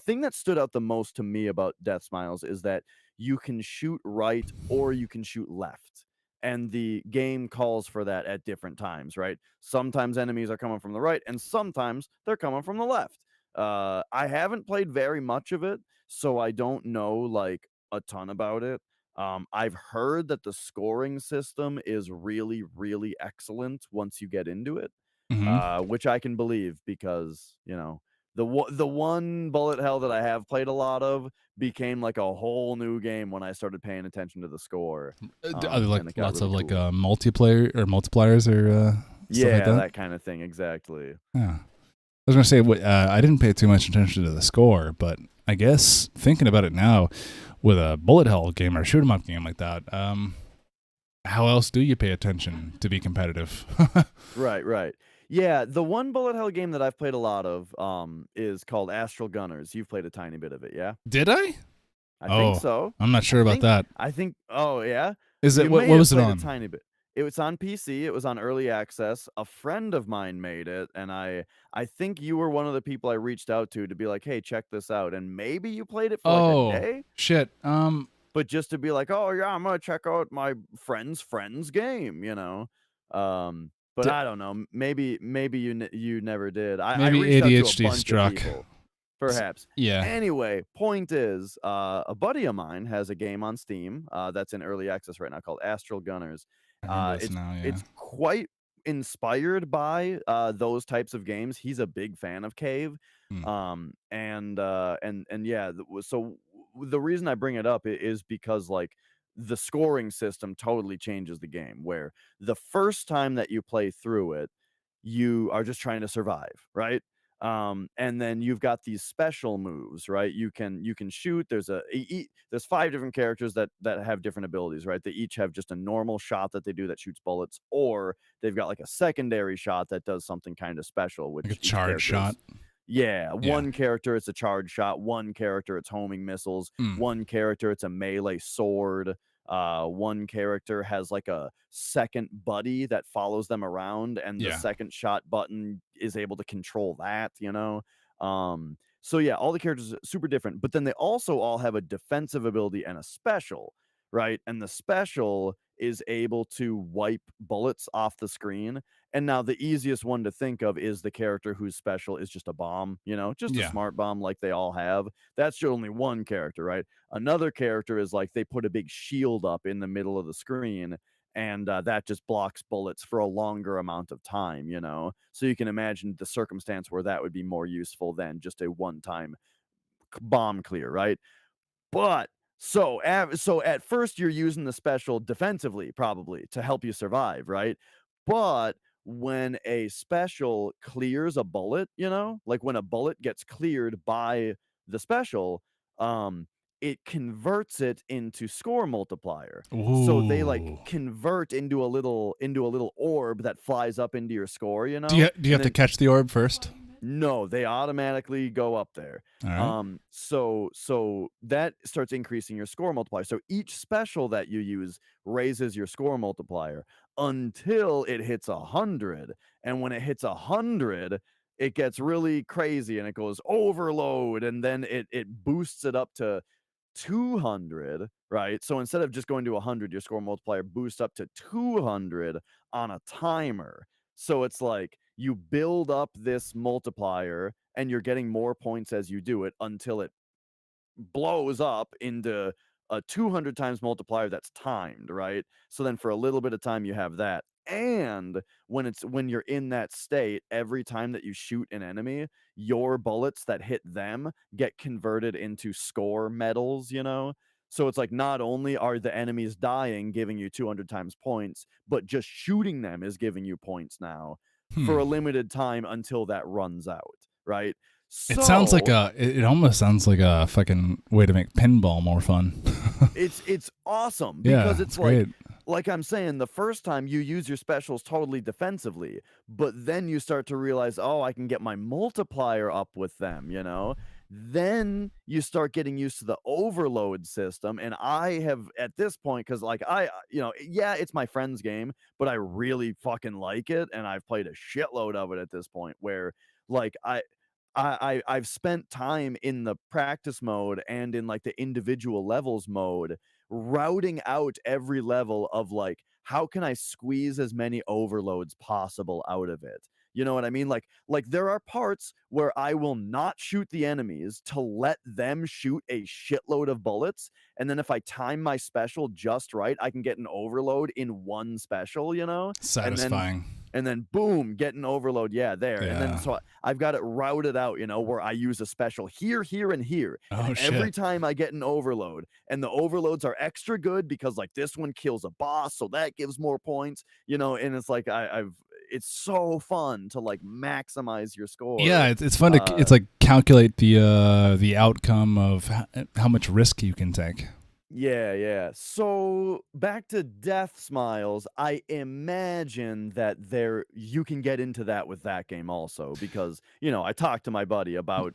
[SPEAKER 2] thing that stood out the most to me about Deathsmiles is that you can shoot right or you can shoot left. And the game calls for that at different times, right? Sometimes enemies are coming from the right, and sometimes they're coming from the left. I haven't played very much of it, so I don't know like a ton about it. I've heard that the scoring system is really, really excellent once you get into it,
[SPEAKER 1] Mhm.
[SPEAKER 2] which I can believe because, the one bullet hell that I have played a lot of became like a whole new game when I started paying attention to the score,
[SPEAKER 1] Are there like
[SPEAKER 2] and it got
[SPEAKER 1] lots of
[SPEAKER 2] really
[SPEAKER 1] like
[SPEAKER 2] cool.
[SPEAKER 1] multiplayer or multipliers or stuff like
[SPEAKER 2] Yeah,
[SPEAKER 1] that?
[SPEAKER 2] that kind of thing, exactly.
[SPEAKER 1] Yeah. I was gonna say I didn't pay too much attention to the score, but I guess thinking about it now, with a bullet hell game or shoot 'em up game like that, how else do you pay attention to be competitive?
[SPEAKER 2] Right, right. Yeah, the one bullet hell game that I've played a lot of is called Astral Gunners. You've played a tiny bit of it, yeah?
[SPEAKER 1] Did I?
[SPEAKER 2] I think
[SPEAKER 1] Oh,
[SPEAKER 2] so.
[SPEAKER 1] I'm not
[SPEAKER 2] I
[SPEAKER 1] sure about
[SPEAKER 2] think
[SPEAKER 1] that.
[SPEAKER 2] I think oh, yeah?
[SPEAKER 1] Is it
[SPEAKER 2] You
[SPEAKER 1] what?
[SPEAKER 2] may
[SPEAKER 1] What
[SPEAKER 2] have
[SPEAKER 1] was it
[SPEAKER 2] played a
[SPEAKER 1] on?
[SPEAKER 2] tiny bit. It was on PC, it was on early access. A friend of mine made it, and I think you were one of the people I reached out to be like, "Hey, check this out." And maybe you played it for like a
[SPEAKER 1] Oh
[SPEAKER 2] day,
[SPEAKER 1] shit.
[SPEAKER 2] but just to be like, "Oh, yeah, I'm gonna check out my friend's game," you know? But
[SPEAKER 1] D-
[SPEAKER 2] I don't know, maybe you never did. I
[SPEAKER 1] Maybe
[SPEAKER 2] reached out to a
[SPEAKER 1] ADHD
[SPEAKER 2] bunch of
[SPEAKER 1] struck.
[SPEAKER 2] people. Perhaps.
[SPEAKER 1] Yeah,
[SPEAKER 2] Anyway, point is, a buddy of mine has a game on Steam, that's in early access right now called Astral Gunners.
[SPEAKER 1] I remember this
[SPEAKER 2] It's
[SPEAKER 1] now. Yeah.
[SPEAKER 2] it's quite inspired by, those types of games. He's a big fan of Cave.
[SPEAKER 1] Hmm.
[SPEAKER 2] And yeah, the reason I bring it up is because, like, the scoring system totally changes the game, where the first time that you play through it, you are just trying to survive, right? And then you've got these special moves, right? You can shoot. There's five different characters that have different abilities, right? They each have just a normal shot that they do that shoots bullets, or they've got like a secondary shot that does something kind of special,
[SPEAKER 1] Like a
[SPEAKER 2] which each
[SPEAKER 1] charge
[SPEAKER 2] character
[SPEAKER 1] shot.
[SPEAKER 2] is. Yeah,
[SPEAKER 1] Yeah.
[SPEAKER 2] one character it's a charge shot, one character it's homing missiles,
[SPEAKER 1] Hmm.
[SPEAKER 2] one character it's a melee sword, one character has like a second buddy that follows them around, and the
[SPEAKER 1] Yeah.
[SPEAKER 2] second shot button is able to control that. So yeah, all the characters are super different, but then they also all have a defensive ability and a special, right? And the special is able to wipe bullets off the screen. And now the easiest one to think of is the character whose special is just a bomb, just a
[SPEAKER 1] Yeah.
[SPEAKER 2] smart bomb like they all have. That's only one character, right? Another character is like they put a big shield up in the middle of the screen, and that just blocks bullets for a longer amount of time. So you can imagine the circumstance where that would be more useful than just a one-time bomb clear, right? But so at first you're using the special defensively probably to help you survive, right? But when a special clears a bullet, like when a bullet gets cleared by the special, um, it converts it into score multiplier. So they like
[SPEAKER 1] Ooh.
[SPEAKER 2] convert into a little orb that flies up into your score,
[SPEAKER 1] Do you
[SPEAKER 2] and
[SPEAKER 1] have to
[SPEAKER 2] then
[SPEAKER 1] catch the orb first?
[SPEAKER 2] no, they automatically go up there.
[SPEAKER 1] All right.
[SPEAKER 2] So that starts increasing your score multiplier. So each special that you use raises your score multiplier until it hits 100. And when it hits 100, it gets really crazy and it goes overload, and then it boosts it up to 200, right? So instead of just going to 100, your score multiplier boosts up to 200 on a timer. So it's like you build up this multiplier and you're getting more points as you do it until it blows up into a 200 times multiplier that's timed, right? So then for a little bit of time you have that. And when you're in that state, every time that you shoot an enemy, your bullets that hit them get converted into score medals. So it's like not only are the enemies dying, giving you 200 times points, but just shooting them is giving you points now for
[SPEAKER 1] Hmm.
[SPEAKER 2] a limited time until that runs out, right?
[SPEAKER 1] It sounds like
[SPEAKER 2] So
[SPEAKER 1] it almost sounds like a fucking way to make pinball more fun.
[SPEAKER 2] it's awesome
[SPEAKER 1] Yeah,
[SPEAKER 2] because
[SPEAKER 1] it's
[SPEAKER 2] it's
[SPEAKER 1] great.
[SPEAKER 2] like I'm saying, the first time you use your specials totally defensively, but then you start to realize, oh, I can get my multiplier up with them, you know? Then you start getting used to the overload system. And I have at this point, because like yeah, it's my friend's game, but I really fucking like it. And I've played a shitload of it at this point where like I've spent time in the practice mode and in like the individual levels mode, routing out every level of like how can I squeeze as many overloads possible out of it. You know what I mean? Like there are parts where I will not shoot the enemies to let them shoot a shitload of bullets, and then if I time my special just right, I can get an overload in one special, you know? And then
[SPEAKER 1] Satisfying.
[SPEAKER 2] boom, get an overload, yeah, there. And then
[SPEAKER 1] Yeah.
[SPEAKER 2] so I've got it routed out, you know, where I use a special here, here, and here. And
[SPEAKER 1] Oh
[SPEAKER 2] every
[SPEAKER 1] shit.
[SPEAKER 2] time I get an overload, and the overloads are extra good because like this one kills a boss, so that gives more points, you know, and it's like I've it's so fun to like maximize your
[SPEAKER 1] Yeah,
[SPEAKER 2] score.
[SPEAKER 1] it's fun to it's like calculate the outcome of how much risk you can take.
[SPEAKER 2] Yeah, yeah. So back to Deathsmiles, I imagine that there you can get into that with that game also because, you know, I talked to my buddy about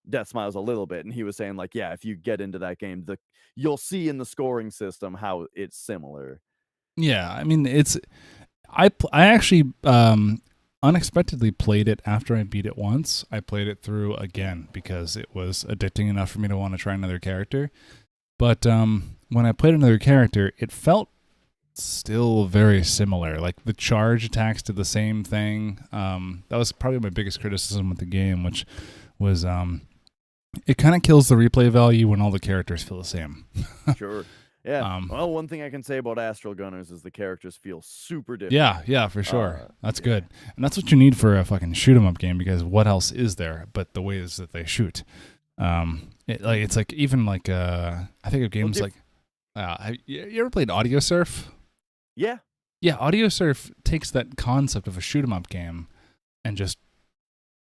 [SPEAKER 2] Deathsmiles a little bit and he was saying like, yeah, if you get into that game, the you'll see in the scoring system how it's similar.
[SPEAKER 1] Yeah, I mean I actually unexpectedly played it after I beat it once. I played it through again because it was addicting enough for me to want to try another character. But when I played another character, it felt still very similar. Like the charge attacks did the same thing. That was probably my biggest criticism with the game, which was it kind of kills the replay value when all the characters feel the same.
[SPEAKER 2] Sure. Yeah.
[SPEAKER 1] Um,
[SPEAKER 2] Well, one thing I can say about Astral Gunners is the characters feel super different.
[SPEAKER 1] yeah, for sure. That's
[SPEAKER 2] Yeah.
[SPEAKER 1] good. And that's what you need for a fucking shoot 'em up game because what else is there but the ways that they shoot? It's like even like I think of games like you ever played Audio Surf?
[SPEAKER 2] Yeah.
[SPEAKER 1] Yeah, Audio Surf takes that concept of a shoot 'em up game and just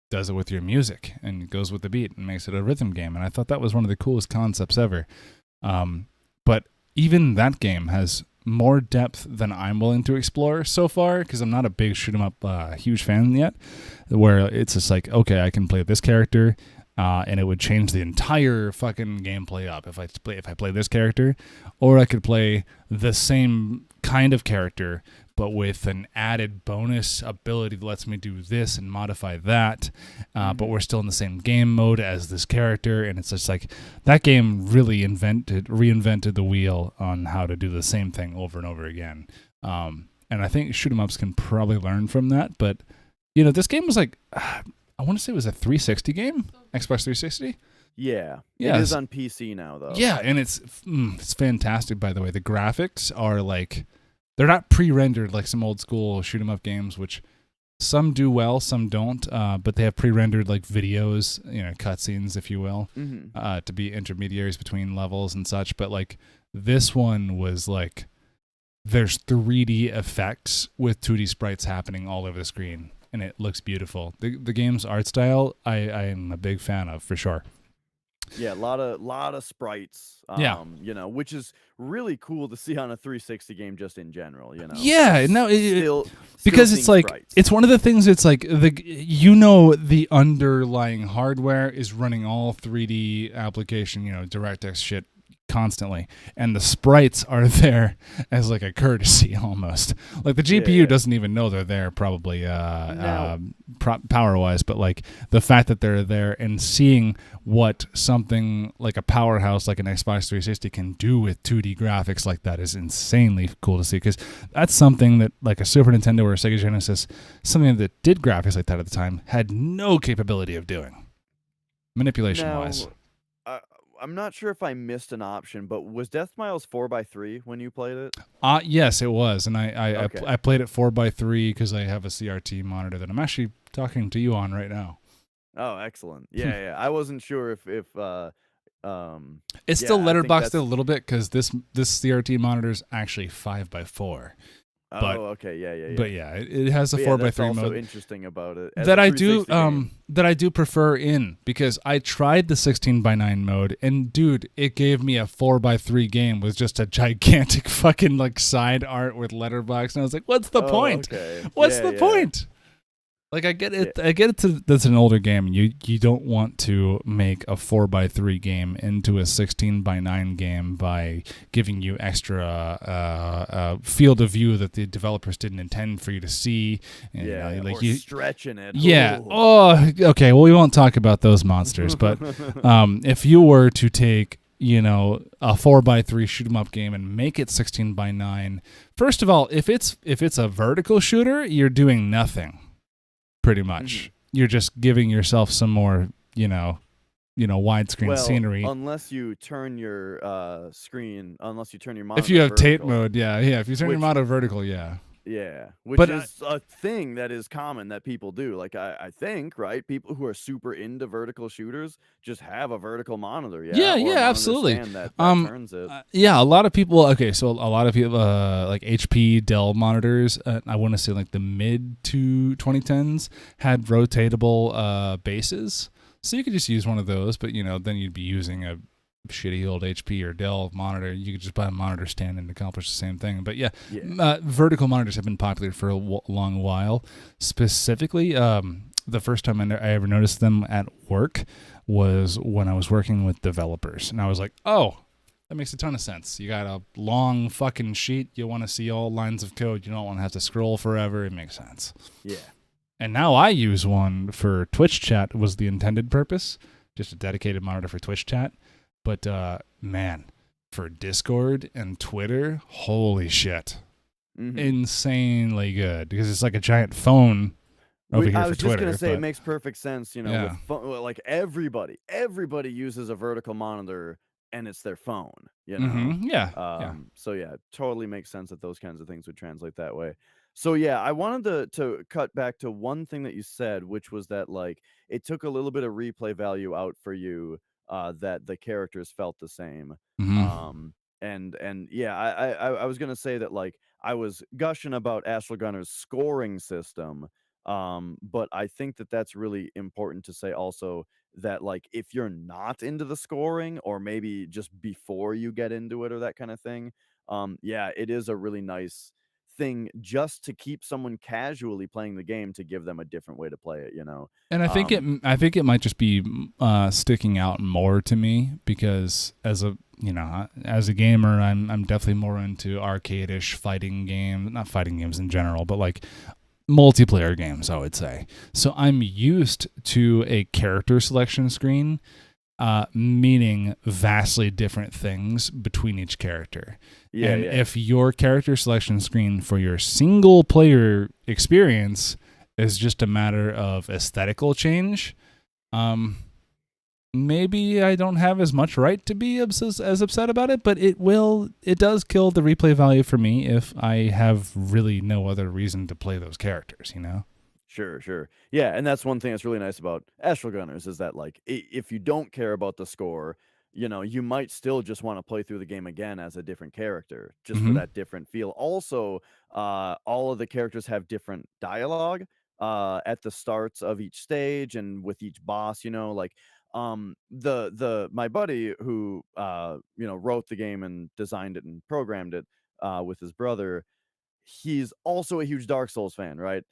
[SPEAKER 1] does it with your music and goes with the beat and makes it a rhythm game. And I thought that was one of the coolest concepts ever. But even that game has more depth than I'm willing to explore so far because I'm not a big shoot 'em up huge fan yet. Where it's just like, okay, I can play this character. And it would change the entire fucking gameplay up if I play this character, or I could play the same kind of character but with an added bonus ability that lets me do this and modify that. But we're still in the same game mode as this character, and it's just like that game really reinvented the wheel on how to do the same thing over and over again. And I think shoot 'em ups can probably learn from that, but you know, this game was like. I want to say it was a 360 game, Xbox 360.
[SPEAKER 2] Yeah.
[SPEAKER 1] Yeah,
[SPEAKER 2] It is on PC now though.
[SPEAKER 1] Yeah, and it's fantastic. By the way, the graphics are like they're not pre-rendered like some old school shoot 'em up games, which some do well, some don't. But they have pre-rendered like videos, you know, cutscenes, if you will, to be intermediaries between levels and such. But like this one was like there's 3D effects with 2D sprites happening all over the screen. And it looks beautiful. The game's art style, I am a big fan of for sure.
[SPEAKER 2] Yeah, a lot of sprites. You know, which is really cool to see on a 360 game just in general. You know.
[SPEAKER 1] Yeah, no,
[SPEAKER 2] Still
[SPEAKER 1] because it's
[SPEAKER 2] seeing
[SPEAKER 1] like
[SPEAKER 2] sprites.
[SPEAKER 1] it's one of the things. It's like the underlying hardware is running all 3D application, you know, DirectX shit constantly, and the sprites are there as like a courtesy almost. Like the GPU doesn't even know they're there probably power wise, but like the fact that they're there and seeing what something like a powerhouse like an Xbox 360 can do with 2D graphics like that is insanely cool to see, because that's something that like a Super Nintendo or a Sega Genesis, something that did graphics like that at the time, had no capability of doing manipulation wise.
[SPEAKER 2] I'm not sure if I missed an option, but was Deathsmiles 4x3 when you played it?
[SPEAKER 1] Yes, it was, and
[SPEAKER 2] Okay.
[SPEAKER 1] I played it 4x3 because I have a CRT monitor that I'm actually talking to you on right now.
[SPEAKER 2] Oh, excellent. Yeah. I wasn't sure if
[SPEAKER 1] It's
[SPEAKER 2] yeah,
[SPEAKER 1] still
[SPEAKER 2] I think
[SPEAKER 1] letterboxed a
[SPEAKER 2] that's
[SPEAKER 1] little bit because this CRT monitor is actually 5x4. but
[SPEAKER 2] Oh, okay. Yeah, yeah, yeah.
[SPEAKER 1] but yeah, it has a
[SPEAKER 2] But yeah,
[SPEAKER 1] four by
[SPEAKER 2] that's
[SPEAKER 1] three
[SPEAKER 2] also
[SPEAKER 1] mode
[SPEAKER 2] interesting about it as a
[SPEAKER 1] that I do
[SPEAKER 2] 360 game.
[SPEAKER 1] that I do prefer in, because I tried the 16:9 mode, and dude, it gave me a 4x3 game with just a gigantic fucking like side art with letterbox, and I was like, what's the
[SPEAKER 2] Oh,
[SPEAKER 1] point?
[SPEAKER 2] okay.
[SPEAKER 1] What's
[SPEAKER 2] Yeah,
[SPEAKER 1] the
[SPEAKER 2] yeah.
[SPEAKER 1] point? Like, I get
[SPEAKER 2] Yeah.
[SPEAKER 1] it. I get it. That's an older game. You don't want to make a 4x3 game into a 16:9 game by giving you extra field of view that the developers didn't intend for you to see. And,
[SPEAKER 2] Yeah,
[SPEAKER 1] like
[SPEAKER 2] or
[SPEAKER 1] you,
[SPEAKER 2] stretching it.
[SPEAKER 1] yeah.
[SPEAKER 2] Ooh.
[SPEAKER 1] Oh, okay. Well, we won't talk about those monsters. But if you were to take, a 4x3 shoot 'em up game and make it 16:9, first of all, if it's a vertical shooter, you're doing nothing. Pretty much, you're just giving yourself some more, widescreen scenery.
[SPEAKER 2] Unless you turn your screen, unless you turn your monitor
[SPEAKER 1] If you have Tate
[SPEAKER 2] vertical,
[SPEAKER 1] mode, yeah. If you turn your
[SPEAKER 2] which
[SPEAKER 1] monitor vertical, yeah.
[SPEAKER 2] yeah, which
[SPEAKER 1] But
[SPEAKER 2] is a thing that is common that people do. Like I think, right? People who are super into vertical shooters just have a vertical monitor,
[SPEAKER 1] yeah,
[SPEAKER 2] or a monitor
[SPEAKER 1] absolutely.
[SPEAKER 2] stand that turns it.
[SPEAKER 1] Yeah, a lot of people. Okay, so a lot of people, like HP, Dell monitors. I want to say like the mid to 2010s had rotatable bases, so you could just use one of those. But then you'd be using a shitty old HP or Dell monitor. You could just buy a monitor stand and accomplish the same thing. But yeah, vertical monitors have been popular for a long while. Specifically, the first time I ever noticed them at work was when I was working with developers, and I was like, oh, that makes a ton of sense. You got a long fucking sheet. You want to see all lines of code. You don't want to have to scroll forever. It makes sense.
[SPEAKER 2] Yeah.
[SPEAKER 1] And now I use one for Twitch chat, was the intended purpose. Just a dedicated monitor for Twitch chat. But, man, for Discord and Twitter, holy shit. Insanely good. Because it's like a giant phone over here
[SPEAKER 2] I
[SPEAKER 1] for
[SPEAKER 2] was
[SPEAKER 1] Twitter.
[SPEAKER 2] just going to say, it makes perfect sense,
[SPEAKER 1] Yeah.
[SPEAKER 2] with like everybody uses a vertical monitor and it's their phone,
[SPEAKER 1] Yeah.
[SPEAKER 2] So yeah, it totally makes sense that those kinds of things would translate that way. So yeah, I wanted to cut back to one thing that you said, which was that like it took a little bit of replay value out for you, that the characters felt the same. And yeah, I was gonna say that like I was gushing about Astral Gunners' scoring system, but I think that that's really important to say also that like if you're not into the scoring, or maybe just before you get into it or that kind of thing, yeah, it is a really nice thing just to keep someone casually playing the game, to give them a different way to play it.
[SPEAKER 1] And I think it might just be sticking out more to me because as a gamer, I'm definitely more into arcade-ish fighting games, not fighting games in general, but like multiplayer games, I would say. So I'm used to a character selection screen, meaning vastly different things between each character. If your character selection screen for your single player experience is just a matter of aesthetical change, maybe I don't have as much right to be as upset about it, but it does kill the replay value for me if I have really no other reason to play those characters,
[SPEAKER 2] Sure. Yeah, and that's one thing that's really nice about Astral Gunners is that like if you don't care about the score, you might still just want to play through the game again as a different character, just for that different feel. Also, all of the characters have different dialogue at the starts of each stage and with each boss, like the my buddy who wrote the game and designed it and programmed it with his brother, he's also a huge Dark Souls fan, right?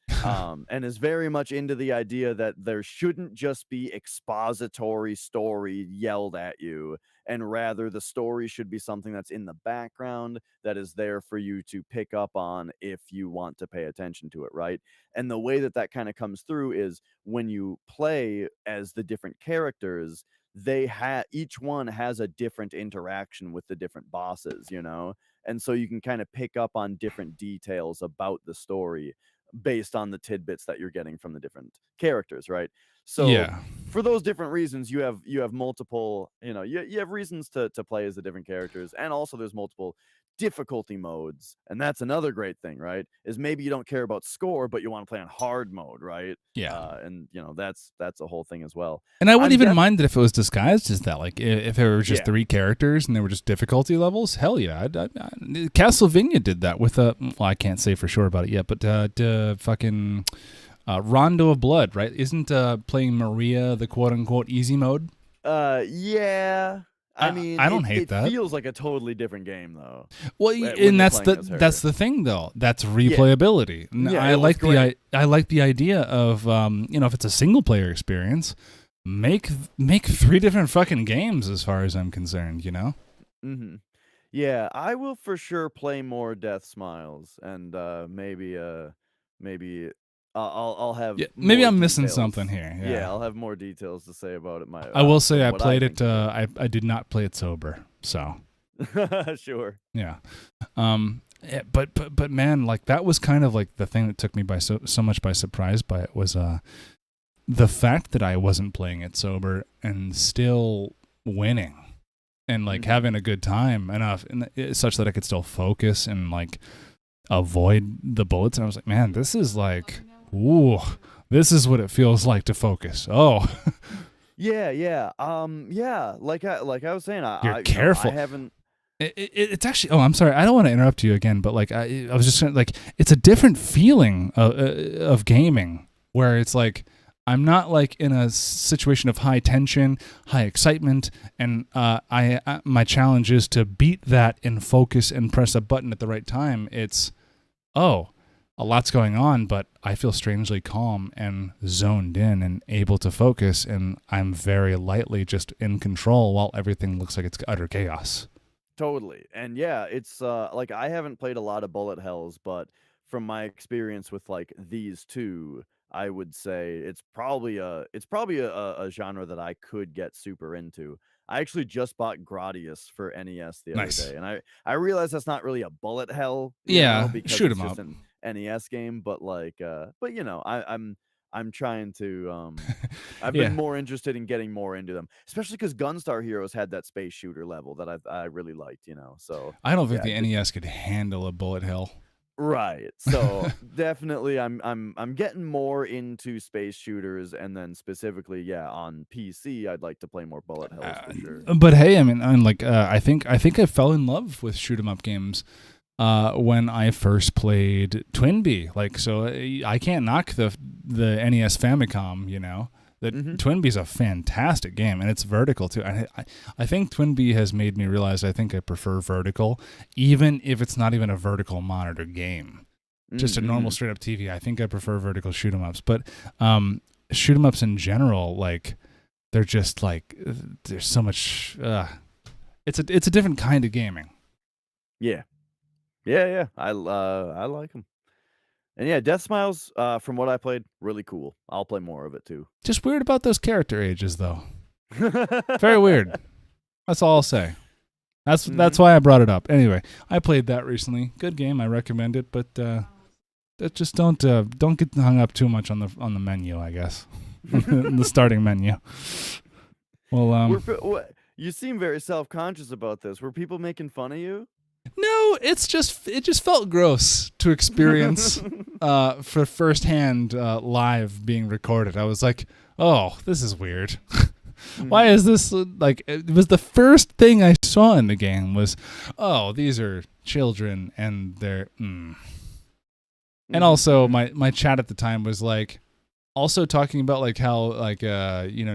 [SPEAKER 2] And is very much into the idea that there shouldn't just be expository story yelled at you, and rather the story should be something that's in the background that is there for you to pick up on if you want to pay attention to it, right? And the way that that kind of comes through is when you play as the different characters, each one has a different interaction with the different bosses, and so you can kind of pick up on different details about the story based on the tidbits that you're getting from the different characters, right? So
[SPEAKER 1] Yeah.
[SPEAKER 2] for those different reasons, you have multiple, you have reasons to play as the different characters, and also there's multiple difficulty modes, and that's another great thing, right? Is maybe you don't care about score, but you want to play on hard mode, right?
[SPEAKER 1] Yeah.
[SPEAKER 2] And that's a whole thing as well.
[SPEAKER 1] And I wouldn't
[SPEAKER 2] I'm
[SPEAKER 1] even mind it if it was disguised as that. Like if there were just
[SPEAKER 2] Yeah.
[SPEAKER 1] 3 characters and they were just difficulty levels. Hell yeah! Castlevania did that with a. Well, I can't say for sure about it yet, but fucking Rondo of Blood, right? Isn't playing Maria the quote unquote easy mode?
[SPEAKER 2] Yeah. I mean,
[SPEAKER 1] I don't hate that.
[SPEAKER 2] It feels like a totally different game, though.
[SPEAKER 1] Well,
[SPEAKER 2] when
[SPEAKER 1] and
[SPEAKER 2] you're
[SPEAKER 1] that's
[SPEAKER 2] playing as her.
[SPEAKER 1] that's the thing, though. That's replayability.
[SPEAKER 2] Yeah,
[SPEAKER 1] I
[SPEAKER 2] it was
[SPEAKER 1] like
[SPEAKER 2] great.
[SPEAKER 1] I like the idea of if it's a single player experience, make 3 different fucking games as far as I'm concerned.
[SPEAKER 2] Mm-hmm. Yeah, I will for sure play more Deathsmiles, and maybe I'll have
[SPEAKER 1] Yeah, maybe
[SPEAKER 2] more
[SPEAKER 1] I'm missing
[SPEAKER 2] details.
[SPEAKER 1] something here. Yeah.
[SPEAKER 2] I'll have more details to say about it.
[SPEAKER 1] I will say
[SPEAKER 2] from
[SPEAKER 1] I
[SPEAKER 2] what
[SPEAKER 1] played
[SPEAKER 2] think
[SPEAKER 1] it.
[SPEAKER 2] of
[SPEAKER 1] I did not play it sober. So
[SPEAKER 2] it. Sure.
[SPEAKER 1] yeah. But man, like that was kind of like the thing that took me by so much by surprise by it was the fact that I wasn't playing it sober and still winning and like having a good time enough such that I could still focus and like avoid the bullets. And I was like, man, this is like, ooh, this is what it feels like to focus. Oh,
[SPEAKER 2] Yeah. Like I was saying,
[SPEAKER 1] You're careful.
[SPEAKER 2] I haven't.
[SPEAKER 1] it's actually. Oh, I'm sorry. I don't want to interrupt you again, but like I was just saying, like it's a different feeling of gaming where it's like I'm not like in a situation of high tension, high excitement, and my challenge is to beat that in focus and press a button at the right time. It's a lot's going on, but I feel strangely calm and zoned in and able to focus, and I'm very lightly just in control while everything looks like it's utter chaos.
[SPEAKER 2] Totally. And yeah, it's like I haven't played a lot of bullet hells, but from my experience with like these two, I would say it's probably a genre that I could get super into. I actually just bought Gradius for NES the
[SPEAKER 1] Nice.
[SPEAKER 2] other day, and I realize that's not really a bullet hell,
[SPEAKER 1] Yeah,
[SPEAKER 2] because
[SPEAKER 1] shoot
[SPEAKER 2] it's
[SPEAKER 1] 'em
[SPEAKER 2] just
[SPEAKER 1] up.
[SPEAKER 2] an NES game, but like but I'm trying to I've
[SPEAKER 1] Yeah.
[SPEAKER 2] been more interested in getting more into them, especially because Gunstar Heroes had that space shooter level that I really liked, So
[SPEAKER 1] I don't think
[SPEAKER 2] yeah,
[SPEAKER 1] the NES could handle a bullet hell.
[SPEAKER 2] right. So definitely, I'm getting more into space shooters, and then specifically, on PC, I'd like to play more bullet hells for sure.
[SPEAKER 1] But hey, I mean, I think I fell in love with shoot 'em up games when I first played Twinbee. Like, so I can't knock the NES Famicom. That Twinbee's a fantastic game, and it's vertical too. I think Twinbee has made me realize I think I prefer vertical, even if it's not even a vertical monitor game. Just a normal straight up TV. I think I prefer vertical shoot 'em ups. But shoot 'em ups in general, like they're just like there's so much. It's a different kind of gaming.
[SPEAKER 2] Yeah. I like them. And yeah, Deathsmiles, from what I played, really cool. I'll play more of it too.
[SPEAKER 1] Just weird about those character ages, though. Very weird. That's all I'll say. That's why I brought it up. Anyway, I played that recently. Good game. I recommend it, but just don't get hung up too much on the menu. I guess the starting menu. Well,
[SPEAKER 2] you seem very self-conscious about this. Were people making fun of you?
[SPEAKER 1] No, it just felt gross to experience for firsthand live being recorded. I was like, oh, this is weird. Why is this like? It was the first thing I saw in the game was, oh, these are children and they're. And also my chat at the time was like, also talking about like how like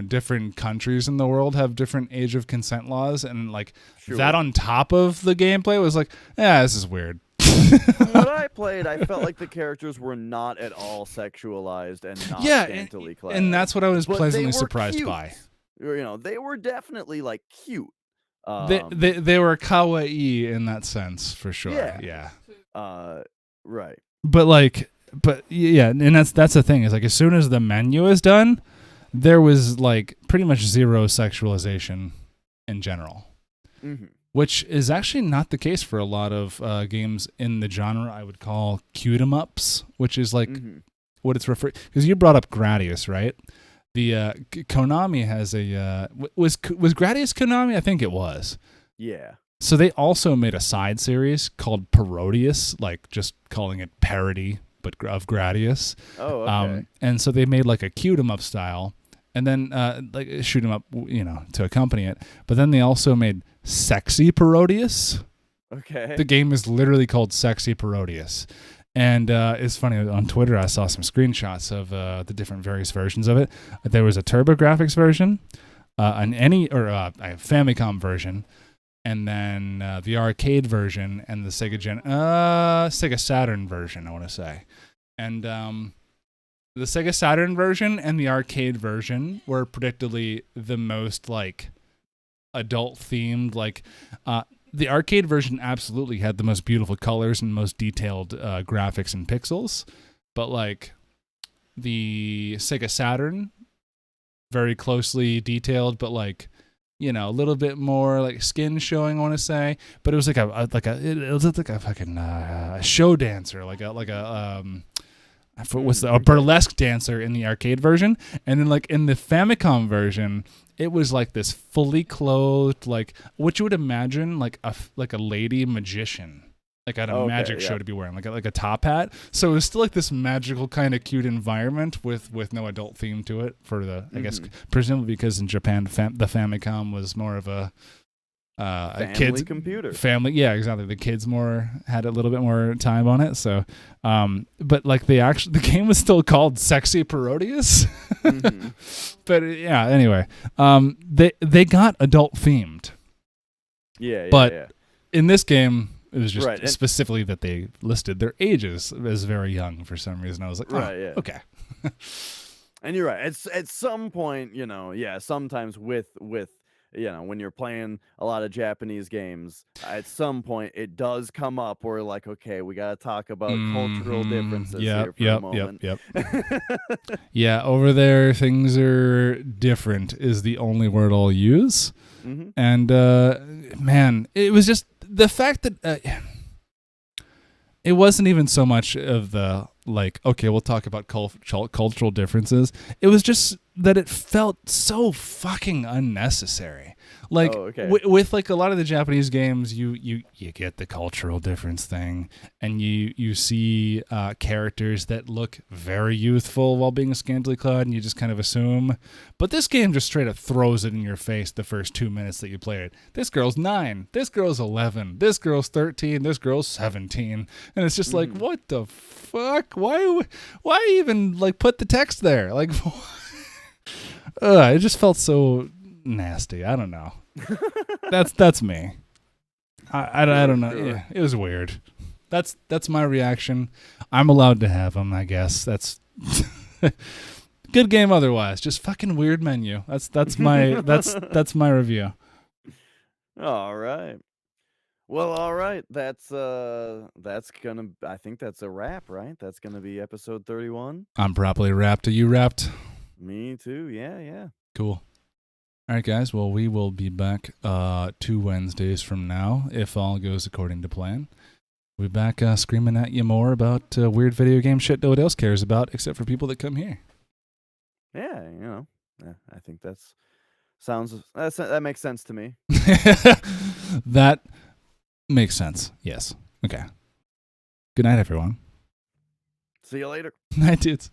[SPEAKER 1] different countries in the world have different age of consent laws, and like that on top of the gameplay was like, this is weird.
[SPEAKER 2] From what I played, I felt like the characters were not at all sexualized and not scantily clad.
[SPEAKER 1] And that's what I was
[SPEAKER 2] But
[SPEAKER 1] pleasantly
[SPEAKER 2] they were
[SPEAKER 1] surprised
[SPEAKER 2] cute.
[SPEAKER 1] by.
[SPEAKER 2] They were definitely like cute.
[SPEAKER 1] They were kawaii in that sense for sure. Yeah.
[SPEAKER 2] Right.
[SPEAKER 1] But yeah, and that's the thing is like as soon as the menu is done, there was like pretty much zero sexualization in general, which is actually not the case for a lot of games in the genre I would call cute 'em ups, which is like what it's referred. Because you brought up Gradius, right? The Konami has a was Gradius Konami? I think it was.
[SPEAKER 2] Yeah.
[SPEAKER 1] So they also made a side series called Parodius, like just calling it parody, but of Gradius.
[SPEAKER 2] Oh, okay.
[SPEAKER 1] And so they made like a cute 'em up style, and then like shoot 'em up, to accompany it. But then they also made Sexy Parodius.
[SPEAKER 2] Okay.
[SPEAKER 1] The game is literally called Sexy Parodius. And it's funny, on Twitter I saw some screenshots of the different various versions of it. There was a TurboGrafx version, a Famicom version, and then the arcade version and the Sega Saturn version, I want to say. And the Sega Saturn version and the arcade version were predictably the most like adult themed. Like the arcade version absolutely had the most beautiful colors and most detailed graphics and pixels, but like the Sega Saturn, very closely detailed, but like a little bit more like skin showing, I want to say. But it was like it was like a fucking show dancer, a burlesque dancer in the arcade version, and then like in the Famicom version, it was like this fully clothed, like what you would imagine like a lady magician, like at a magic show to be wearing, like a top hat. So it was still like this magical kind of cute environment with no adult theme to it for the I guess presumably because in Japan the Famicom was more of a
[SPEAKER 2] family computer.
[SPEAKER 1] Yeah, exactly. The kids had a little bit more time on it. So, but like the game was still called Sexy Parodius. But yeah, anyway, they got adult themed.
[SPEAKER 2] Yeah.
[SPEAKER 1] But in this game, it was just
[SPEAKER 2] right.
[SPEAKER 1] specifically that they listed their ages as very young for some reason. I was like, okay.
[SPEAKER 2] And you're right. At some point, sometimes with when you're playing a lot of Japanese games, at some point it does come up where like, okay, we got to talk about cultural differences here for a moment.
[SPEAKER 1] Yep. Yeah, over there things are different is the only word I'll use. And man, it was just the fact that it wasn't even so much of the like, okay, we'll talk about cultural differences. It was just that it felt so fucking unnecessary. Like with like a lot of the Japanese games, you get the cultural difference thing, and you see characters that look very youthful while being scantily clad, and you just kind of assume. But this game just straight up throws it in your face the first 2 minutes that you play it. This girl's 9. This girl's 11. This girl's 13. This girl's 17. And it's just like, what the fuck? Why even like put the text there? Like, it just felt so nasty. I don't know. That's me. I don't know. Yeah, it was weird. That's my reaction. I'm allowed to have them, I guess. That's good game otherwise. Just fucking weird menu. That's my that's my review.
[SPEAKER 2] All right. Well, all right. That's gonna. I think that's a wrap, right? That's gonna be episode 31.
[SPEAKER 1] I'm properly wrapped. Are you wrapped?
[SPEAKER 2] Me too. Yeah.
[SPEAKER 1] Cool. All right, guys. Well, we will be back 2 Wednesdays from now, if all goes according to plan. We'll be back screaming at you more about weird video game shit nobody else cares about, except for people that come here.
[SPEAKER 2] Yeah, I think that makes sense to me.
[SPEAKER 1] That makes sense. Yes. Okay. Good night, everyone.
[SPEAKER 2] See you later.
[SPEAKER 1] Night, dudes.